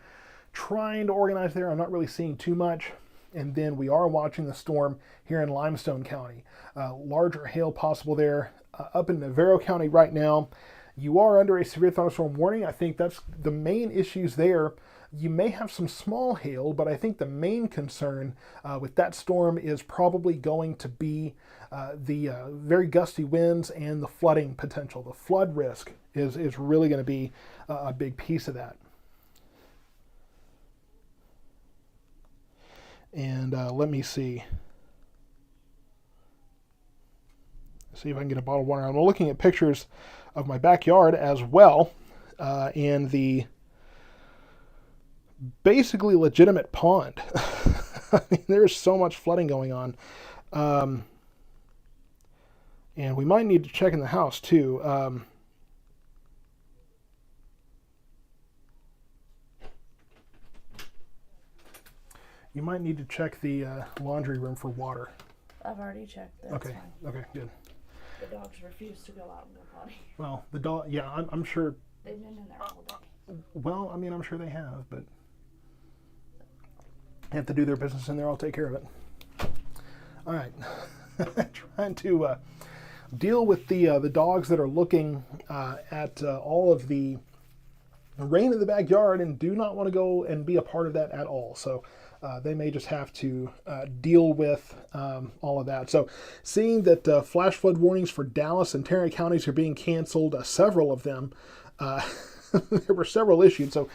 trying to organize there. I'm not really seeing too much. And then we are watching the storm here in Limestone County. Larger hail possible there. Up in Navarro County right now, you are under a severe thunderstorm warning. I think that's the main issues there. You may have some small hail, but I think the main concern with that storm is probably going to be the very gusty winds and the flooding potential. The flood risk is really going to be a big piece of that. And let me see if I can get a bottle of water. I'm looking at pictures of my backyard as well, and the basically legitimate pond. I mean, there's so much flooding going on. And we might need to check in the house too. You might need to check the laundry room for water. I've already checked. That's Okay. fine. Okay. Good. The dogs refuse to go out and go potty. Well, the dog. Yeah, I'm sure. They've been in there all day. Well, I mean, I'm sure they have, but they have to do their business in there. I'll take care of it. All right. Trying to deal with the dogs that are looking at all of the rain in the backyard and do not want to go and be a part of that at all. So they may just have to deal with all of that. So seeing that flash flood warnings for Dallas and Tarrant counties are being canceled, several of them, there were several issued. So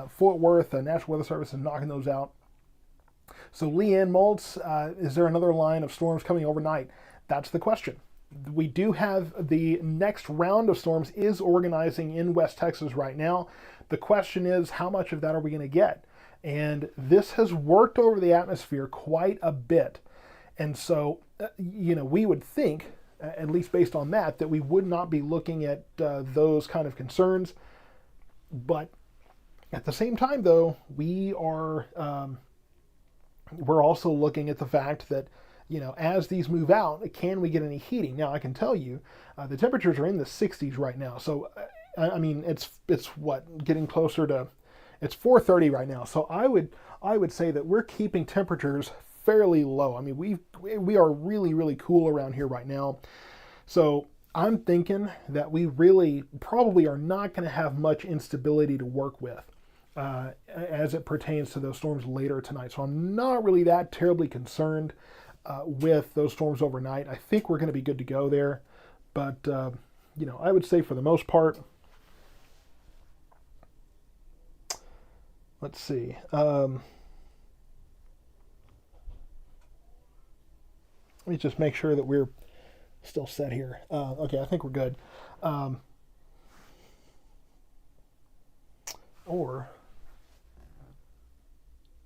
Fort Worth, National Weather Service is knocking those out. So Leanne Maltz, is there another line of storms coming overnight? That's the question. We do have the next round of storms is organizing in West Texas right now. The question is, how much of that are we going to get? And this has worked over the atmosphere quite a bit. And so, we would think, at least based on that we would not be looking at those kind of concerns. But at the same time, though, we're also looking at the fact that, as these move out, can we get any heating? Now, I can tell you, the temperatures are in the 60s right now. So, I mean, it's what, getting closer to, it's 4:30 right now. So I would say that we're keeping temperatures fairly low. I mean, we are really, really cool around here right now. So I'm thinking that we really probably are not going to have much instability to work with as it pertains to those storms later tonight. So I'm not really that terribly concerned with those storms overnight. I think we're going to be good to go there. But, I would say for the most part, let's see. Let me just make sure that we're still set here. Okay, I think we're good. Or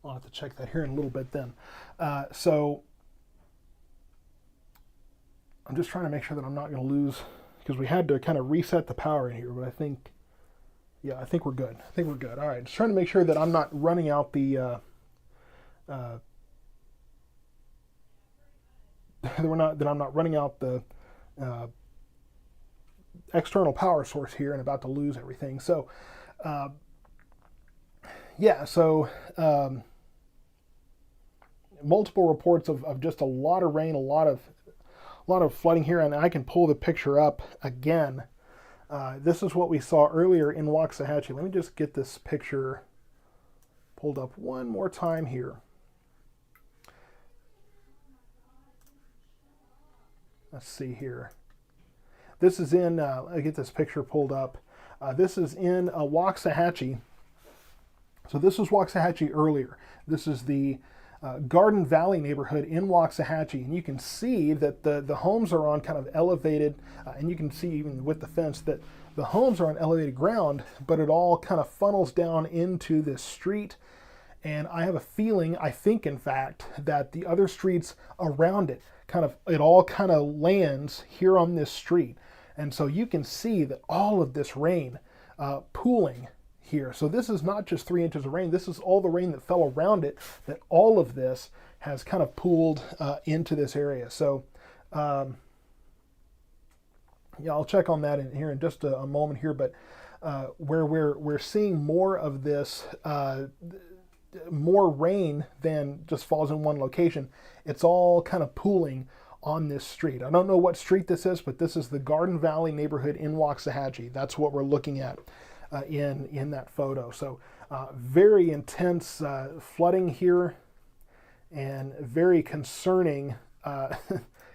I'll have to check that here in a little bit then. So I'm just trying to make sure that I'm not going to lose, because we had to kind of reset the power in here, but I think we're good. I think we're good. All right, just trying to make sure that I'm not running out the that I'm not running out the external power source here and about to lose everything. So multiple reports of just a lot of rain, a lot of flooding here, and I can pull the picture up again. This is what we saw earlier in Waxahachie. Let me just get this picture pulled up one more time here. Let's see here. This is in, I get this picture pulled up. This is in Waxahachie. So this was Waxahachie earlier. This is the Garden Valley neighborhood in Waxahachie, and you can see that the homes are on kind of elevated, and you can see even with the fence that the homes are on elevated ground, but it all kind of funnels down into this street. And I have a feeling, I think in fact, that the other streets around it it all kind of lands here on this street. And so you can see that all of this rain pooling here. So this is not just 3 inches of rain. This is all the rain that fell around it, that all of this has kind of pooled into this area. So I'll check on that in here in just a moment here. But where we're seeing more of this, more rain than just falls in one location, it's all kind of pooling on this street. I don't know what street this is, but this is the Garden Valley neighborhood in Waxahachie. That's what we're looking at in that photo. So very intense flooding here and very concerning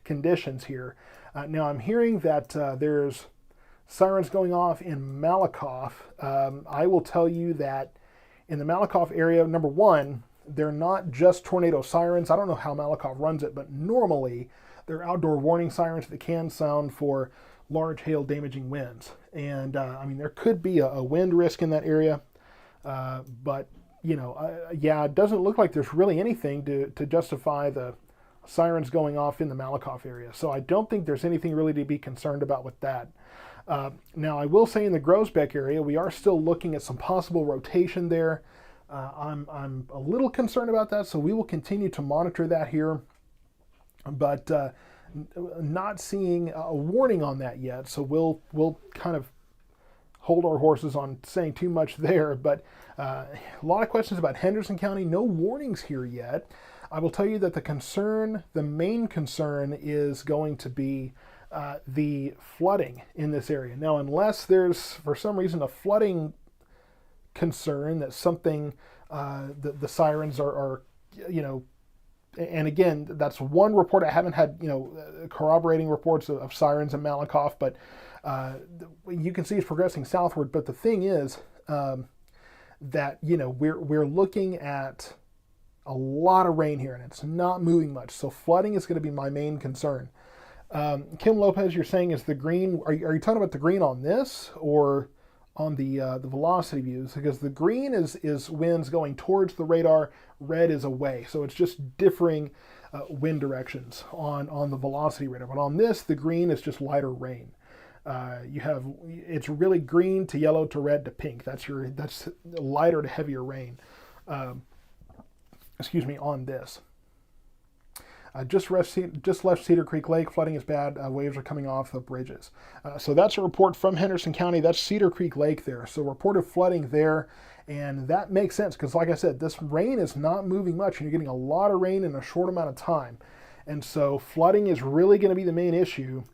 conditions here. Now I'm hearing that there's sirens going off in Malakoff. I will tell you that in the Malakoff area, number one, they're not just tornado sirens. I don't know how Malakoff runs it, but normally they're outdoor warning sirens that can sound for large hail damaging winds. And I mean, there could be a wind risk in that area, but it doesn't look like there's really anything to justify the sirens going off in the Malakoff area. So I don't think there's anything really to be concerned about with that. Now I will say in the Groesbeck area, we are still looking at some possible rotation there. I'm a little concerned about that, so we will continue to monitor that here, but not seeing a warning on that yet. So we'll kind of hold our horses on saying too much there. But a lot of questions about Henderson County. No warnings here yet. I will tell you that the main concern, is going to be the flooding in this area. Now, unless there's for some reason a flooding concern that something the sirens are and again, that's one report. I haven't had corroborating reports of sirens in Malakoff, but you can see it's progressing southward. But the thing is that we're looking at a lot of rain here, and it's not moving much. So flooding is going to be my main concern. Kim Lopez, you're saying is the green? Are you talking about the green on this or on the velocity views? Because the green is winds going towards the radar, red is away. So it's just differing wind directions on the velocity radar. But on this, the green is just lighter rain. It's really green to yellow to red to pink. That's lighter to heavier rain. On this. Just left Cedar Creek Lake. Flooding is bad. Waves are coming off the bridges. So that's a report from Henderson County. That's Cedar Creek Lake there. So reported flooding there. And that makes sense because, like I said, this rain is not moving much, and you're getting a lot of rain in a short amount of time. And so flooding is really going to be the main issue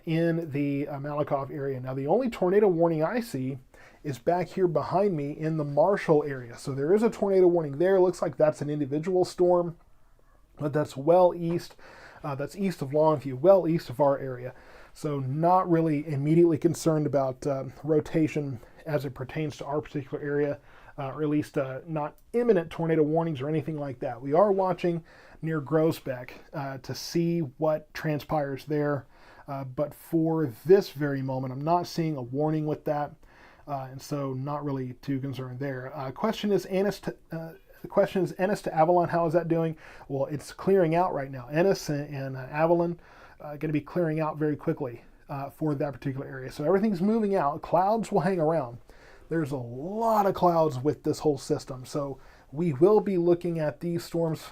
in the Malakoff area. Now, the only tornado warning I see is back here behind me in the Marshall area. So there is a tornado warning there. It looks like that's an individual storm, but that's well east. That's east of Longview, well east of our area. So not really immediately concerned about rotation as it pertains to our particular area, or at least not imminent tornado warnings or anything like that. We are watching near Groesbeck to see what transpires there. But for this very moment, I'm not seeing a warning with that. And so not really too concerned there. Question is Ennis to Avalon. How is that doing? Well, it's clearing out right now. Ennis and Avalon going to be clearing out very quickly for that particular area. So everything's moving out. Clouds will hang around. There's a lot of clouds with this whole system. So we will be looking at these storms,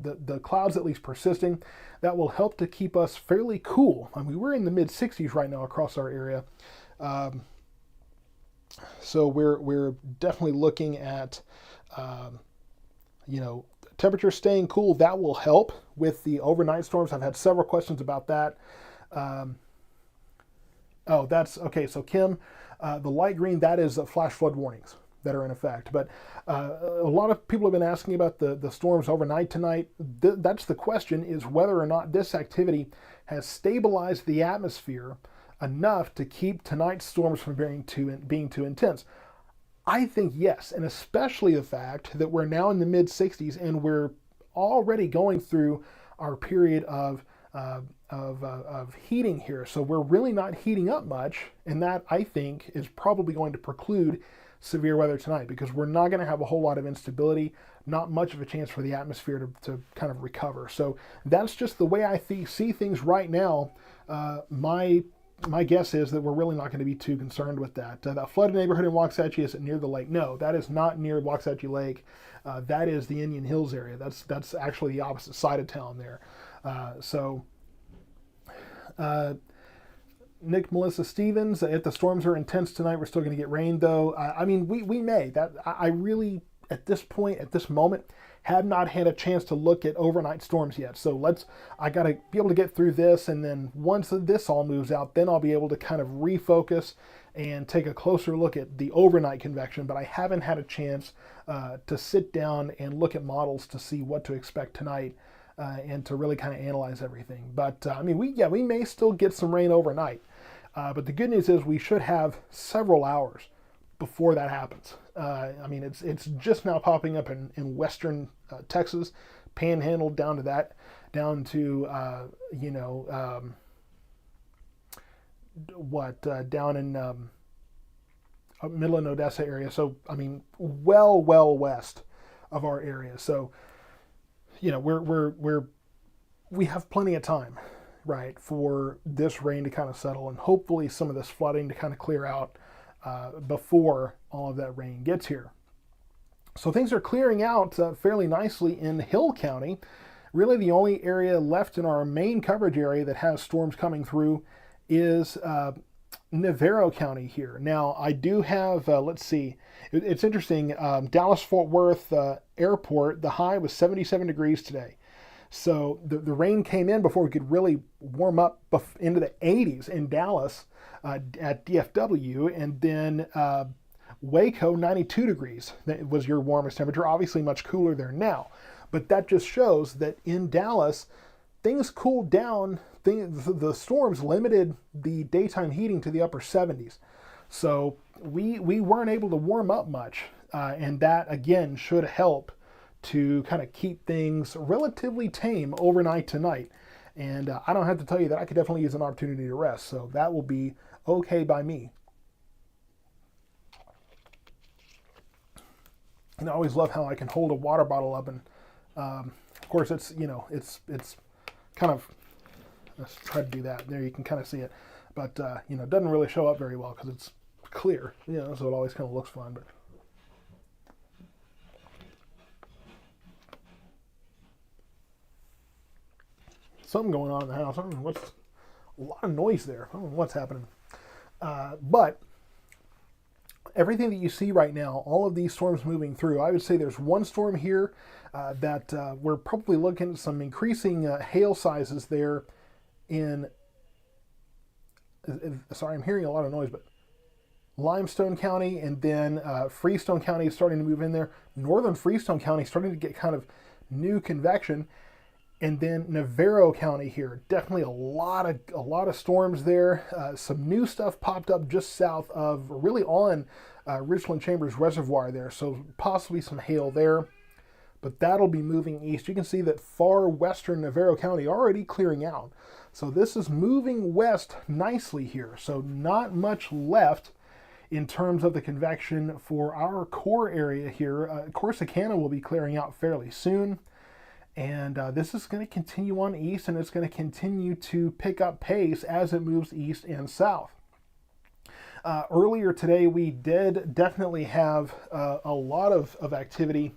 the clouds at least persisting. That will help to keep us fairly cool. I mean, we're in the mid 60s right now across our area. So we're definitely looking at, temperature staying cool. That will help with the overnight storms. I've had several questions about that. That's okay. So Kim, the light green, that is flash flood warnings that are in effect. But a lot of people have been asking about the storms overnight tonight. That's the question, is whether or not this activity has stabilized the atmosphere enough to keep tonight's storms from being too intense. I think yes, and especially the fact that we're now in the mid 60s and we're already going through our period of heating here. So we're really not heating up much, and that I think is probably going to preclude severe weather tonight because we're not going to have a whole lot of instability, not much of a chance for the atmosphere to kind of recover. So that's just the way I see things right now. My guess is that we're really not going to be too concerned with that. That flooded neighborhood in Waxahachie, is it near the lake? No, that is not near Waxahachie Lake. That is the Indian Hills area. That's actually the opposite side of town there. Nick Melissa Stevens, if the storms are intense tonight, we're still going to get rain though. I mean, we may. I really, at this point, at this moment, have not had a chance to look at overnight storms yet. So I got to be able to get through this, and then once this all moves out, then I'll be able to kind of refocus and take a closer look at the overnight convection. But I haven't had a chance to sit down and look at models to see what to expect tonight and to really kind of analyze everything. But we may still get some rain overnight. But the good news is we should have several hours before that happens. It's just now popping up in western Texas, panhandle down to down in Midland, Odessa area. So well west of our area. So we have plenty of time, right, for this rain to kind of settle and hopefully some of this flooding to kind of clear out before all of that rain gets here. So things are clearing out fairly nicely in Hill County. Really, the only area left in our main coverage area that has storms coming through is Navarro County here. Now, I do have, let's see, it's interesting. Dallas-Fort Worth Airport, the high was 77 degrees today. So the rain came in before we could really warm up into the 80s in Dallas at DFW, and then Waco, 92 degrees. That was your warmest temperature. Obviously much cooler there now. But that just shows that in Dallas, things cooled down. The storms limited the daytime heating to the upper 70s. So we weren't able to warm up much. And that, again, should help to kind of keep things relatively tame overnight tonight. And I don't have to tell you that I could definitely use an opportunity to rest. So that will be okay by me. And I always love how I can hold a water bottle up, and of course it's it's kind of, let's try to do that. There you can kind of see it, but it doesn't really show up very well because it's clear, so it always kind of looks fun. But something going on in the house. I don't know what's a lot of noise there. I don't know what's happening, but everything that you see right now, all of these storms moving through, I would say there's one storm here that we're probably looking at some increasing hail sizes there in, sorry, I'm hearing a lot of noise, but Limestone County, and then Freestone County is starting to move in there. Northern Freestone County is starting to get kind of new convection. And then Navarro County here, definitely a lot of storms there. Some new stuff popped up just south of, really on Richland Chambers Reservoir there, so possibly some hail there. But that'll be moving east. You can see that far western Navarro County already clearing out. So this is moving west nicely here. So not much left in terms of the convection for our core area here. Corsicana will be clearing out fairly soon. And this is going to continue on east, and it's going to continue to pick up pace as it moves east and south. Earlier today, we did definitely have a lot of activity.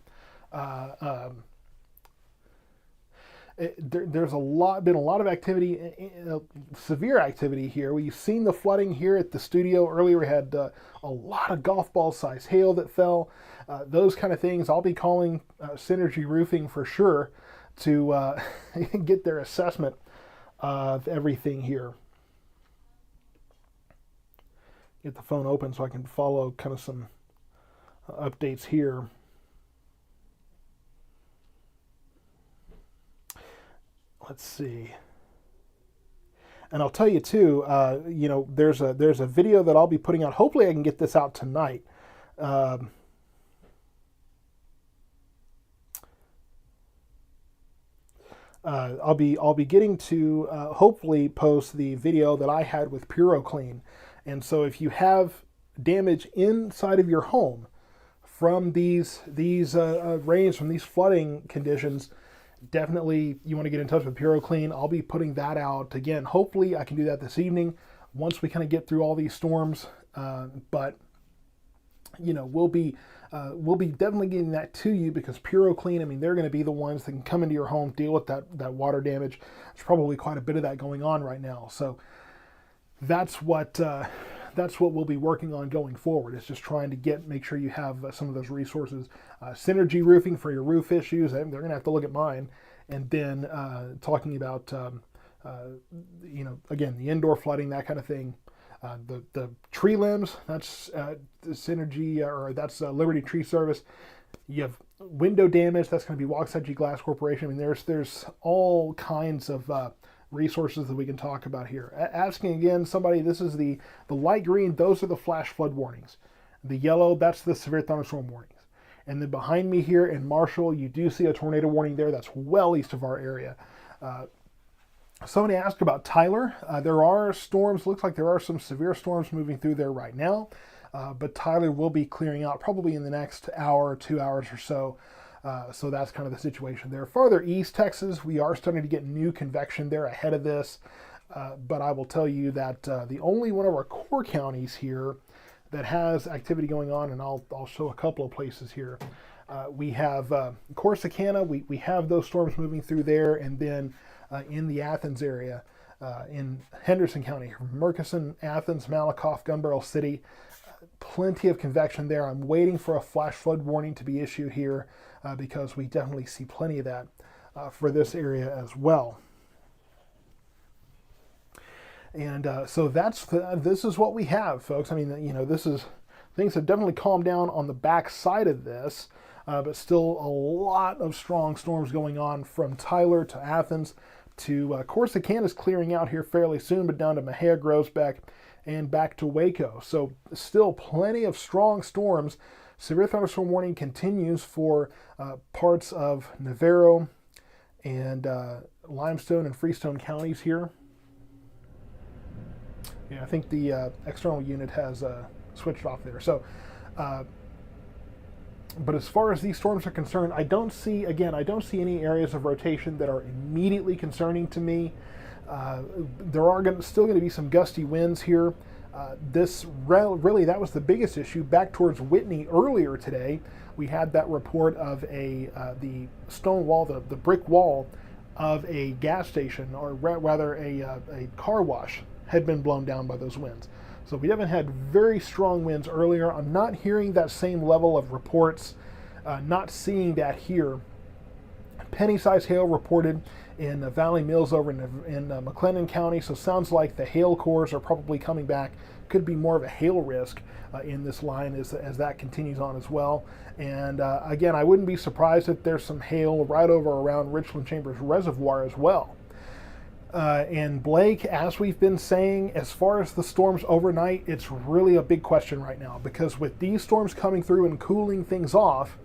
There's been a lot of activity, severe activity here. We've seen the flooding here at the studio earlier. We had a lot of golf ball size hail that fell. Those kind of things. I'll be calling Synergy Roofing for sure to get their assessment of everything here. Get the phone open so I can follow kind of some updates here. Let's see. And I'll tell you too, there's a video that I'll be putting out. Hopefully I can get this out tonight. I'll be getting to hopefully post the video that I had with PuroClean. And so if you have damage inside of your home from these rains, from these flooding conditions, definitely you want to get in touch with PuroClean. I'll be putting that out again. Hopefully I can do that this evening once we kind of get through all these storms. But we'll be definitely getting that to you, because PuroClean, I mean, they're going to be the ones that can come into your home, deal with that water damage. There's probably quite a bit of that going on right now. So that's what we'll be working on going forward. It's just trying to make sure you have some of those resources. Synergy Roofing for your roof issues. They're going to have to look at mine. And then talking about, again, the indoor flooding, that kind of thing. The tree limbs, that's Synergy, or that's Liberty Tree Service. You have window damage, that's going to be Waxahachie Glass Corporation. I mean, there's all kinds of resources that we can talk about here. Asking again, somebody, this is the light green, those are the flash flood warnings. The yellow, that's the severe thunderstorm warnings. And then behind me here in Marshall, you do see a tornado warning there. That's well east of our area. Somebody asked about Tyler. There are storms, looks like there are some severe storms moving through there right now, but Tyler will be clearing out probably in the next hour, 2 hours or so. So that's kind of the situation there. Farther east, Texas, we are starting to get new convection there ahead of this, but I will tell you that the only one of our core counties here that has activity going on, and I'll show a couple of places here. We have Corsicana, we have those storms moving through there, and then in the Athens area, in Henderson County, Murchison, Athens, Malakoff, Gun Barrel City, plenty of convection there. I'm waiting for a flash flood warning to be issued here because we definitely see plenty of that for this area as well. And so this is what we have, folks. I mean, things have definitely calmed down on the back side of this, but still a lot of strong storms going on from Tyler to Athens to Corsicana is clearing out here fairly soon, but down to Mejia, Groesbeck, and back to Waco. So still plenty of strong storms. Severe thunderstorm warning continues for parts of Navarro and Limestone and Freestone counties here. Yeah, I think the external unit has switched off there. So, but as far as these storms are concerned, I don't see any areas of rotation that are immediately concerning to me. There are still going to be some gusty winds here. Really, that was the biggest issue. Back towards Whitney earlier today, we had that report of the stone wall, the brick wall of a gas station, or rather a car wash, had been blown down by those winds. So we haven't had very strong winds earlier. I'm not hearing that same level of reports, not seeing that here. Penny-sized hail reported in Valley Mills over in McLennan County, so sounds like the hail cores are probably coming back. Could be more of a hail risk in this line as that continues on as well. And again, I wouldn't be surprised if there's some hail right over around Richland Chambers Reservoir as well. And Blake, as we've been saying, as far as the storms overnight, it's really a big question right now, because with these storms coming through and cooling things off,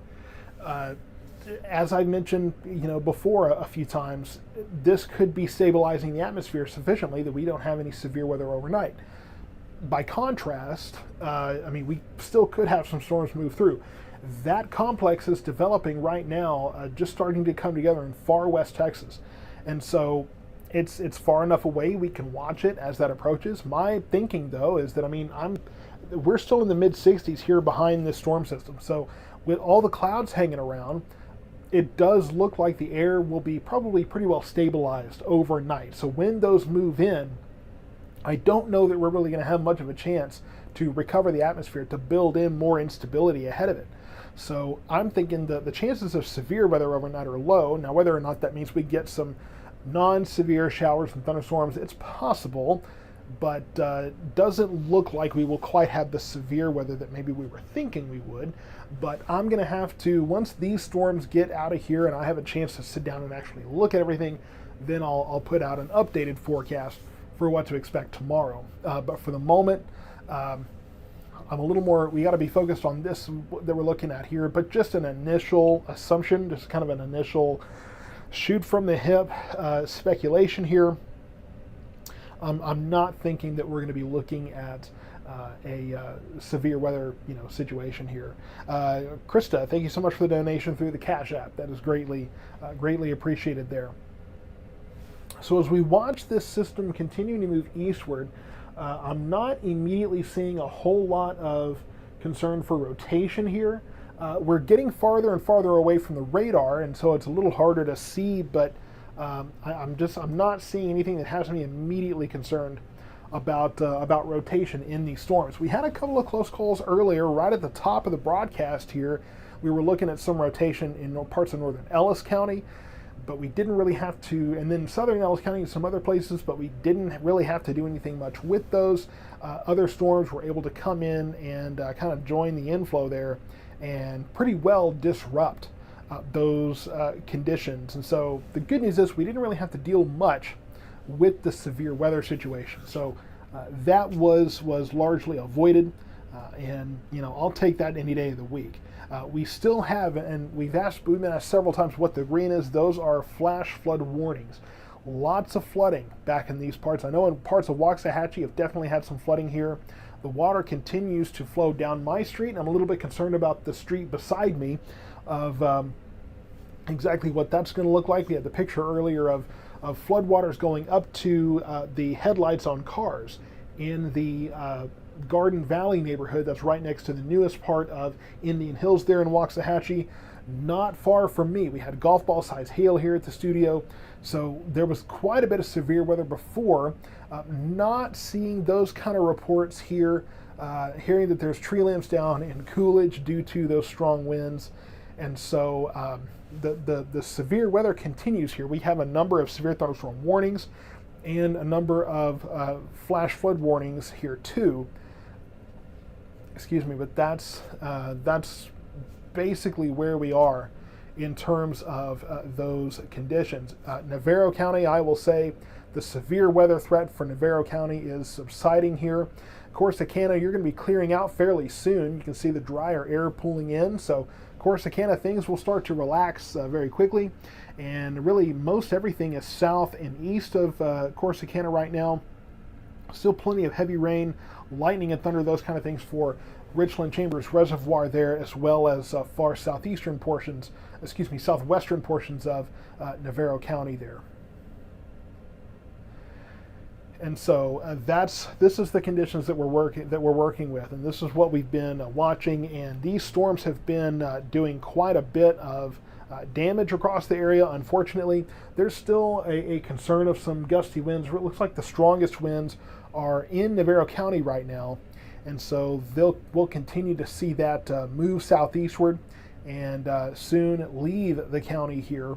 as I mentioned, before a few times, this could be stabilizing the atmosphere sufficiently that we don't have any severe weather overnight. By contrast, we still could have some storms move through. That complex is developing right now, just starting to come together in far west Texas, and so it's far enough away we can watch it as that approaches. My thinking, though, is that we're still in the mid 60s here behind this storm system. So with all the clouds hanging around, it does look like the air will be probably pretty well stabilized overnight. So when those move in, I don't know that we're really going to have much of a chance to recover the atmosphere, to build in more instability ahead of it. So I'm thinking the chances of severe weather overnight are low. Now, whether or not that means we get some non-severe showers and thunderstorms, it's possible, but doesn't look like we will quite have the severe weather that maybe we were thinking we would. But I'm going to have to, once these storms get out of here and I have a chance to sit down and actually look at everything, then I'll put out an updated forecast for what to expect tomorrow. But for the moment, I'm a little more, we got to be focused on this that we're looking at here, but just an initial assumption, just kind of an initial shoot from the hip speculation here. I'm not thinking that we're going to be looking at a severe weather situation here. Krista, thank you so much for the donation through the Cash App. That is greatly appreciated there. So as we watch this system continuing to move eastward, I'm not immediately seeing a whole lot of concern for rotation here. We're getting farther and farther away from the radar, and so it's a little harder to see, but I'm not seeing anything that has me immediately concerned about rotation in these storms. We had a couple of close calls earlier, right at the top of the broadcast here. We were looking at some rotation in parts of northern Ellis County, but we didn't really have to, and then southern Ellis County and some other places, but we didn't really have to do anything much with those. Other storms were able to come in and kind of join the inflow there and pretty well disrupt those conditions. And so the good news is we didn't really have to deal much with the severe weather situation. So that was largely avoided, and I'll take that any day of the week. We still have, and we've been asked several times what the green is. Those are flash flood warnings. Lots of flooding back in these parts. I know in parts of Waxahachie have definitely had some flooding here. The water continues to flow down my street, and I'm a little bit concerned about the street beside me of exactly what that's going to look like. We had the picture earlier of floodwaters going up to the headlights on cars in the Garden Valley neighborhood that's right next to the newest part of Indian Hills there in Waxahachie. not far from me. We had golf ball size hail here at the studio, so there was quite a bit of severe weather before. Not seeing those kind of reports here, hearing that there's tree limbs down in Coolidge due to those strong winds. And so the severe weather continues here. We have a number of severe thunderstorm warnings and a number of flash flood warnings here too. Excuse me, but that's basically where we are in terms of those conditions. Navarro County, I will say, the severe weather threat for Navarro County is subsiding here. Corsicana, you're going to be clearing out fairly soon. You can see the drier air pulling in, so Corsicana, things will start to relax very quickly, and really most everything is south and east of Corsicana right now. Still plenty of heavy rain, lightning and thunder, those kind of things for Richland Chambers Reservoir there, as well as far southwestern portions of Navarro County there. And so this is the conditions that we're working with, and this is what we've been watching. And these storms have been doing quite a bit of damage across the area. Unfortunately, there's still a concern of some gusty winds. It looks like the strongest winds are in Navarro County right now, and so we'll continue to see that move southeastward and soon leave the county here.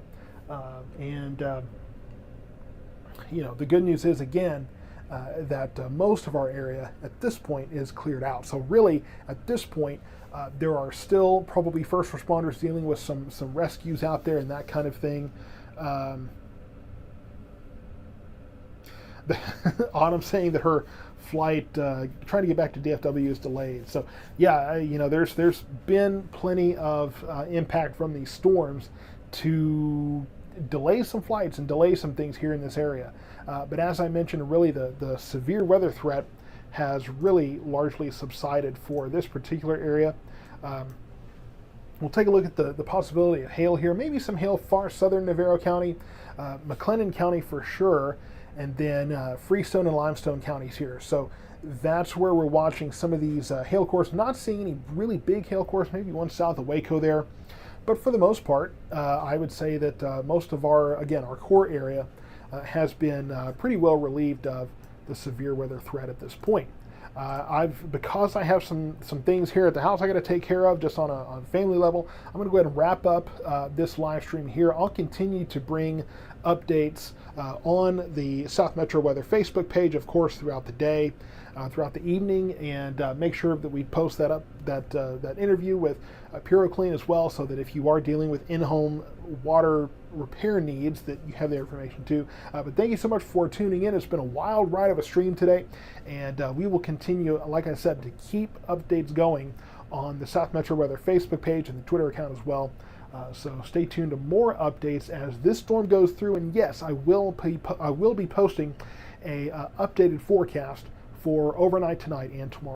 The good news is, again, that most of our area at this point is cleared out. So really, at this point, there are still probably first responders dealing with some rescues out there and that kind of thing. Autumn saying that her flight trying to get back to DFW is delayed. So yeah, there's been plenty of impact from these storms to delay some flights and delay some things here in this area. But as I mentioned, really the severe weather threat has really largely subsided for this particular area. We'll take a look at the possibility of hail here, maybe some hail far southern Navarro County, McLennan County for sure, and then Freestone and Limestone counties here. So that's where we're watching some of these hail cores. Not seeing any really big hail cores, maybe one south of Waco there. But for the most part, I would say that most of our core area has been pretty well relieved of the severe weather threat at this point. Because I have some things here at the house I got to take care of just on a family level, I'm going to go ahead and wrap up this live stream here. I'll continue to bring updates on the South Metro Weather Facebook page, of course, throughout the day, throughout the evening, and make sure that we post that interview with PuroClean as well, so that if you are dealing with in-home water repair needs, that you have the information too. But thank you so much for tuning in. It's been a wild ride of a stream today, and we will continue, like I said, to keep updates going on the South Metro Weather Facebook page and the Twitter account as well. So stay tuned to more updates as this storm goes through. And yes, I will be posting a updated forecast for overnight tonight and tomorrow.